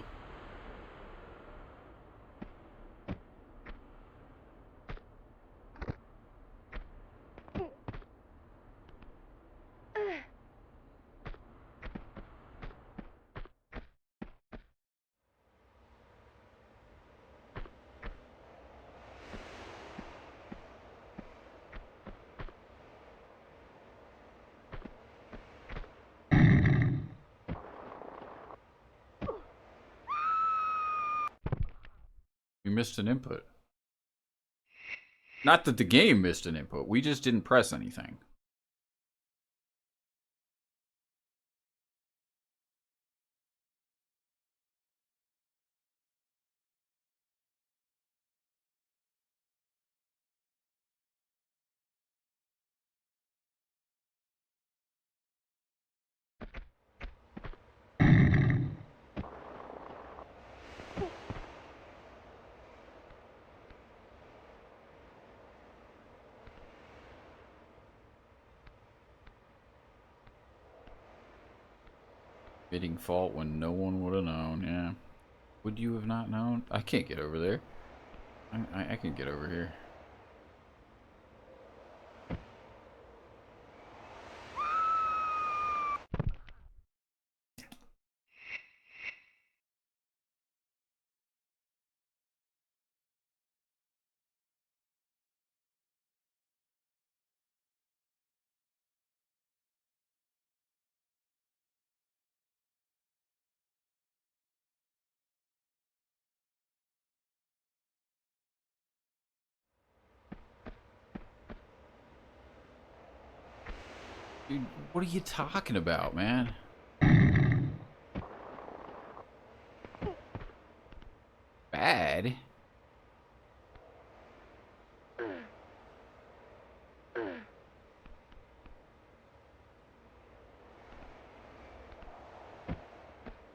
Speaker 1: We missed an input. Not that the game missed an input. We just didn't press anything. Admitting fault when no one would have known, yeah. Would you have not known? I can't get over there. I can get over here. Dude, what are you talking about, man? bad.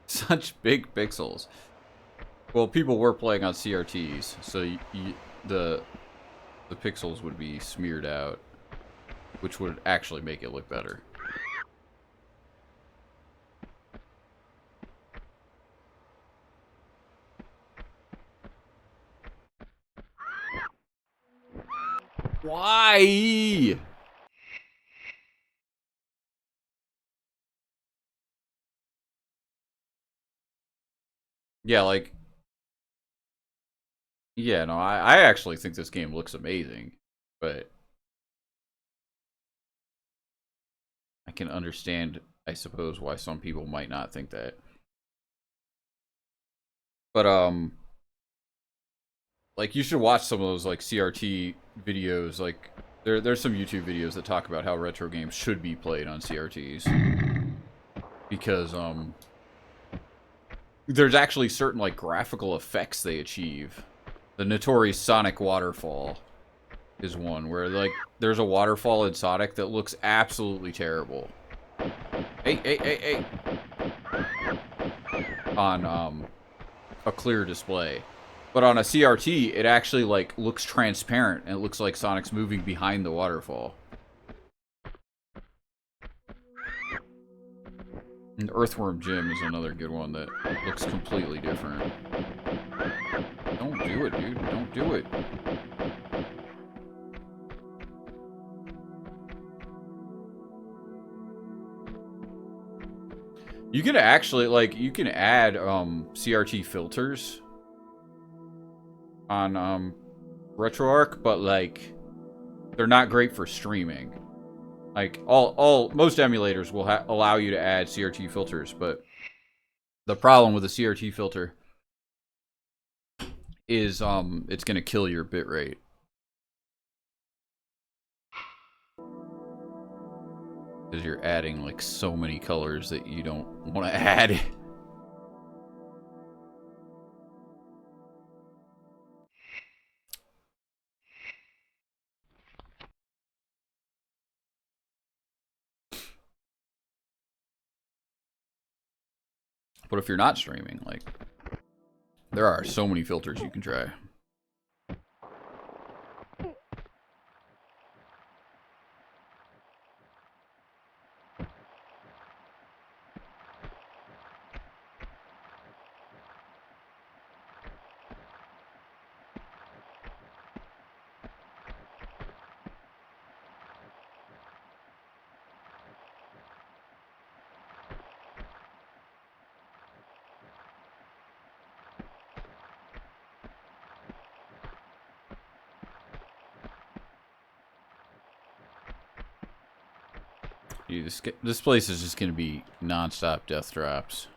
Speaker 1: Such big pixels. Well, people were playing on CRTs, so the pixels would be smeared out, which would actually make it look better. Why? Yeah, like... Yeah, no, I actually think this game looks amazing, but I can understand, I suppose, why some people might not think that. But, like, you should watch some of those, like, CRT videos, like, there's some YouTube videos that talk about how retro games should be played on CRTs. Because, there's actually certain, like, graphical effects they achieve. The notorious Sonic waterfall is one where, like, there's a waterfall in Sonic that looks absolutely terrible. Hey, hey, hey, hey! On, a clear display. But on a CRT, it actually, like, looks transparent, and it looks like Sonic's moving behind the waterfall. And Earthworm Jim is another good one that looks completely different. Don't do it, dude. Don't do it. You can actually, like, you can add, CRT filters on, RetroArch, but, like, they're not great for streaming. Like, most emulators will allow you to add CRT filters, but the problem with a CRT filter is, it's gonna kill your bitrate. Because you're adding, like, so many colors that you don't want to add. But if you're not streaming, like, there are so many filters you can try. Dude, this place is just gonna be non-stop death drops.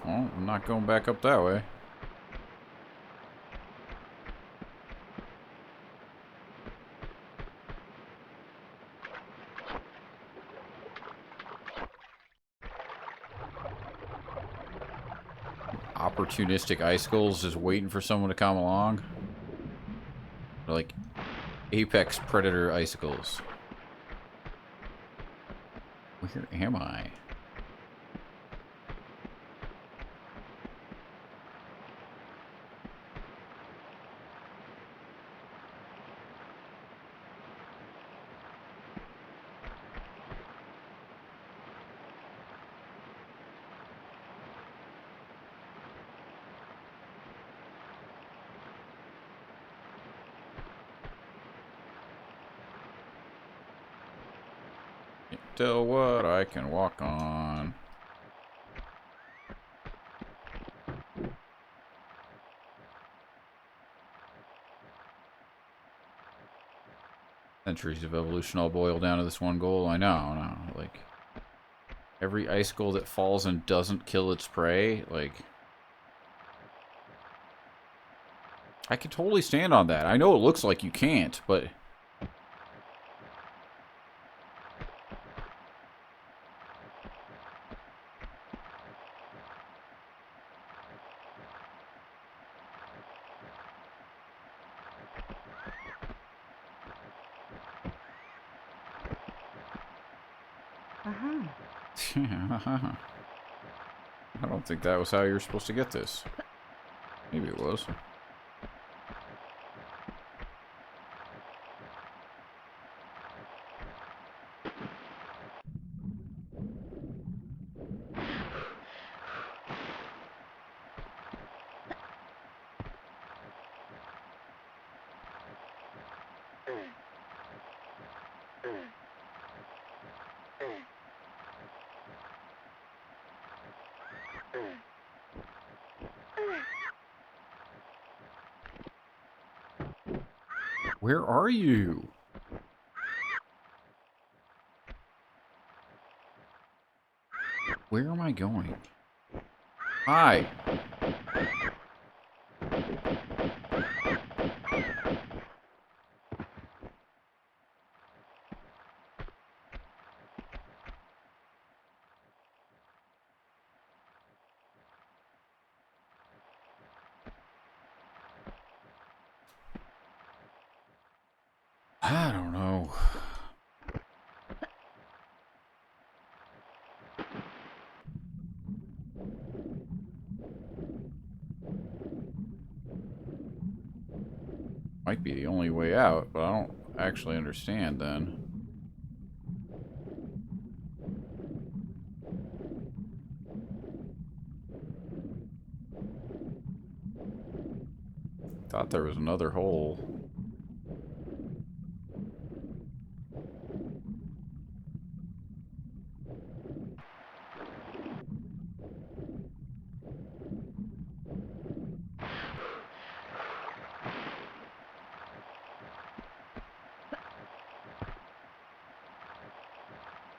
Speaker 1: Well, I'm not going back up that way. Opportunistic icicles just waiting for someone to come along. They're like apex predator icicles. Where am I? tell what I can walk on. Centuries of evolution all boil down to this one goal. I know. Like, every icicle that falls and doesn't kill its prey, like... I can totally stand on that. I know it looks like you can't, but...
Speaker 2: Uh-huh.
Speaker 1: I don't think that was how you were supposed to get this. Maybe it was. Where are you? Where am I going? Hi. I don't know. Might be the only way out, but I don't actually understand then. Thought there was another hole.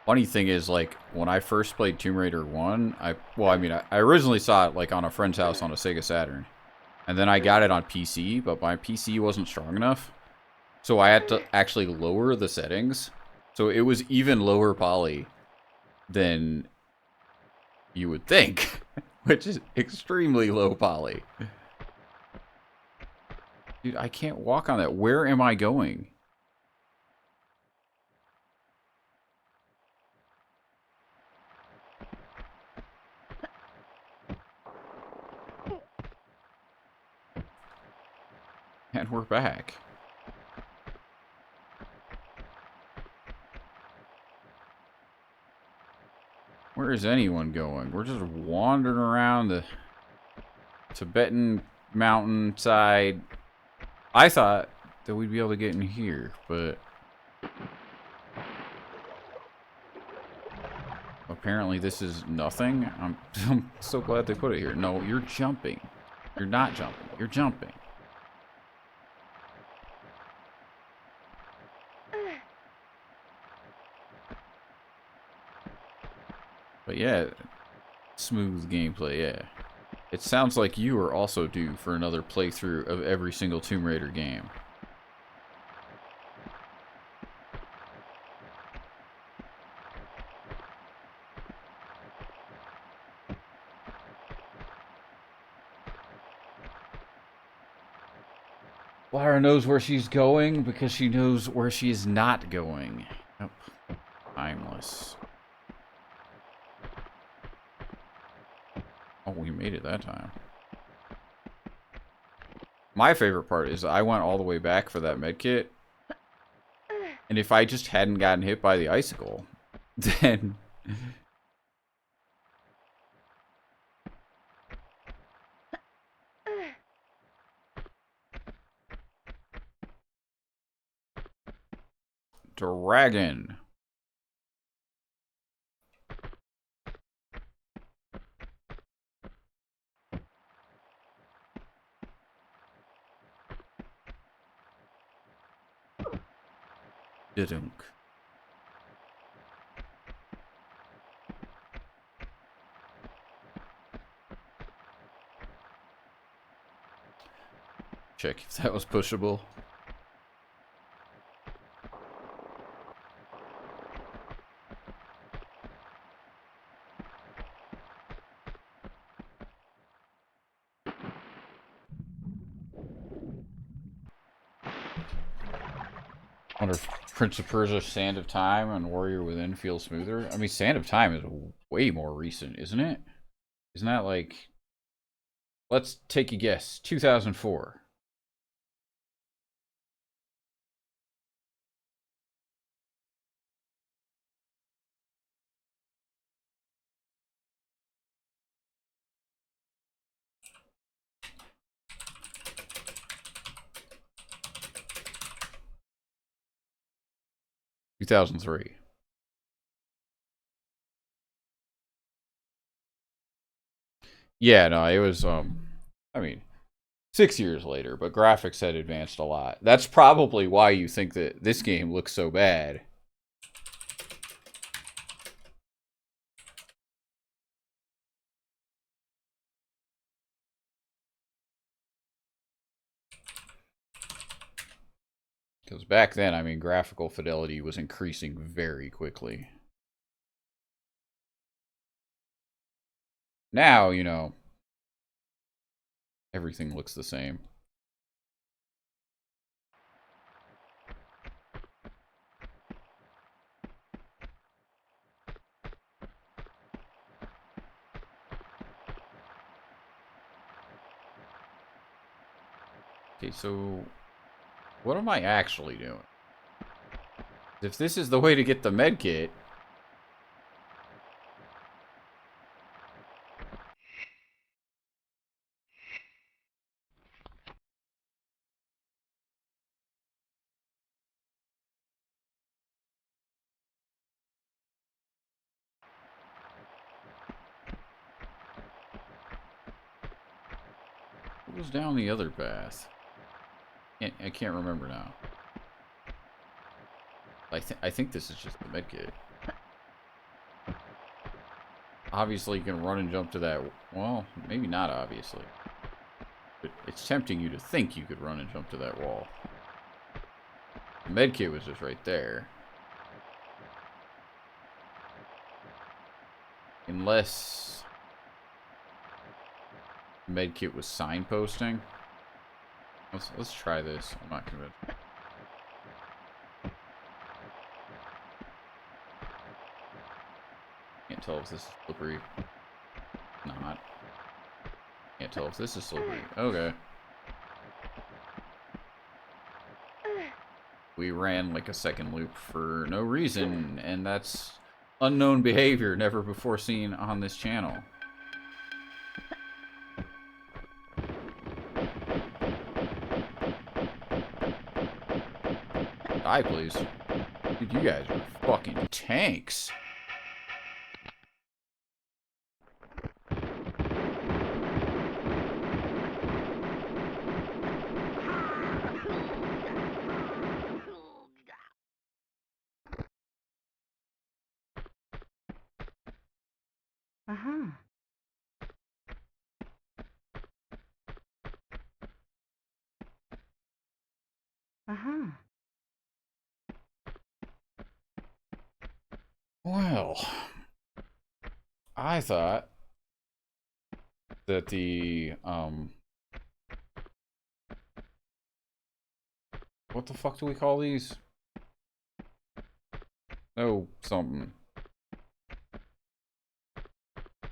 Speaker 1: Funny thing is, like, when I first played Tomb Raider 1, I originally saw it, like, on a friend's house on a Sega Saturn. And then I got it on PC, but my PC wasn't strong enough. So I had to actually lower the settings. So it was even lower poly than you would think, which is extremely low poly. Dude, I can't walk on that. Where am I going? And we're back. Where is anyone going? We're just wandering around the Tibetan mountainside. I thought that we'd be able to get in here, but apparently this is nothing. I'm so glad they put it here. No, you're jumping. You're not jumping. You're jumping. But yeah, smooth gameplay, yeah. It sounds like you are also due for another playthrough of every single Tomb Raider game. Lara knows where she's going because she knows where she is not going. Yep. Timeless. Oh, we made it that time. My favorite part is I went all the way back for that medkit. And if I just hadn't gotten hit by the icicle, then... Dragon. Didunk. Check if that was pushable. Wonder if Prince of Persia Sand of Time and Warrior Within feel smoother. I mean, Sand of Time is way more recent, isn't it? Isn't that like... Let's take a guess. 2004. Two 2003. Yeah, no, it was, I mean, 6 years later, but graphics had advanced a lot. That's probably why you think that this game looks so bad. Because back then, I mean, graphical fidelity was increasing very quickly. Now, you know, everything looks the same. Okay, so what am I actually doing? If this is the way to get the med kit, what was down the other path? I can't remember now. I think this is just the med kit. Obviously, you can run and jump to that. Well, maybe not obviously. But it's tempting you to think you could run and jump to that wall. The med kit was just right there. Unless med kit was signposting. Let's try this. I'm not convinced. Can't tell if this is slippery. Not. Can't tell if this is slippery. Okay. We ran like a second loop for no reason, and that's unknown behavior never before seen on this channel. Die, please. Dude, you guys are fucking tanks.
Speaker 2: Uh-huh. Uh-huh.
Speaker 1: Well, I thought that the, what the fuck do we call these? Oh, something.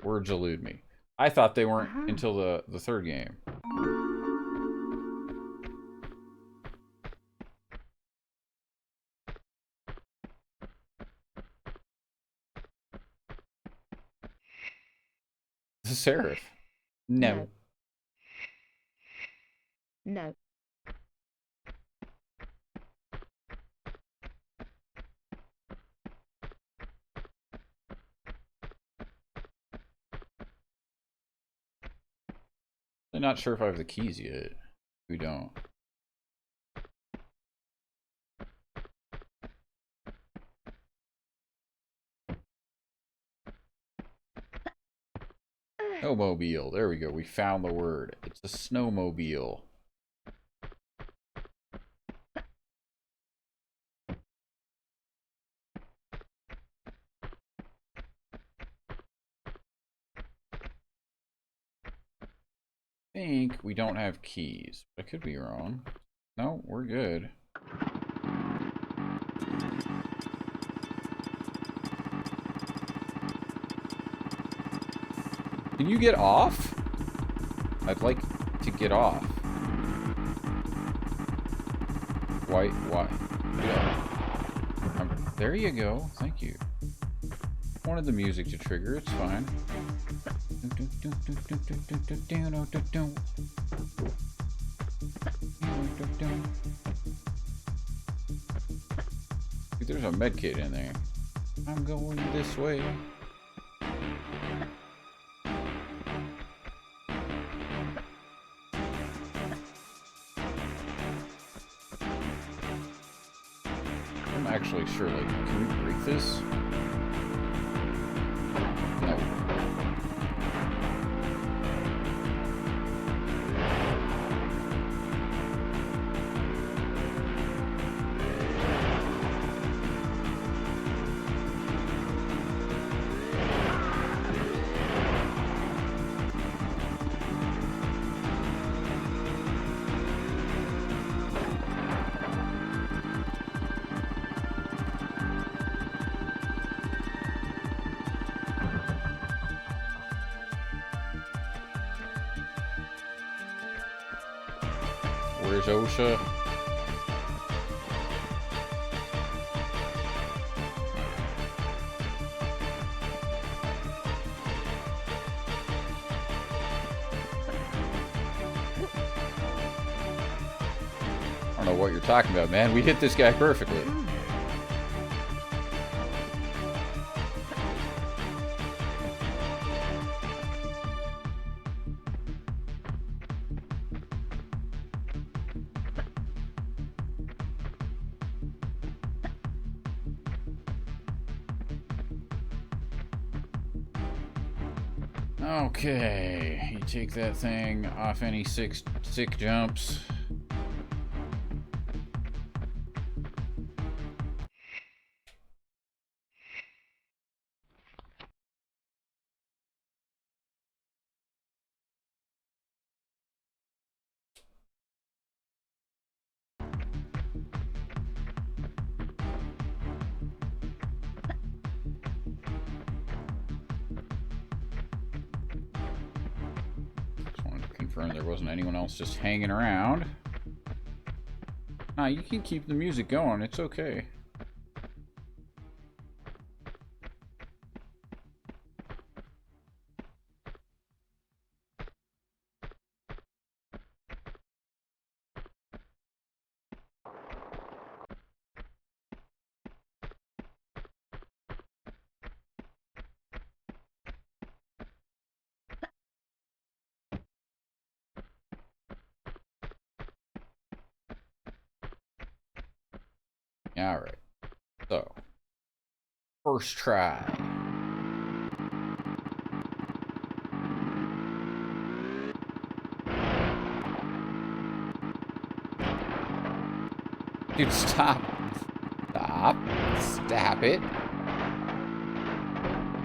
Speaker 1: Words elude me. I thought they weren't until the third game. The Seraph. No.
Speaker 2: No.
Speaker 1: I'm not sure if I have the keys yet. We don't. Snowmobile. There we go. We found the word. It's a snowmobile. I think we don't have keys. I could be wrong. No, we're good. Can you get off? I'd like to get off. Why? Yeah. There you go. Thank you. I wanted the music to trigger. It's fine. Dude, there's a med kit in there. I'm going this way. I'm actually sure, like, can we break this? No. Where's OSHA? I don't know what you're talking about, man. We hit this guy perfectly. Okay, you take that thing off any sick jumps. Confirm there wasn't anyone else just hanging around. Nah, you can keep the music going. It's okay. Alright. So, first try. Dude, stop. Stop. Stop it.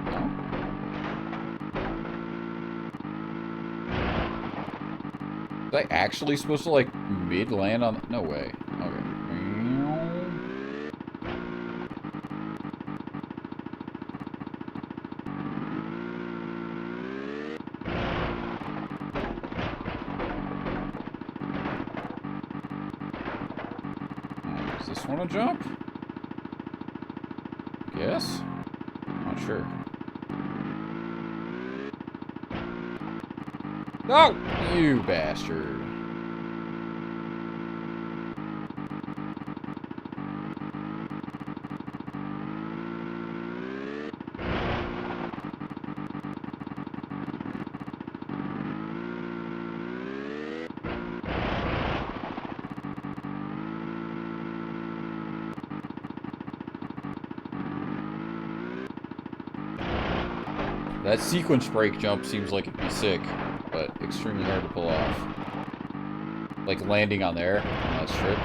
Speaker 1: No? Was I actually supposed to, like, mid-land on... No way. Okay. Does this want to jump? Yes? Not sure. No! You bastard. That sequence break jump seems like it'd be sick, but extremely hard to pull off. Like landing on there, on that strip.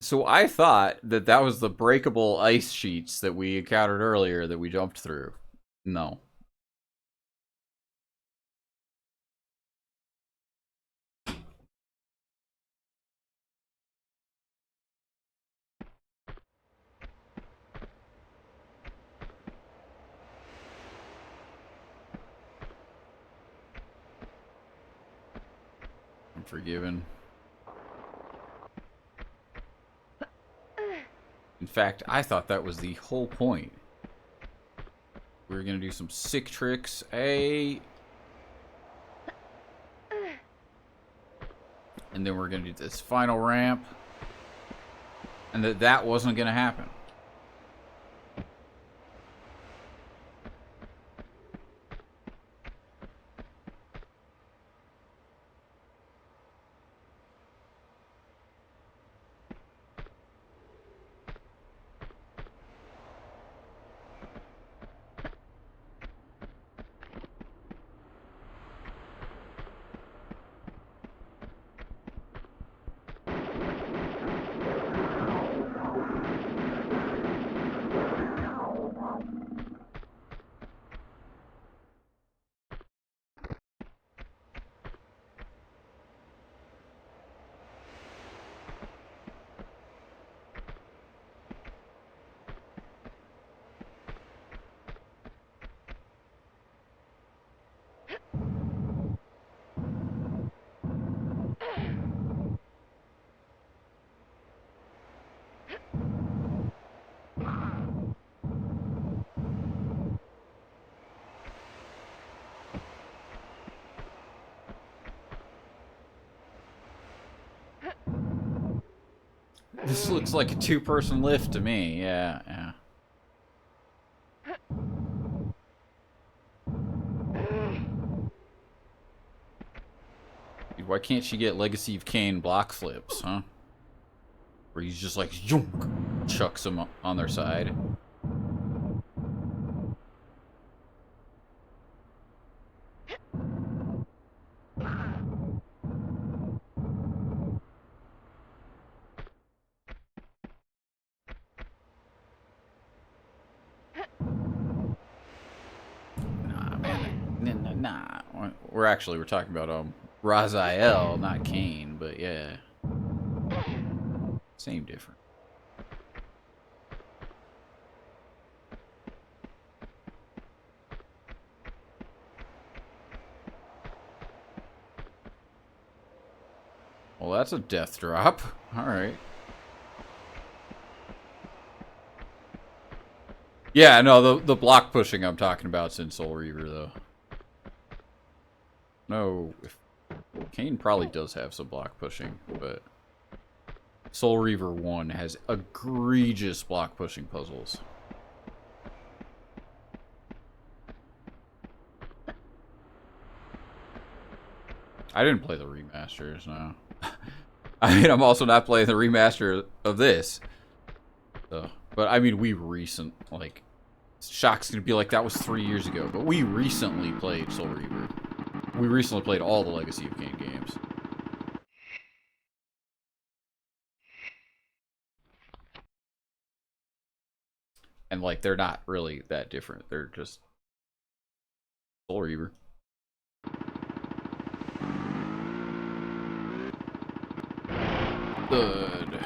Speaker 1: So I thought that that was the breakable ice sheets that we encountered earlier that we jumped through. No. I'm forgiven. In fact, I thought that was the whole point. We were gonna do some sick tricks. And then we're gonna do this final ramp. And that wasn't gonna happen. This looks like a two-person lift to me. Yeah, yeah. Dude, why can't she get Legacy of Kain block flips, huh? Where he's just like, zoom, chucks them on their side. Nah, man. Nah. We're talking about, Raziel, not Kain, but yeah. Same difference. Well, that's a death drop. Alright. Yeah, no, the block pushing I'm talking about's in Soul Reaver, though. No, Kain probably does have some block pushing, but Soul Reaver 1 has egregious block pushing puzzles. I didn't play the remasters, no. I mean, I'm also not playing the remaster of this. So, but I mean, like, Shock's gonna be like, that was 3 years ago, but we recently played Soul Reaver. We recently played all the Legacy of Kain games. And, like, they're not really that different. They're just Soul Reaver. Good.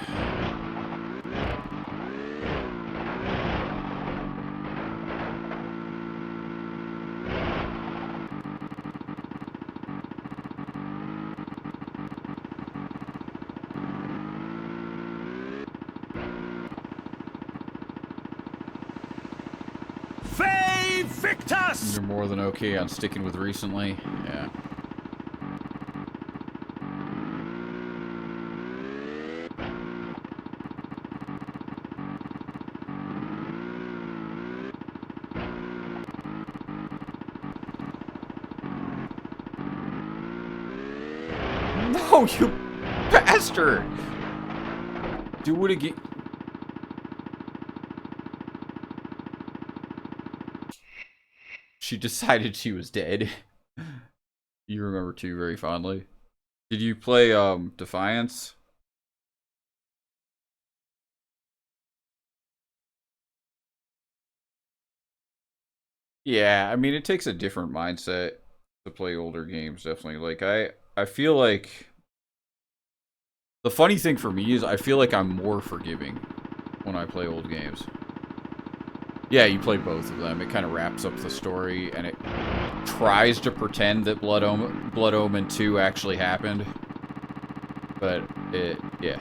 Speaker 3: Ve Victus!
Speaker 1: You're more than okay on sticking with recently. Yeah. No, you bastard! Do it again. She decided she was dead. You remember too very fondly. Did you play Defiance? Yeah, I mean it takes a different mindset to play older games, definitely. Like I feel like the funny thing for me is I feel like I'm more forgiving when I play old games. Yeah, you play both of them. It kind of wraps up the story, and it tries to pretend that Blood Omen 2 actually happened. But it, yeah.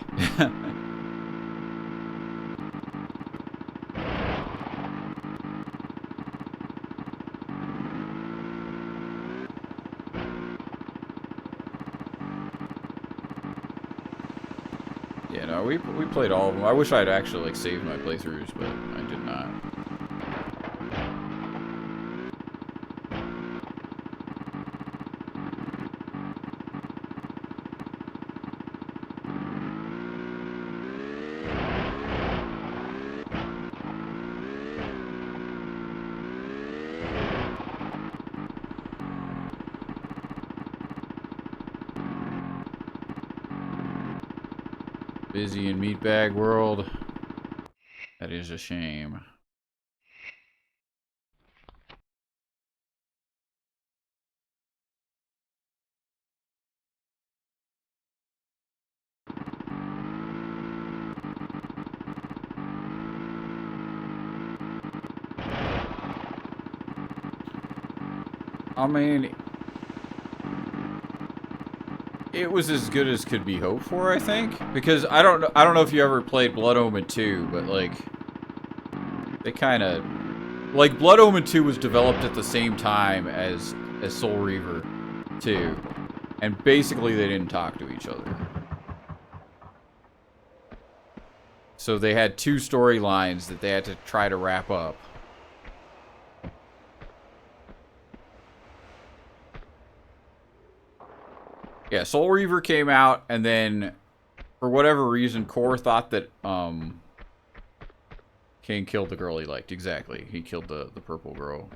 Speaker 1: Yeah, no, we played all of them. I wish I'd actually like saved my playthroughs, but I did not. Busy in meatbag world. That is a shame. I mean, it was as good as could be hoped for, I think, because I don't know if you ever played Blood Omen 2, but like they kind of like Blood Omen 2 was developed at the same time as Soul Reaver 2, and basically they didn't talk to each other. So they had two storylines that they had to try to wrap up. Yeah, Soul Reaver came out, and then for whatever reason, Core thought that Kane killed the girl he liked. Exactly, he killed the purple girl.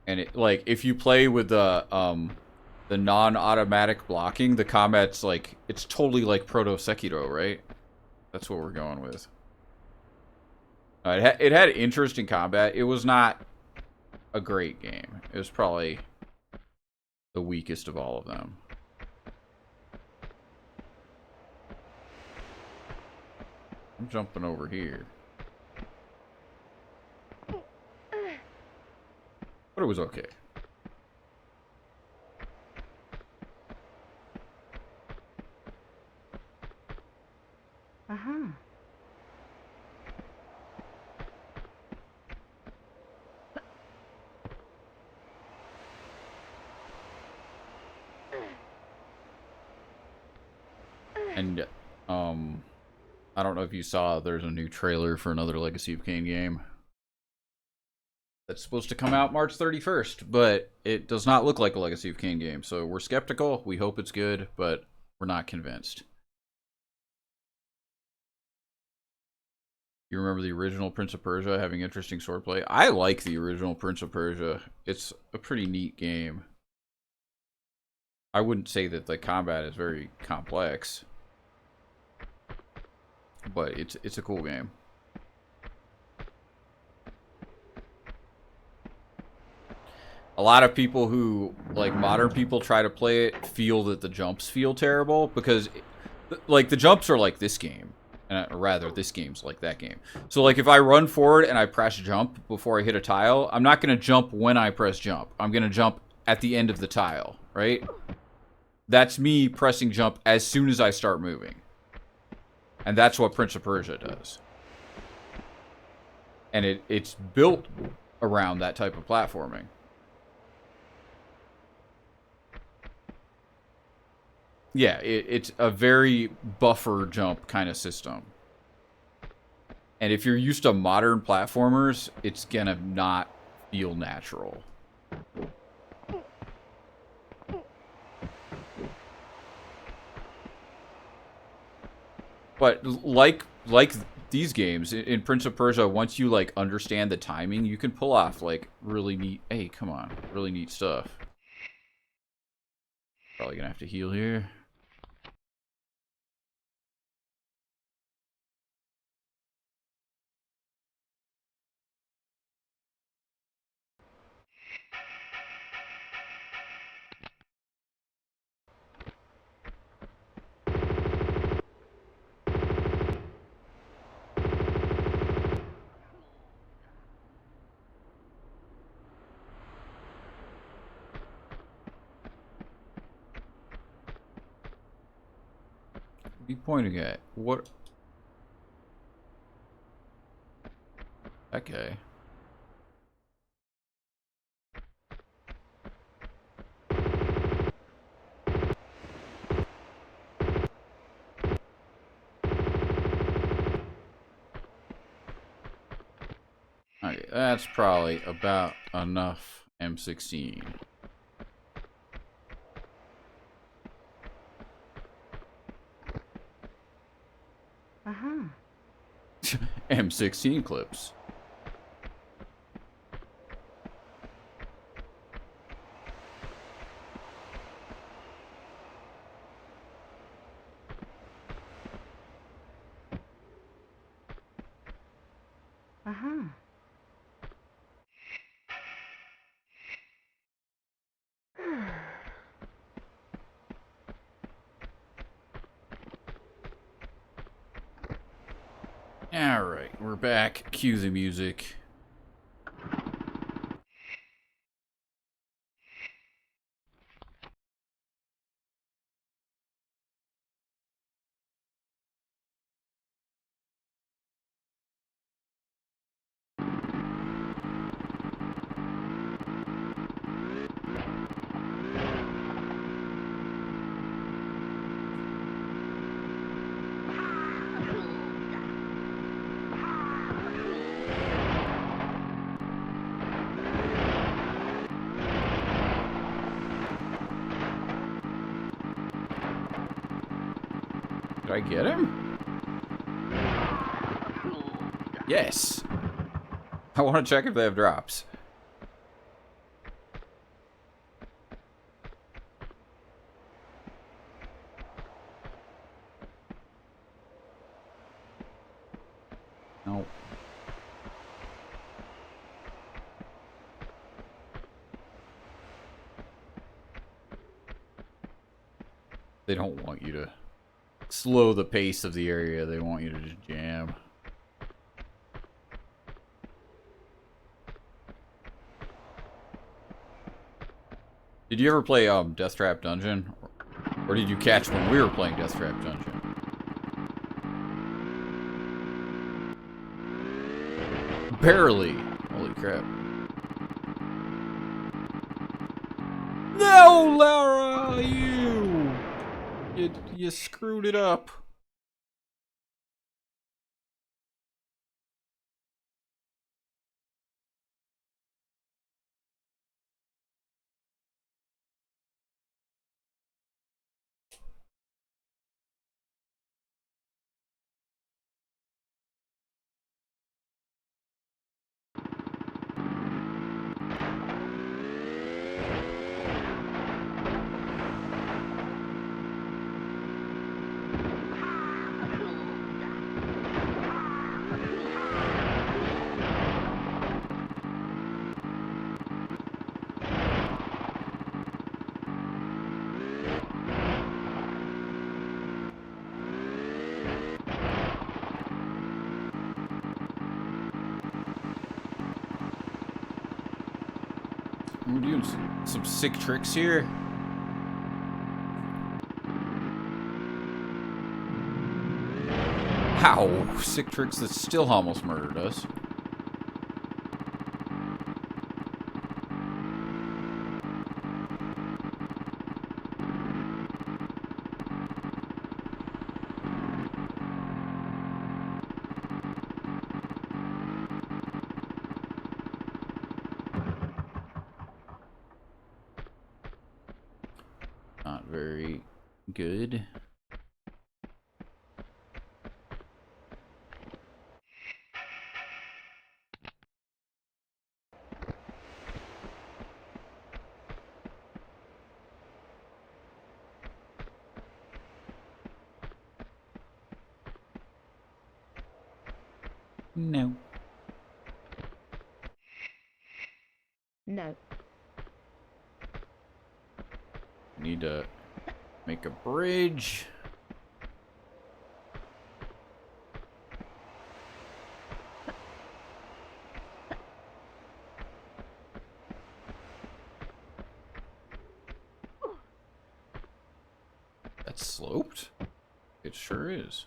Speaker 1: And it, like, if you play with the non-automatic blocking, the combat's like, it's totally like Proto Sekiro, right? That's what we're going with. It had interesting combat. It was not a great game. It was probably the weakest of all of them. I'm jumping over here. But it was okay.
Speaker 2: Uh-huh.
Speaker 1: And, I don't know if you saw, there's a new trailer for another Legacy of Kain game. That's supposed to come out March 31st, but it does not look like a Legacy of Kain game, so we're skeptical. We hope it's good, but we're not convinced. You remember the original Prince of Persia having interesting swordplay? I like the original Prince of Persia. It's a pretty neat game. I wouldn't say that the combat is very complex, but it's a cool game. A lot of people who, like, modern people try to play it feel that the jumps feel terrible because, like, the jumps are like this game. Or rather, this game's like that game. So, like, if I run forward and I press jump before I hit a tile, I'm not going to jump when I press jump. I'm going to jump at the end of the tile, right? That's me pressing jump as soon as I start moving. And that's what Prince of Persia does. And it's built around that type of platforming. Yeah, it's a very buffer jump kind of system. And if you're used to modern platformers, it's gonna not feel natural. But like these games in Prince of Persia, once you like understand the timing, you can pull off like really neat. Hey, come on, really neat stuff. Probably gonna have to heal here. What are you pointing at? What? That guy. Okay, that's probably about enough M16.
Speaker 2: Uh-huh.
Speaker 1: M16 clips.
Speaker 2: Uh-huh.
Speaker 1: Alright, we're back. Cue the music. Did I get him? Yes. I want to check if they have drops. No. They don't want you to slow the pace of the area. They want you to just jam. Did you ever play Death Trap Dungeon? Or did you catch when we were playing Death Trap Dungeon? Barely. Holy crap. No, Lara! You screwed it up. We're doing some sick tricks here. Ow! Sick tricks that still almost murdered us. Good. No.
Speaker 2: No.
Speaker 1: Need to make a bridge. That's sloped? It sure is.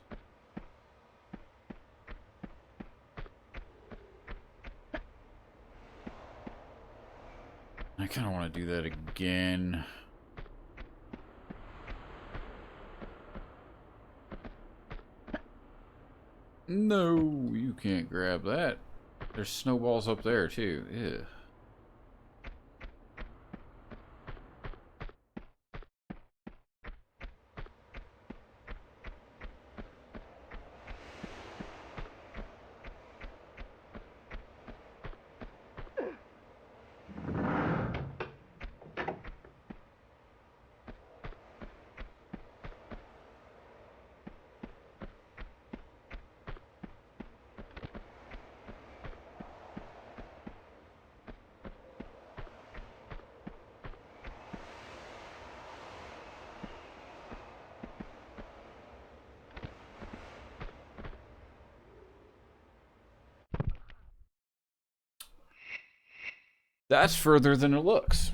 Speaker 1: I kind of want to do that again. No, you can't grab that. There's snowballs up there too. Ew. That's further than it looks.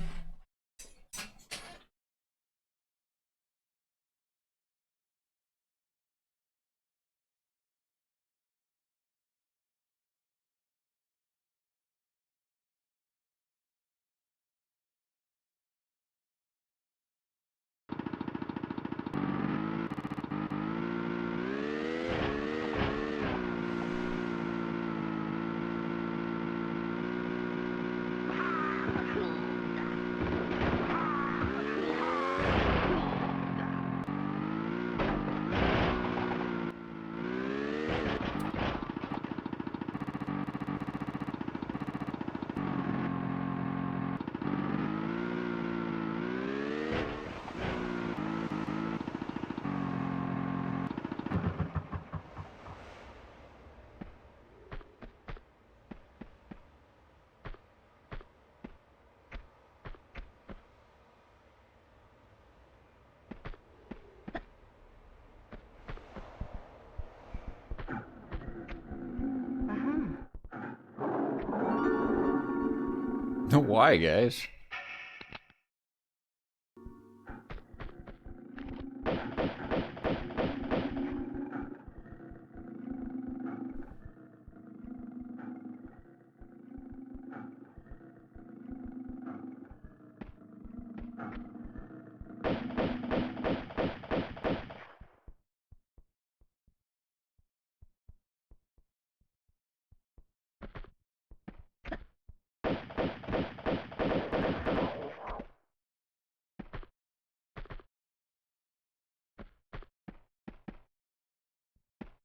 Speaker 1: Why, guys?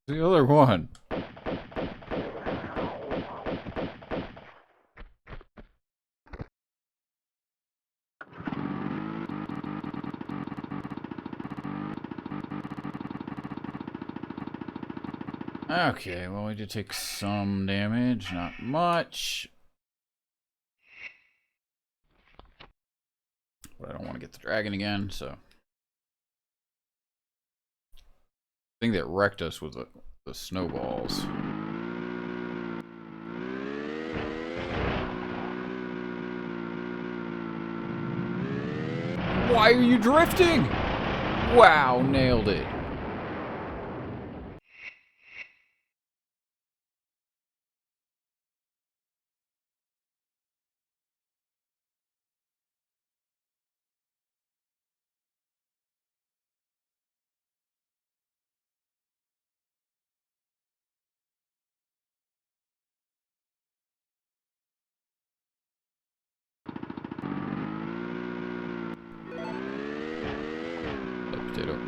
Speaker 1: The other one. Okay, well, we did take some damage, not much. But I don't want to get the dragon again, so. The thing that wrecked us was the snowballs. Why are you drifting? Wow, nailed it. Potato.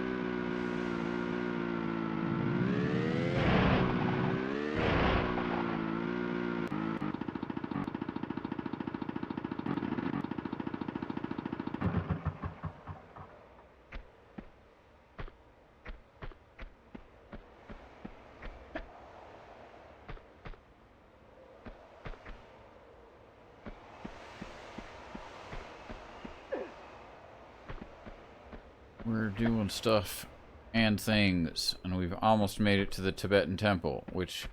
Speaker 1: We're doing stuff and things, and we've almost made it to the Tibetan temple, which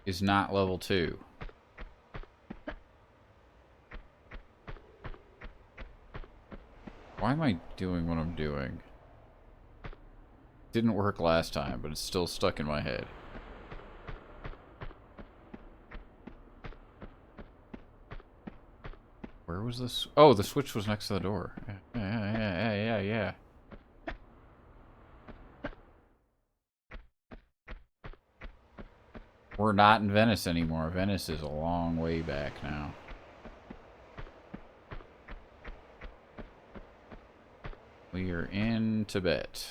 Speaker 1: is not level 2. Why am I doing what I'm doing? Didn't work last time, but it's still stuck in my head. Where was this? Oh, the switch was next to the door. Yeah. We're not in Venice anymore. Venice is a long way back now. We are in Tibet.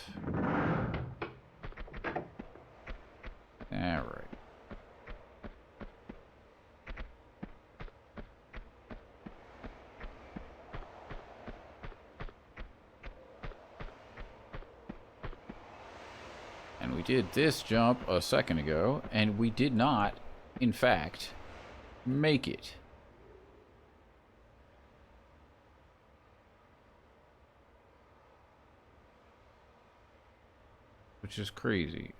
Speaker 1: Alright. And we did this jump a second ago, and we did not, in fact, make it. Which is crazy.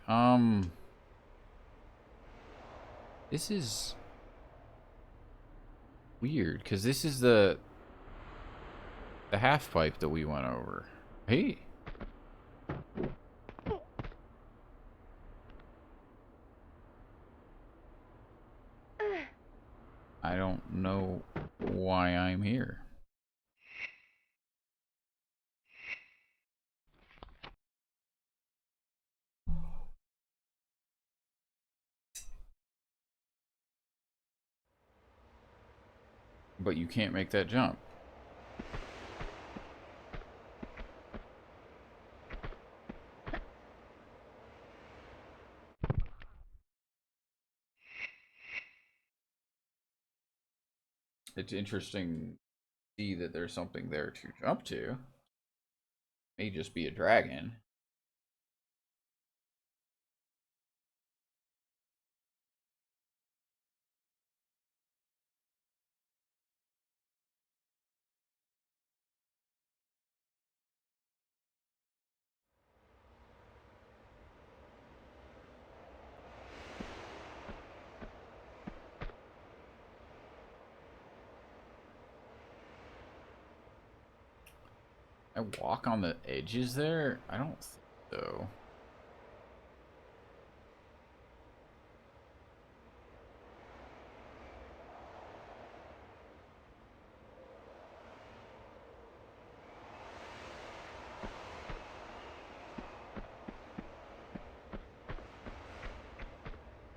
Speaker 1: This is weird, because this is the half pipe that we went over. Hey. I don't know why I'm here. But you can't make that jump. It's interesting to see that there's something there to jump to. May just be a dragon. I walk on the edges there? I don't think so.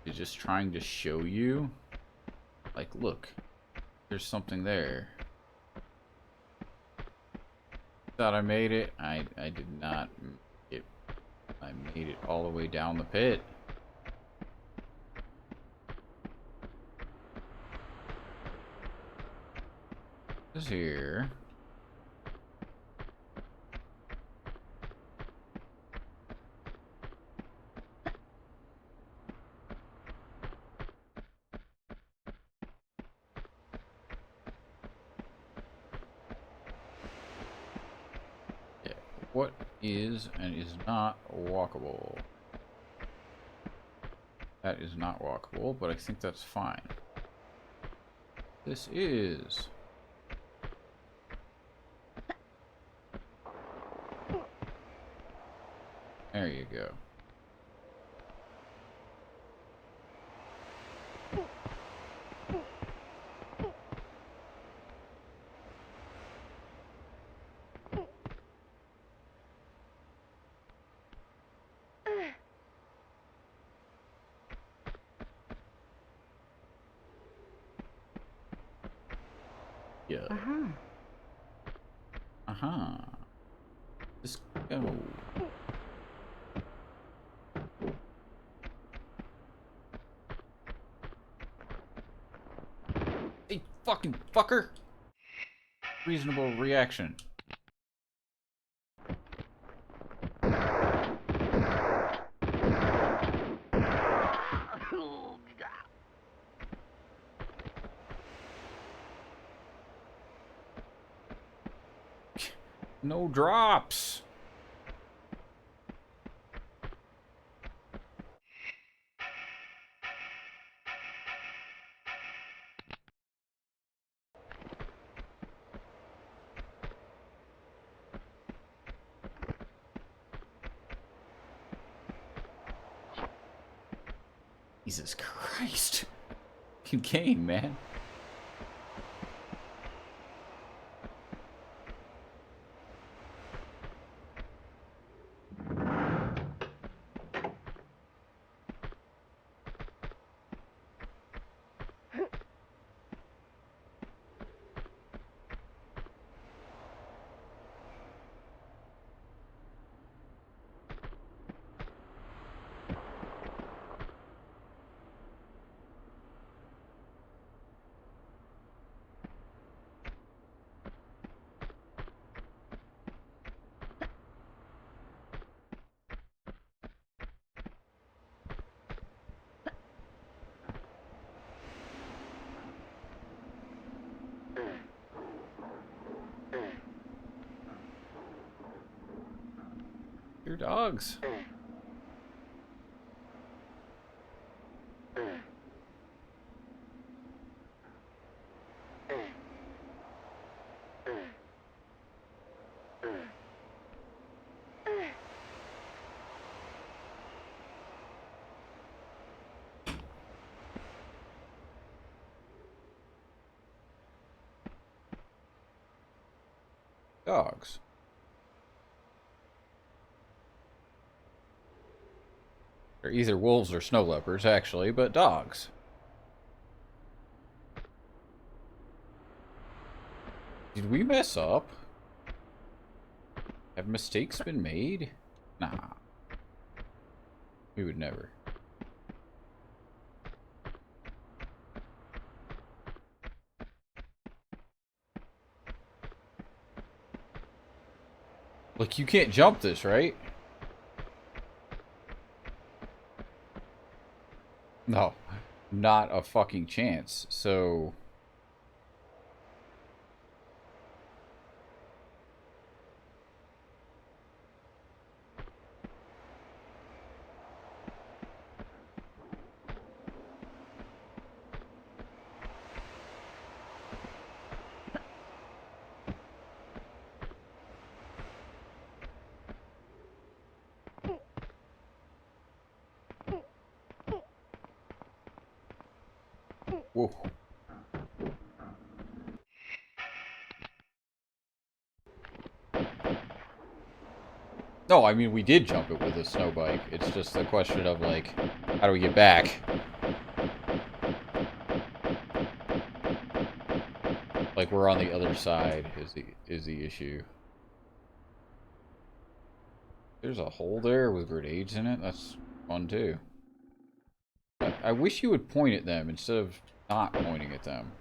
Speaker 1: You're just trying to show you, like, look, there's something there. Thought I made it. I did not make it. I made it all the way down the pit. This here. Yeah. What is and is not walkable? That is not walkable, but I think that's fine. This is. There you go. Yeah. Uh-huh. Let's go. Hey, fucking fucker! Reasonable reaction. No drops. Jesus Christ. Good game, man. Your dogs. Dogs. They're either wolves or snow leopards, actually, but dogs. Did we mess up? Have mistakes been made? Nah. We would never. Look, you can't jump this, right? No. Not a fucking chance. So... Whoa. No, I mean, we did jump it with a snow bike. It's just a question of, like, how do we get back? Like, we're on the other side is the issue. There's a hole there with grenades in it. That's fun, too. I wish you would point at them instead of not pointing at them.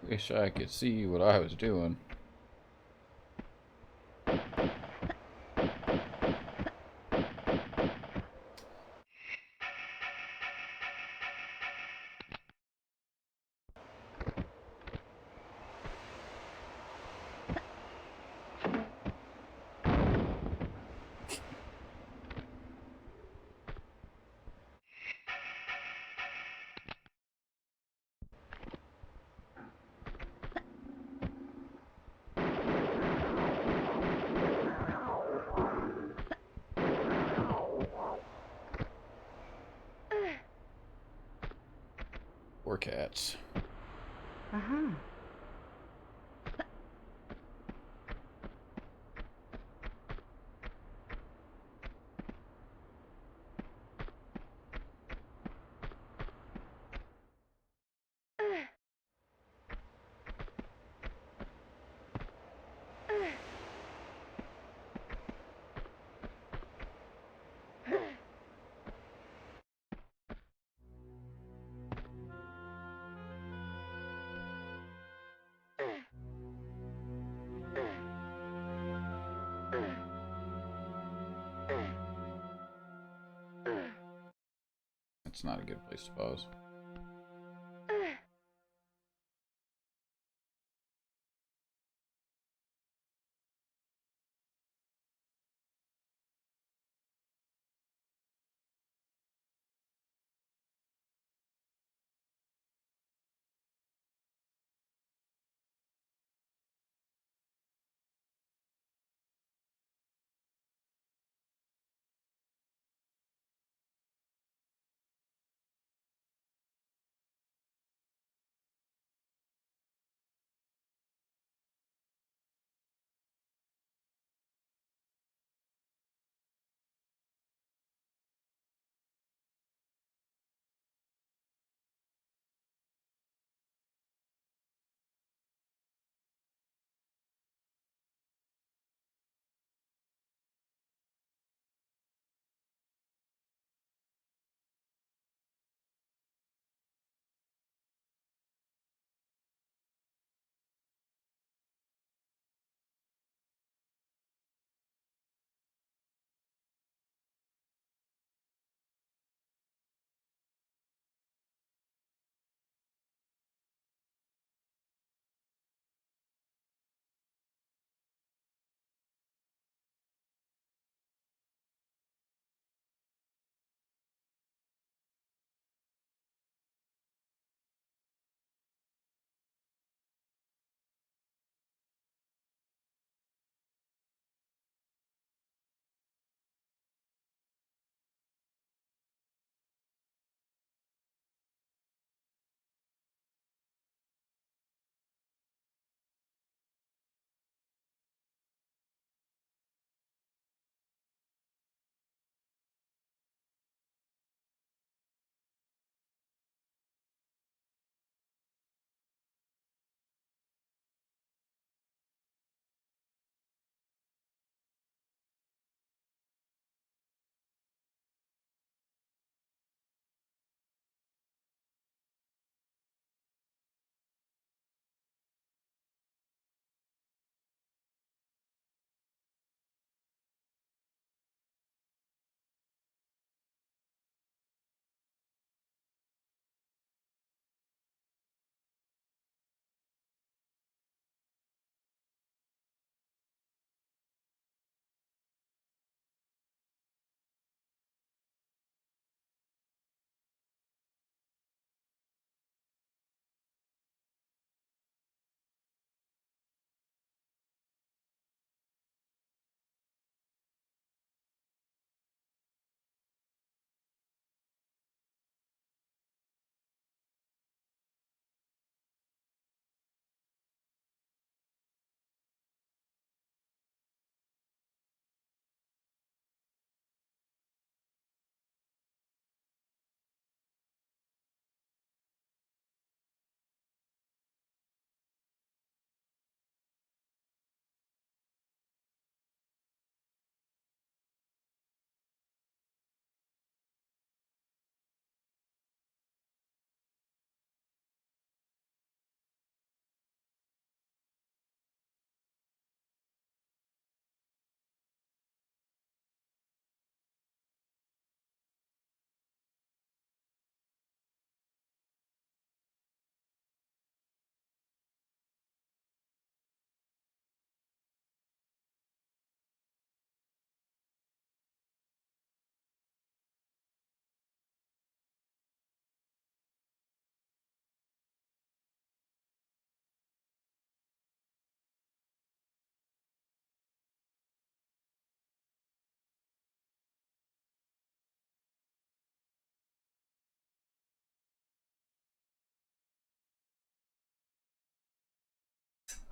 Speaker 1: Wish I could see what I was doing. Poor cats.
Speaker 2: Uh-huh.
Speaker 1: That's not a good place to pause.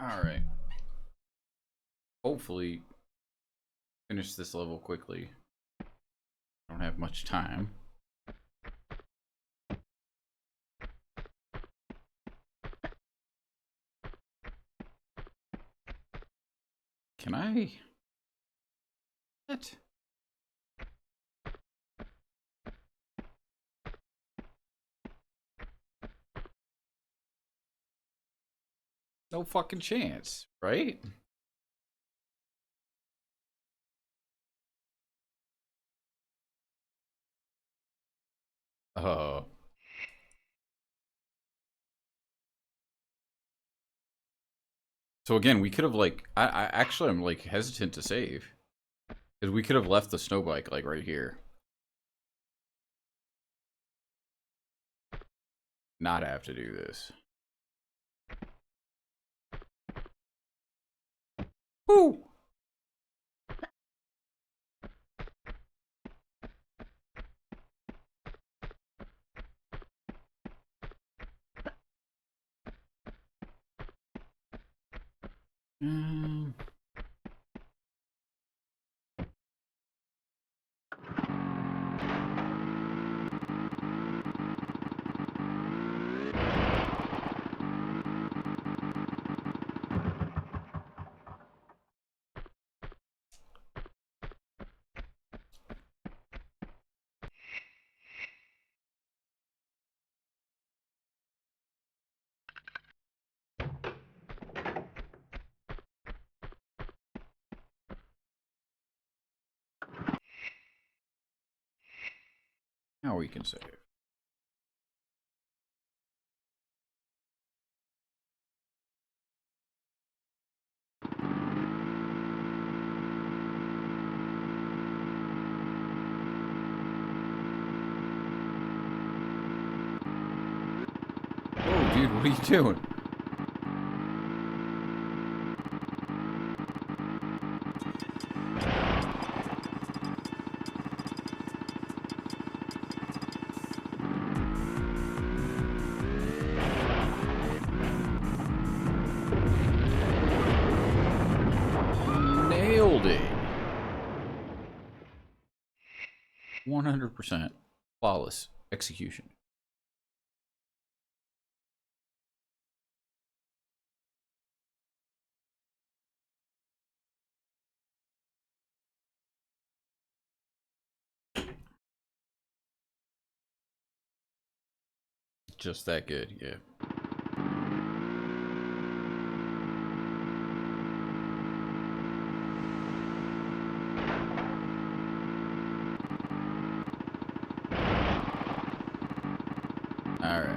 Speaker 1: Alright. Hopefully, finish this level quickly. I don't have much time. Can I? What? No fucking chance, right? Uh, so again, we could have like, I actually I'm like hesitant to save. Because we could have left the snow bike like right here. Not have to do this. Woo! Um, now we can save. Whoa, dude, what are you doing? Nailed it. 100%. Flawless execution. Just that good, yeah. All right.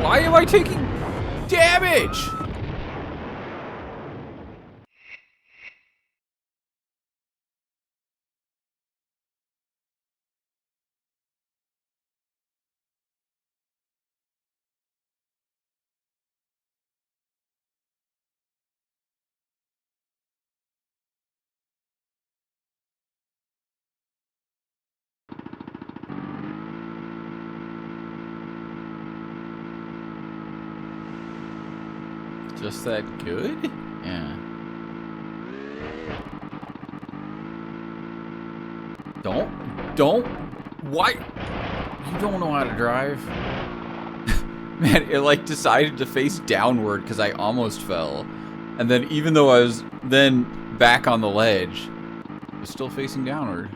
Speaker 1: Why am I taking damage? Just that good? Yeah. Don't. Why? You don't know how to drive? Man, it like decided to face downward because I almost fell. And then even though I was then back on the ledge, it was still facing downward.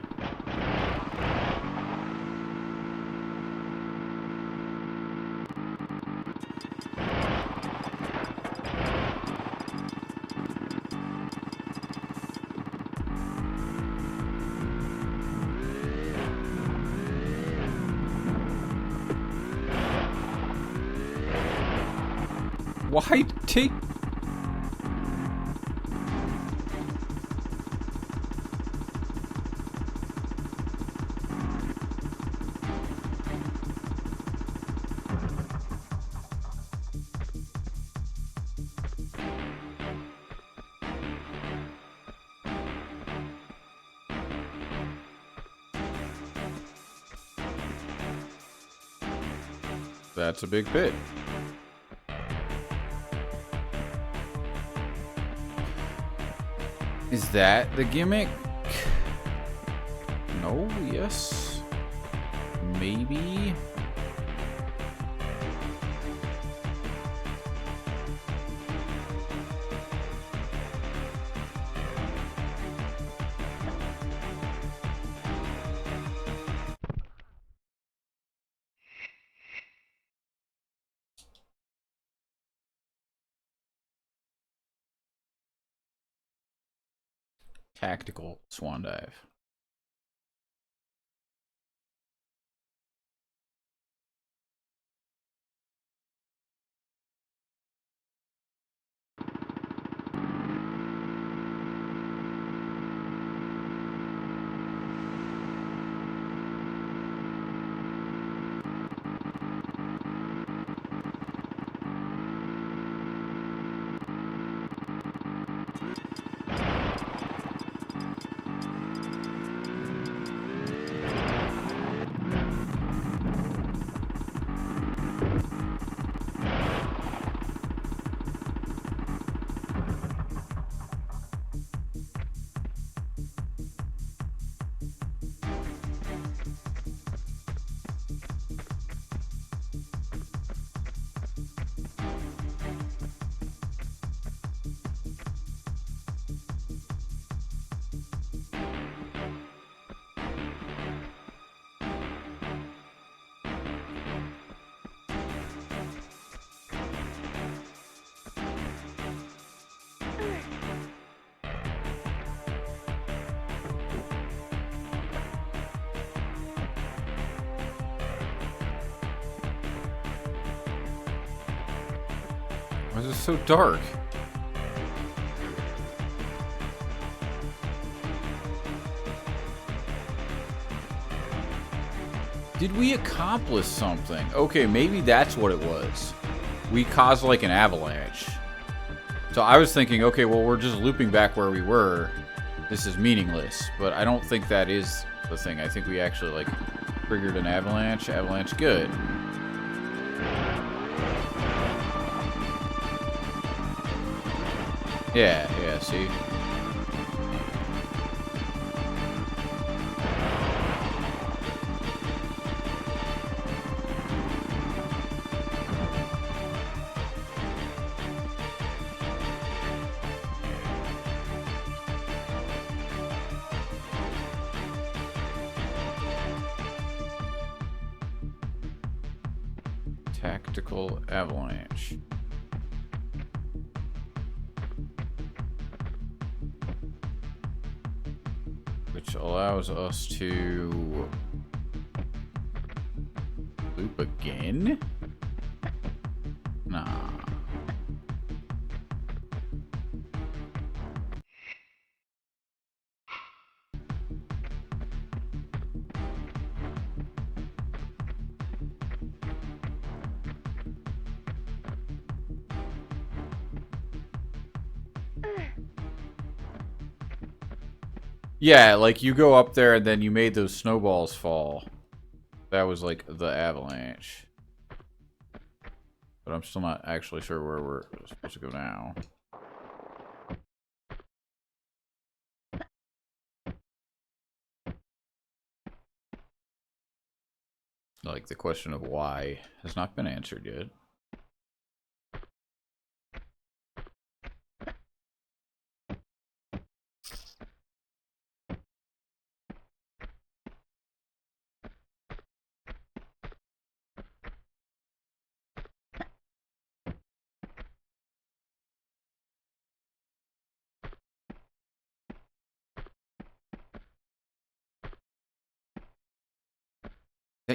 Speaker 1: Why take... That's a big pit. Is that the gimmick? No, yes. Maybe. Tactical swan dive. Why is it so dark? Did we accomplish something? Okay, maybe that's what it was. We caused like an avalanche. So I was thinking, okay, well, we're just looping back where we were. This is meaningless. But I don't think that is the thing. I think we actually like triggered an avalanche. Avalanche, good. Yeah, see? Tactical avalanche. Which allows us to loop again? Nah. Yeah, like you go up there and then you made those snowballs fall. That was like the avalanche. But I'm still not actually sure where we're supposed to go now. Like the question of why has not been answered yet.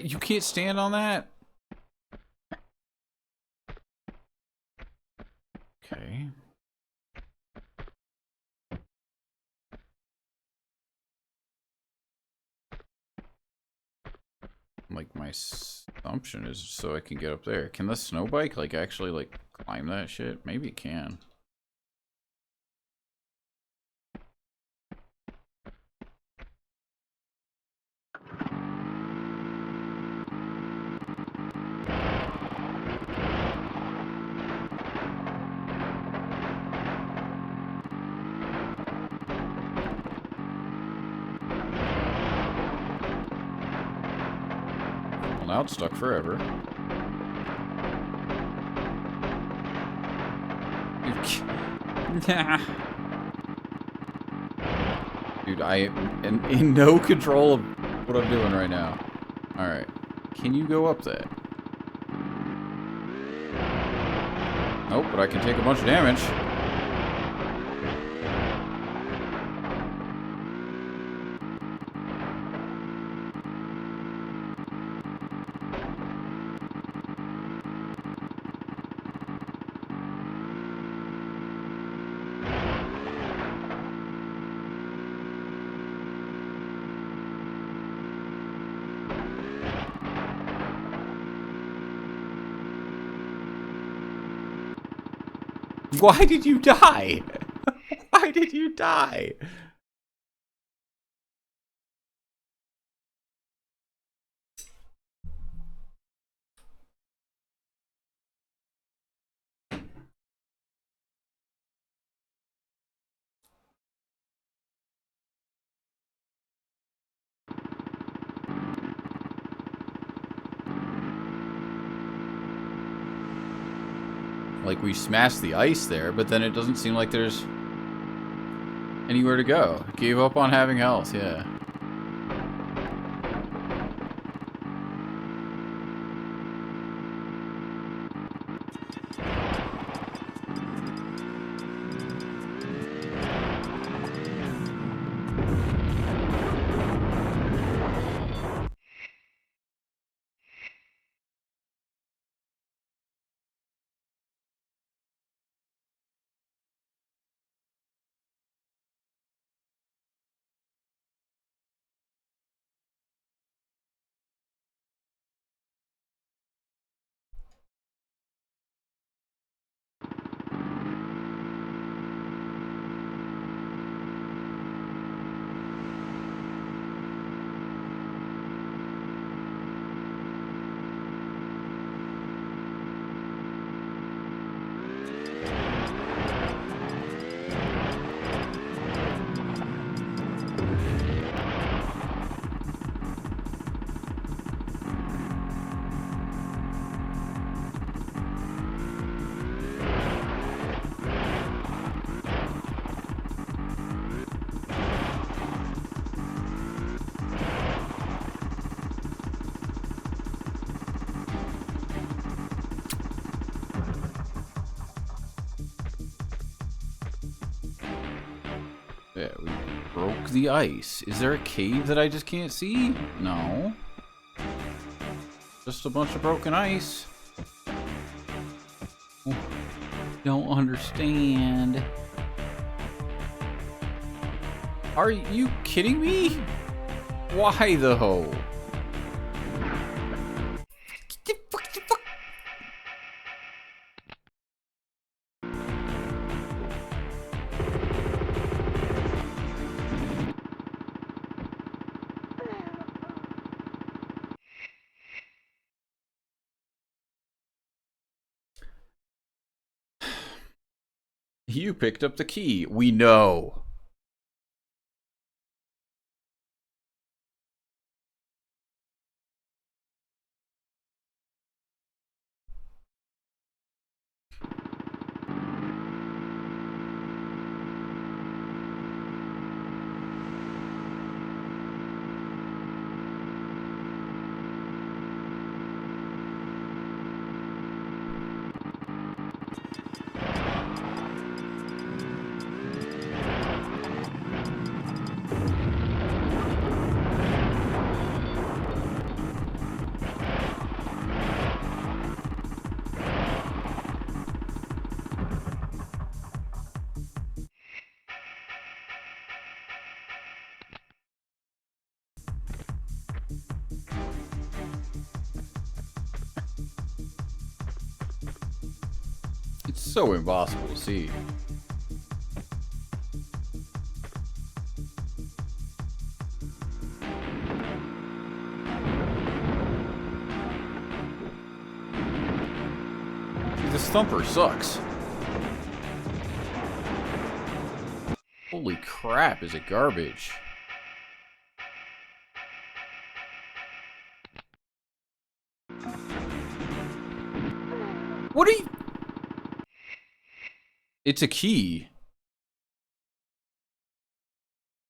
Speaker 1: You can't stand on that? Okay. Like my assumption is so I can get up there. Can the snow bike like actually like climb that shit? Maybe it can. Well, now it's stuck forever. Dude, I am in no control of what I'm doing right now. Alright. Can you go up that? Nope, but I can take a bunch of damage. Why did you die? Why did you die? Like, we smashed the ice there, but then it doesn't seem like there's anywhere to go. Gave up on having health, yeah. Yeah, we broke the ice. Is there a cave that I just can't see? No. Just a bunch of broken ice. Oh, don't understand. Are you kidding me? Why though? You picked up the key. We know. It's so impossible to see. This thumper sucks. Holy crap, is it garbage? What are you... It's a key.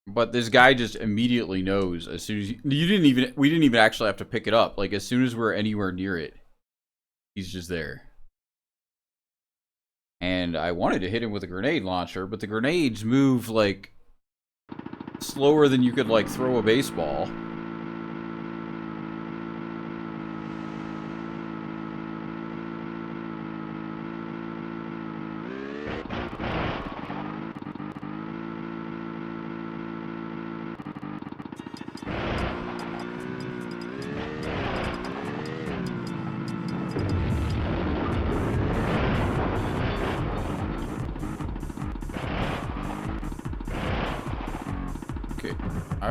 Speaker 1: But this guy just immediately knows as soon as we didn't even actually have to pick it up. Like, as soon as we're anywhere near it, he's just there. And I wanted to hit him with a grenade launcher, but the grenades move, like, slower than you could, like, throw a baseball.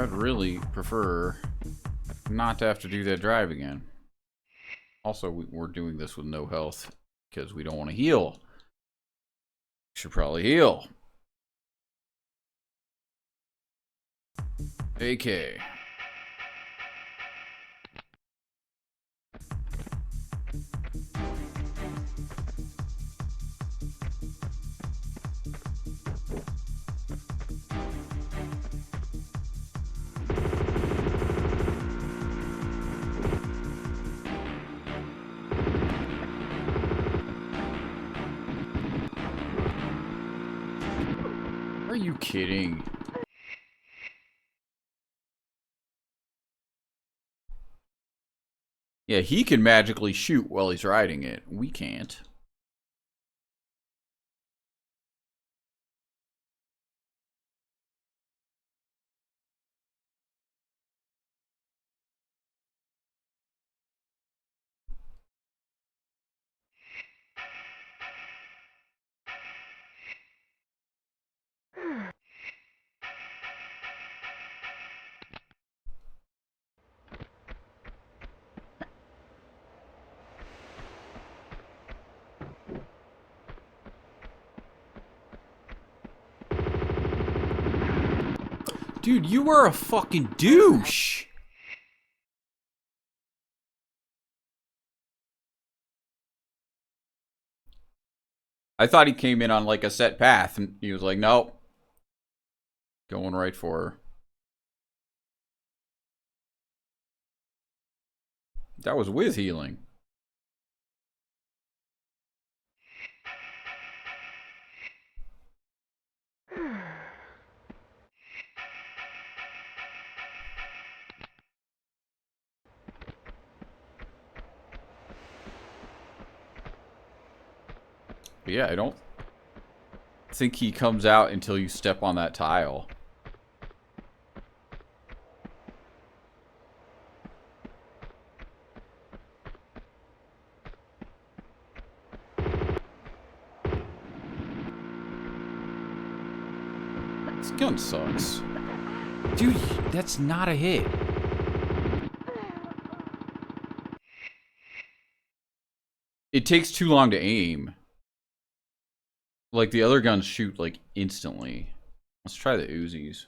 Speaker 1: I would really prefer not to have to do that drive again. Also, we're doing this with no health because we don't want to heal. Should probably heal. AK. Are you kidding? Yeah, he can magically shoot while he's riding it. We can't. Dude, you are a fucking douche. I thought he came in on like a set path and he was like, nope. Going right for her. That was with healing. But yeah, I don't think he comes out until you step on that tile. This gun sucks. Dude, that's not a hit. It takes too long to aim. Like, the other guns shoot, like, instantly. Let's try the Uzis.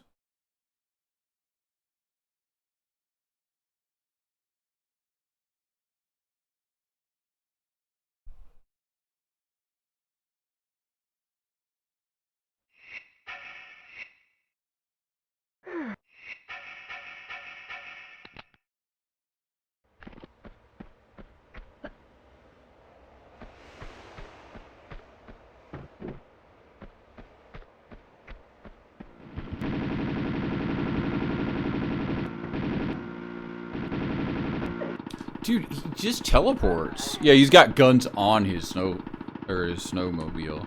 Speaker 1: Dude, he just teleports. Yeah, he's got guns on his snowmobile.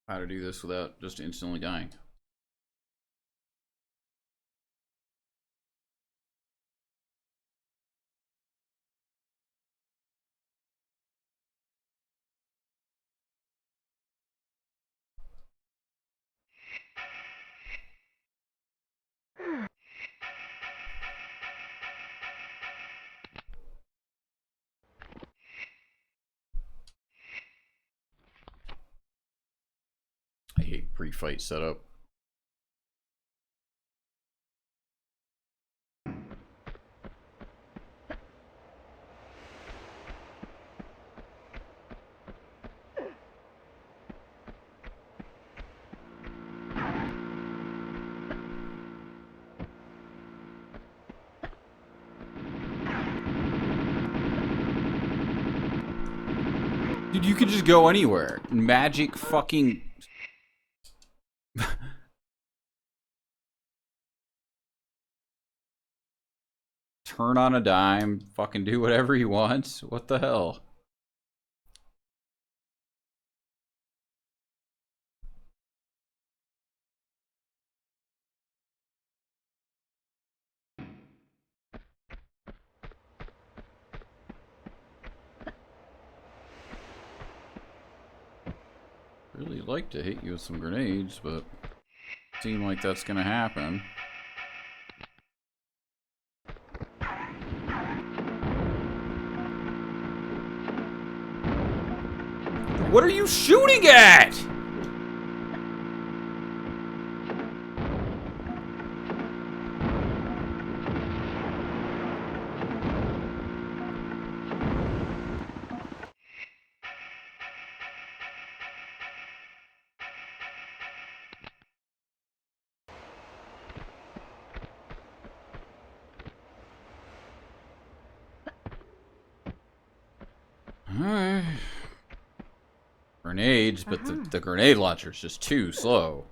Speaker 1: How to do this without just instantly dying. I hate pre-fight setup. Dude, you could just go anywhere. Magic fucking... Turn on a dime, fucking do whatever he wants. What the hell? really like to hit you with some grenades, but seem like that's gonna happen. What are you shooting at? Alright. Grenades, but the grenade launcher's just too slow.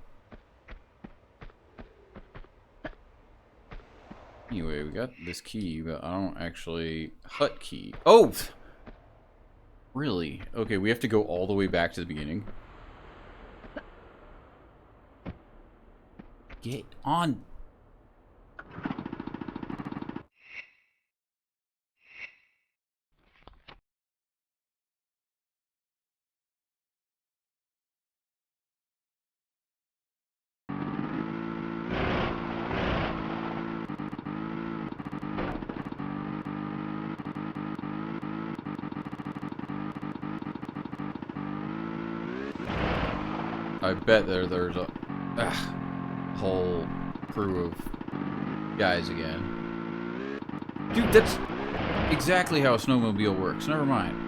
Speaker 1: Anyway, we got this key, but I don't actually... Hut key. Oh! Really? Okay, we have to go all the way back to the beginning. Get on. I bet there's a whole crew of guys again. Dude, that's exactly how a snowmobile works. Never mind.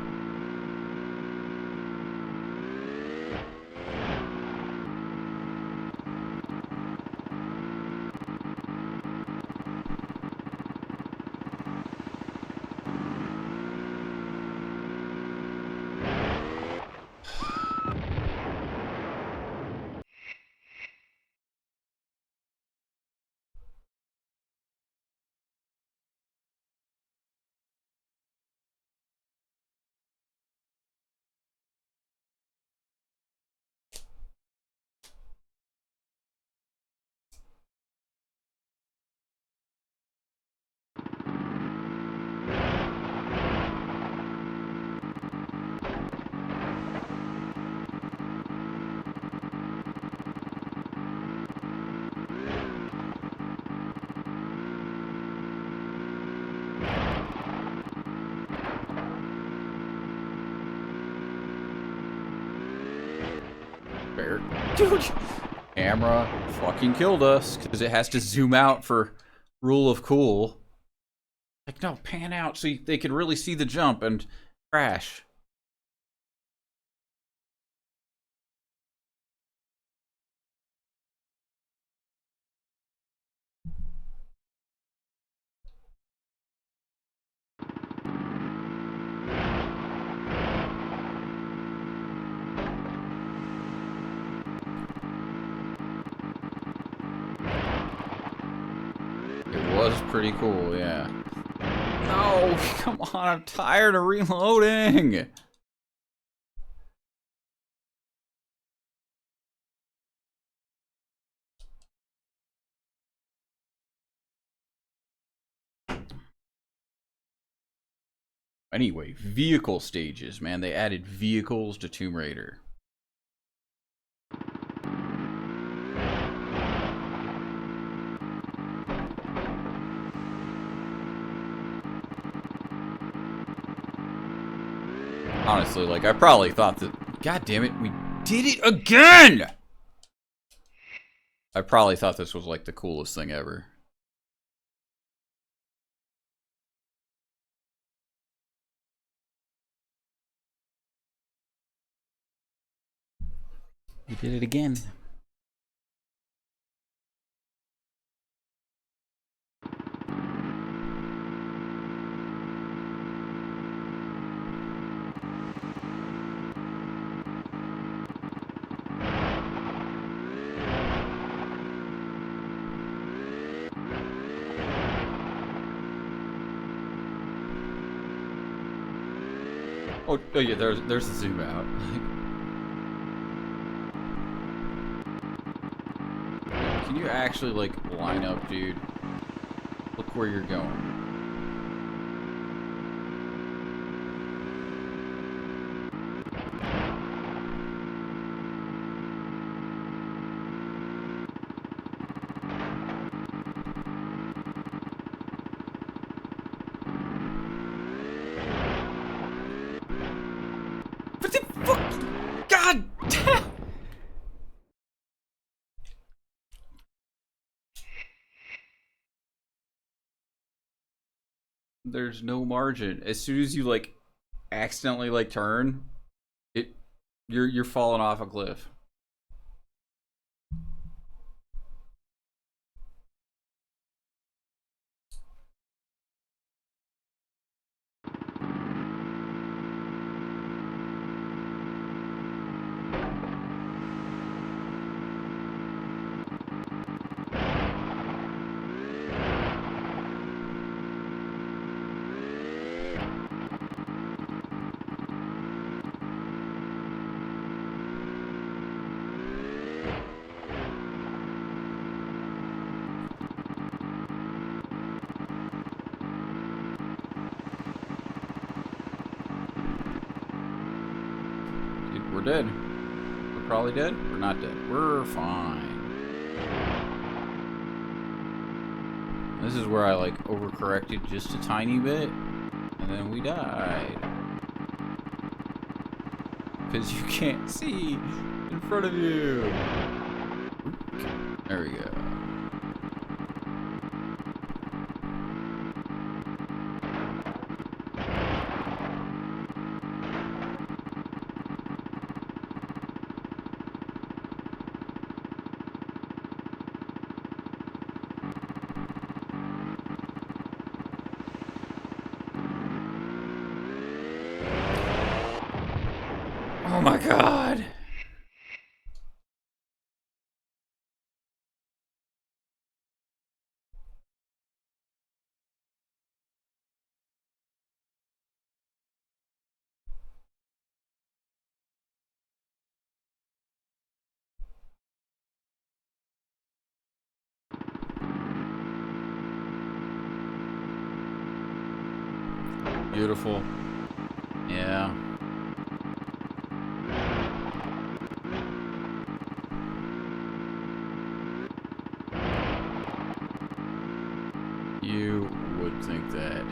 Speaker 1: Dude, camera fucking killed us because it has to zoom out for rule of cool. Like, no, pan out so they can really see the jump and crash. It was pretty cool, yeah. No, come on, I'm tired of reloading. Anyway, vehicle stages, man. They added vehicles to Tomb Raider. Honestly, like, I probably thought that... God damn it, we did it again! I probably thought this was, like, the coolest thing ever. We did it again. Oh yeah, there's a zoom out. Can you actually, like, line up, dude? Look where you're going. There's no margin. As soon as you like accidentally like turn, it you're falling off a cliff. Dude, we're dead. We're probably dead. We're not dead. We're fine. This is where I like overcorrected just a tiny bit, and then we died. Because you can't see in front of you. There we go. Oh my god. Beautiful. Yeah. You would think that.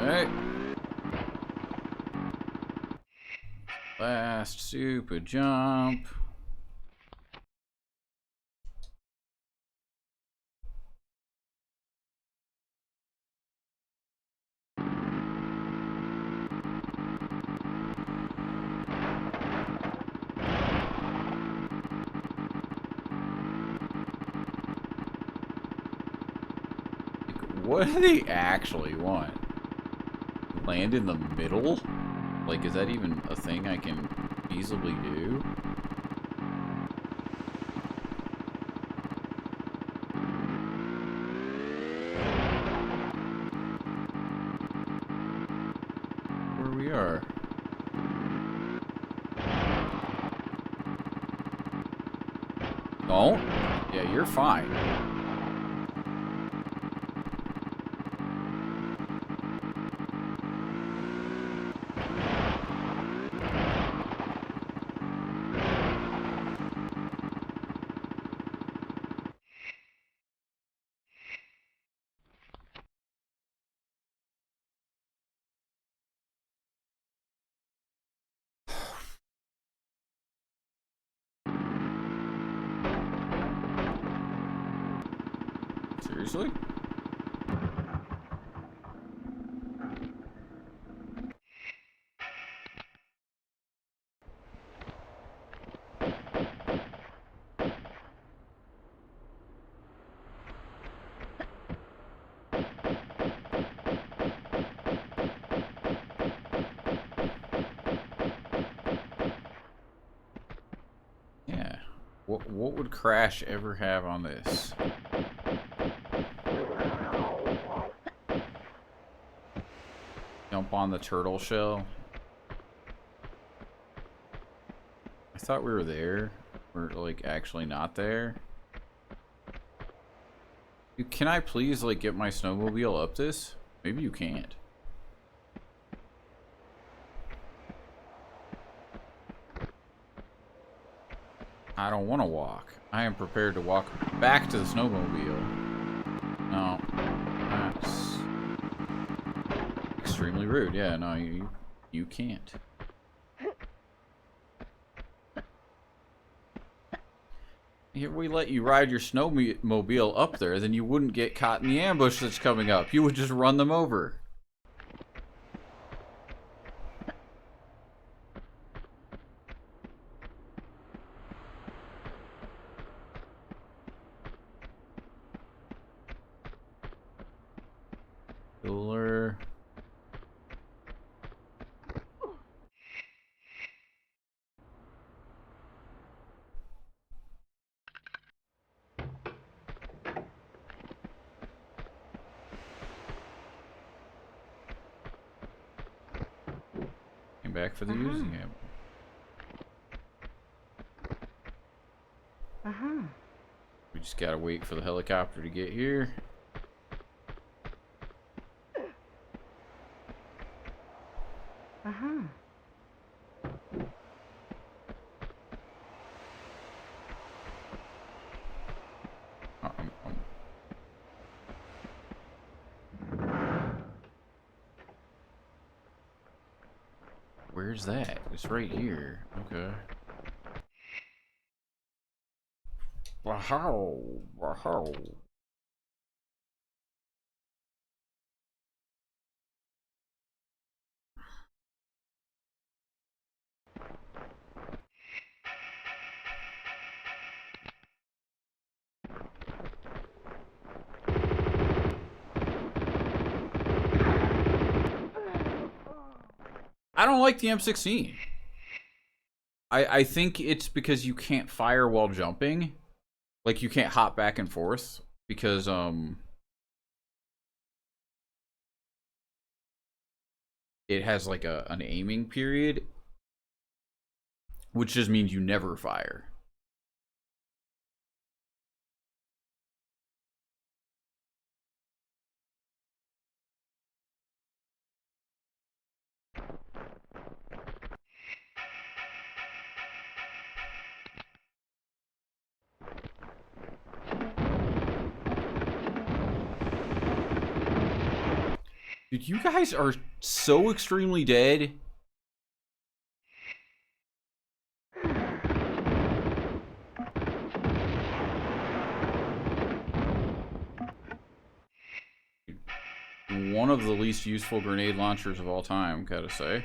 Speaker 1: Alright. Last super jump. What do they actually want? Land in the middle? Like, is that even a thing I can feasibly do? Where we are. Don't? Yeah, you're fine. Seriously? Yeah. What would Crash ever have on this? Jump on the turtle shell? I thought we were there. We're like actually not there. Can I please like get my snowmobile up this? Maybe you can't. I don't want to walk. I am prepared to walk back to the snowmobile. No, that's extremely rude. Yeah, no, you can't. Here we let you ride your snowmobile up there, then you wouldn't get caught in the ambush that's coming up. You would just run them over. Pillar. Came back for the using ammo. We just gotta wait for the helicopter to get here. Where's that? It's right here. Okay. Wow. Wow. I don't like the M16. I think it's because you can't fire while jumping. Like you can't hop back and forth because it has like an aiming period, which just means you never fire. Dude, you guys are so extremely dead. One of the least useful grenade launchers of all time, gotta say.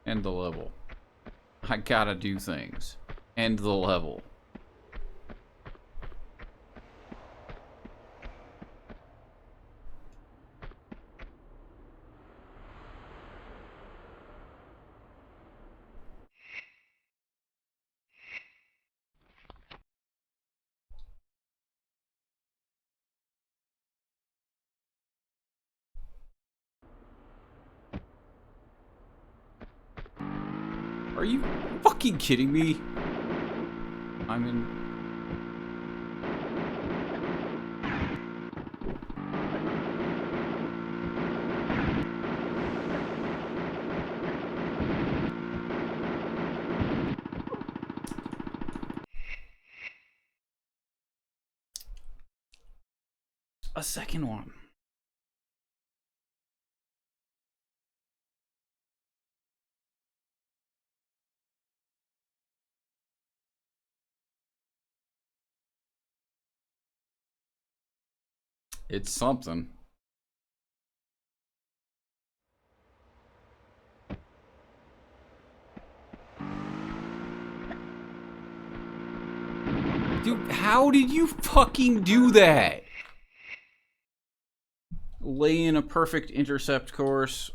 Speaker 1: End the level. I gotta do things. End the level. Are you fucking kidding me? I'm in... a second one. It's something. How did you fucking do that? Lay in a perfect intercept course.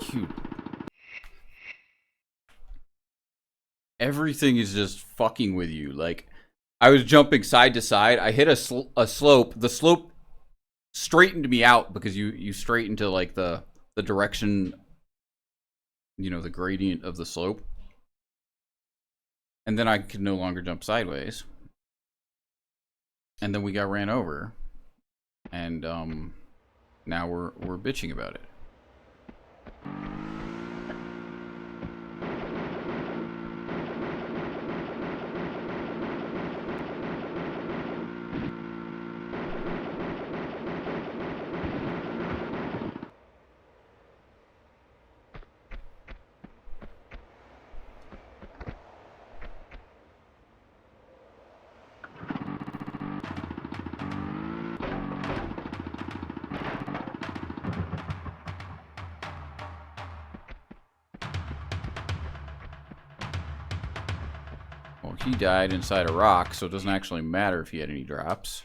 Speaker 1: Cute. Everything is just fucking with you. Like, I was jumping side to side. I hit a slope. The slope straightened me out because you straighten to like the direction, you know, the gradient of the slope. And then I could no longer jump sideways. And then we got ran over. And now we're bitching about it. Well, he died inside a rock, so it doesn't actually matter if he had any drops.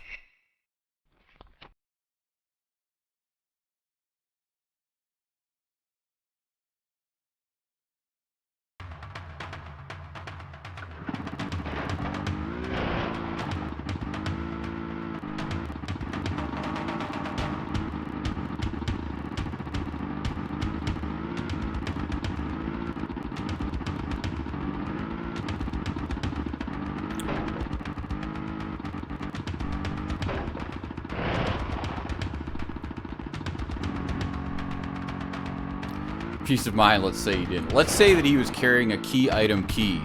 Speaker 1: Peace of mind, let's say he didn't. Let's say that he was carrying a key item key,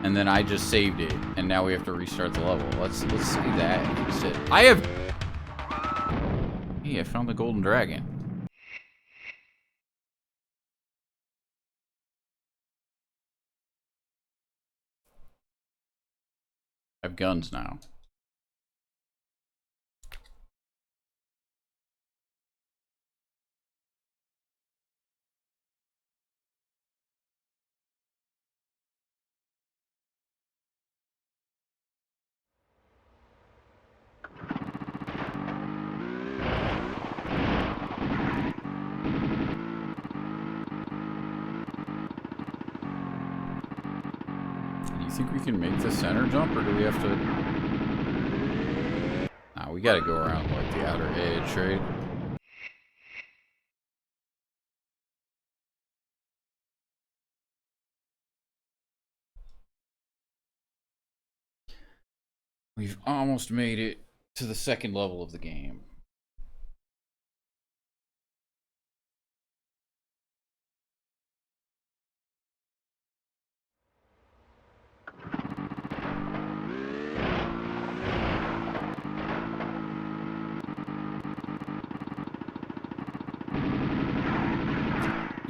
Speaker 1: and then I just saved it, and now we have to restart the level. Let's say that. I have... Hey, I found the golden dragon. I have guns now. Do you think we can make the center jump, or do we have to... Nah, we gotta go around, like, the outer edge, right? We've almost made it to the second level of the game.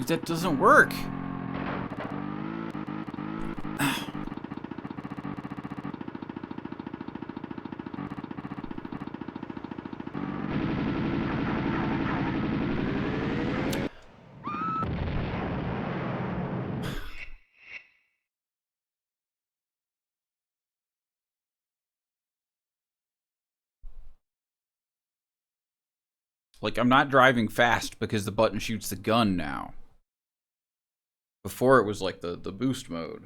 Speaker 1: That doesn't work. Like, I'm not driving fast because the button shoots the gun now. Before it was like the boost mode.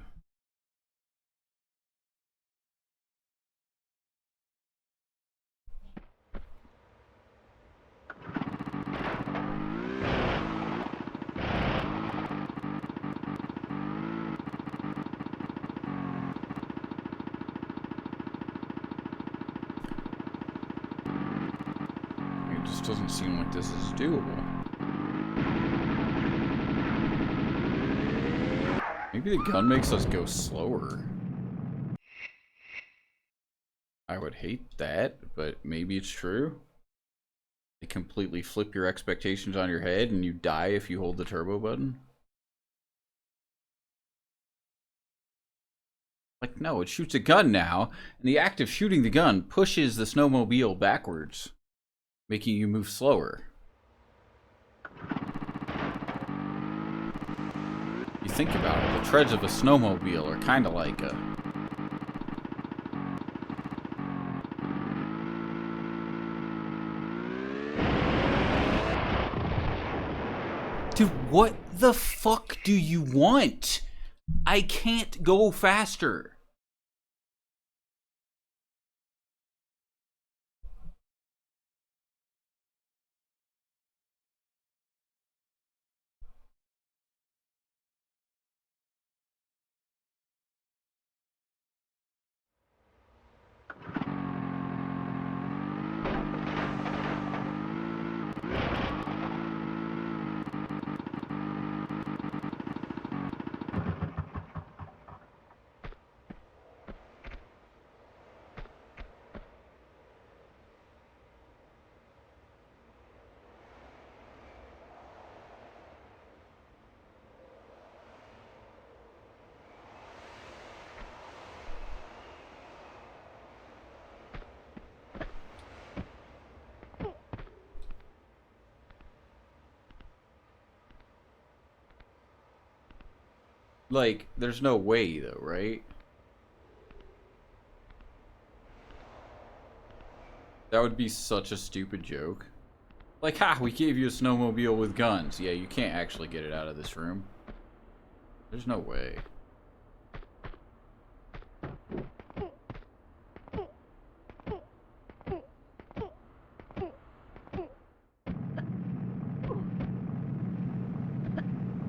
Speaker 1: It just doesn't seem like this is doable. Maybe the gun makes us go slower. I would hate that, but maybe it's true. They completely flip your expectations on your head and you die if you hold the turbo button. Like, no, it shoots a gun now, and the act of shooting the gun pushes the snowmobile backwards, making you move slower. You think about it, the treads of a snowmobile are kind of like a... Dude, what the fuck do you want? I can't go faster. Like, there's no way, though, right? That would be such a stupid joke. Like, ha, we gave you a snowmobile with guns. Yeah, you can't actually get it out of this room. There's no way.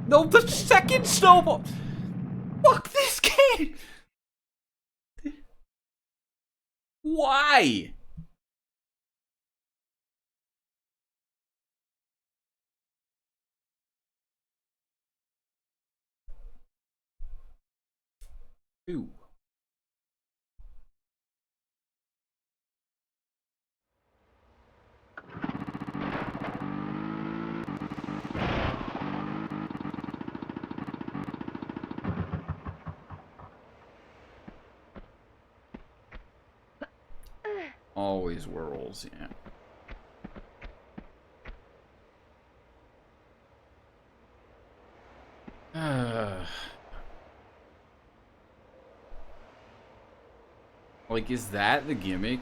Speaker 1: No, the second snowball! Fuck this game! Why? Ew. Always whirls, yeah. Like, is that the gimmick?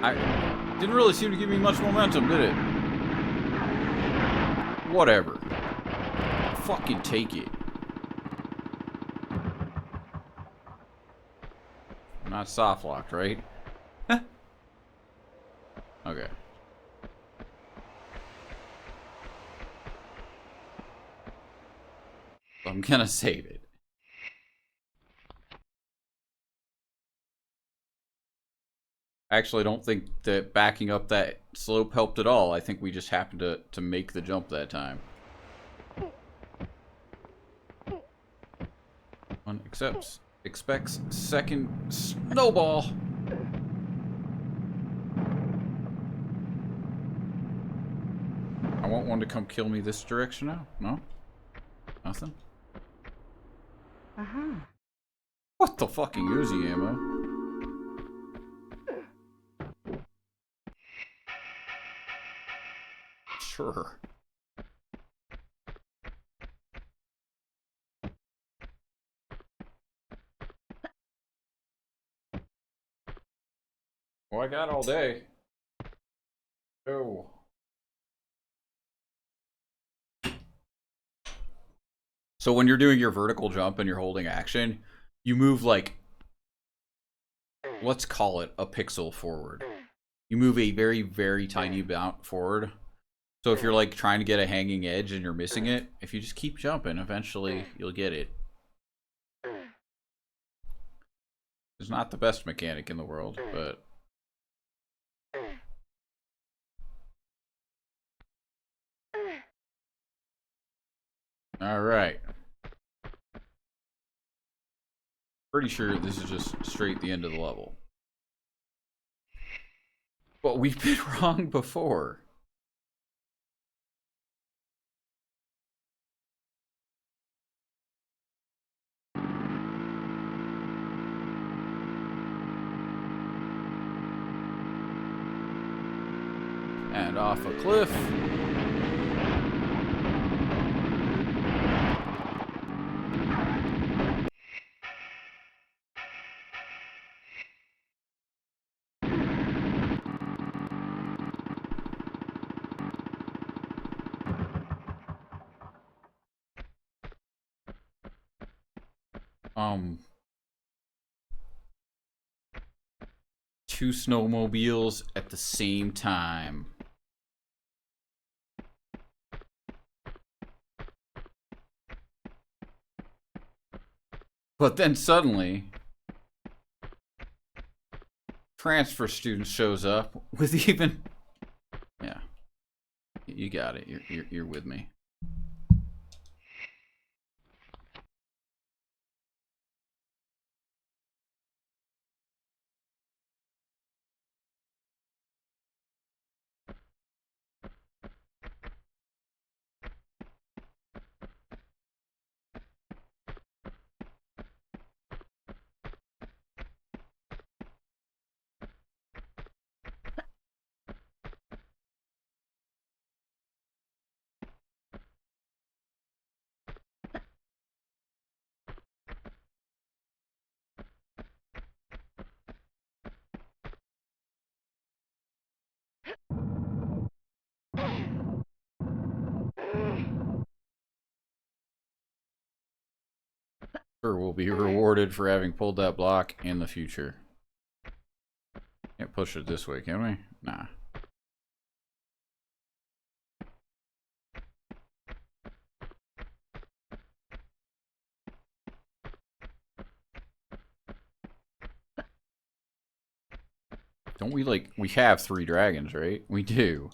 Speaker 1: I didn't really seem to give me much momentum, did it? Whatever. Fucking take it. I'm not soft locked, right? Okay. I'm gonna save it. I actually don't think that backing up that slope helped at all. I think we just happened to make the jump that time. One expects second snowball. I want one to come kill me this direction now. No? Nothing?
Speaker 2: Uh-huh.
Speaker 1: What the fucking Uzi ammo? Sure. Well, I got all day. Oh. So when you're doing your vertical jump and you're holding action, you move like, let's call it a pixel forward. You move a very, very tiny amount forward. So if you're like trying to get a hanging edge and you're missing it, if you just keep jumping, eventually you'll get it. It's not the best mechanic in the world, but... Alright. Pretty sure this is just straight the end of the level. But we've been wrong before. And off a cliff. Two snowmobiles at the same time. But then suddenly, transfer student shows up with even... Yeah. You got it. You're with me. Or will be rewarded for having pulled that block in the future. Can't push it this way, can we? Nah. Don't we like... We have 3 dragons, right? We do.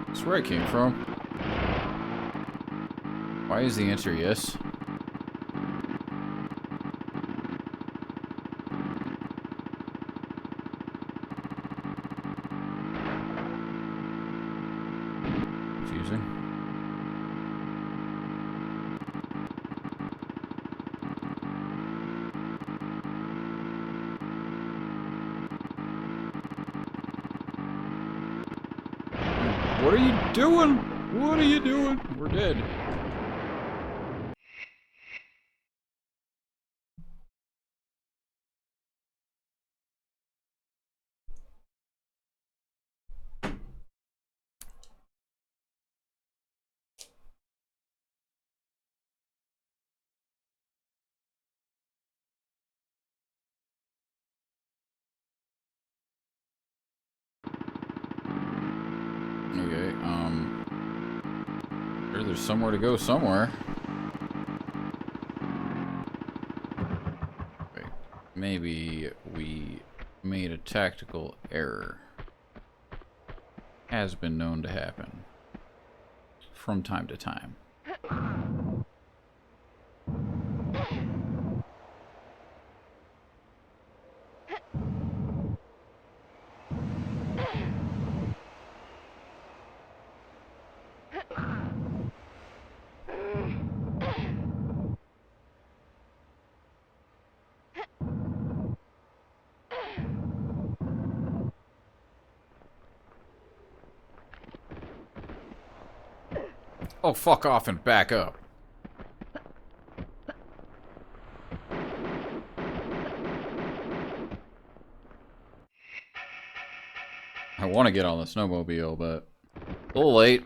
Speaker 1: That's where I came from. Why is the answer yes? Confusing. What are you doing? What are you doing? We're dead. Okay, sure there's somewhere to go somewhere. Wait, maybe we made a tactical error. Has been known to happen from time to time. Oh, fuck off and back up. I want to get on the snowmobile, but a little late.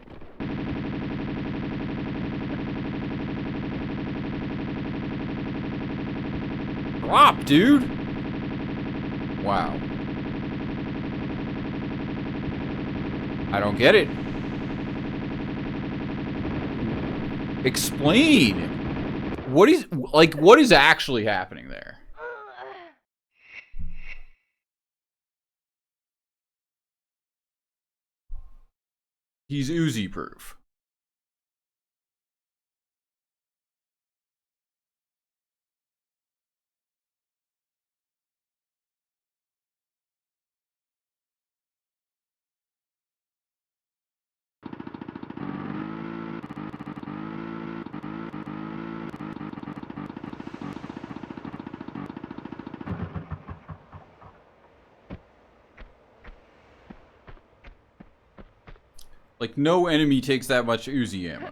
Speaker 1: Drop, dude! Wow. I don't get it. Explain! What is actually happening there? He's Uzi proof. Like, no enemy takes that much Uzi ammo.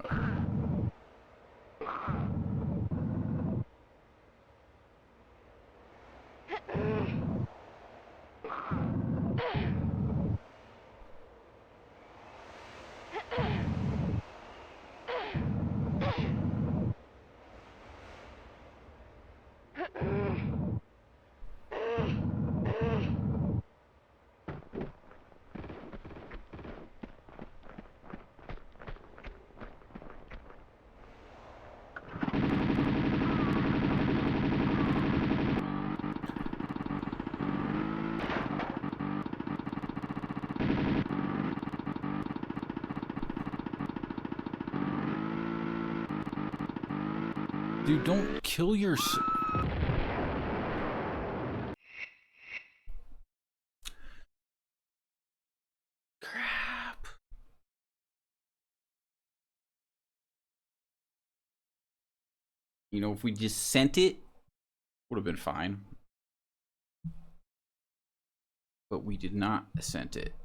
Speaker 1: Dude, don't kill yourself. Crap. You know, if we just sent it, would have been fine. But we did not sent it.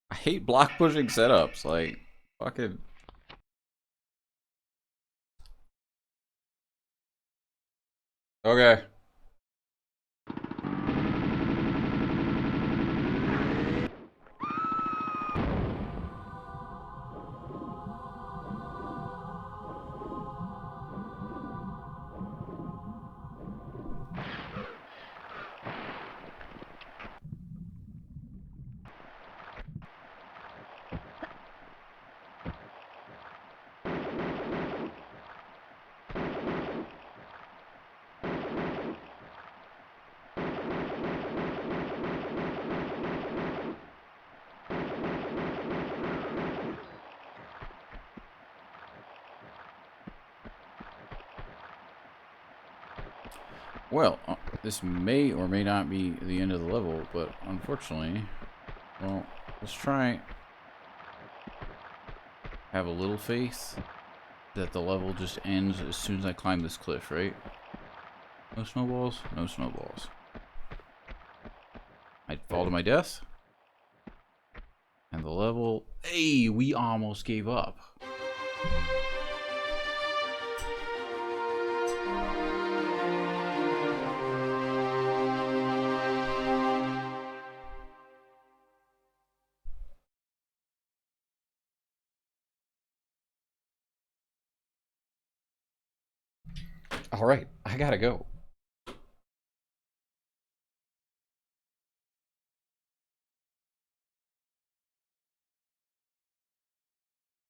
Speaker 1: I hate block pushing setups. Like, fucking. Okay. Well, this may or may not be the end of the level, but unfortunately, well, let's try have a little faith that the level just ends as soon as I climb this cliff, right? No snowballs? No snowballs. I'd fall to my death. And the level... Hey, we almost gave up. All right, I gotta go.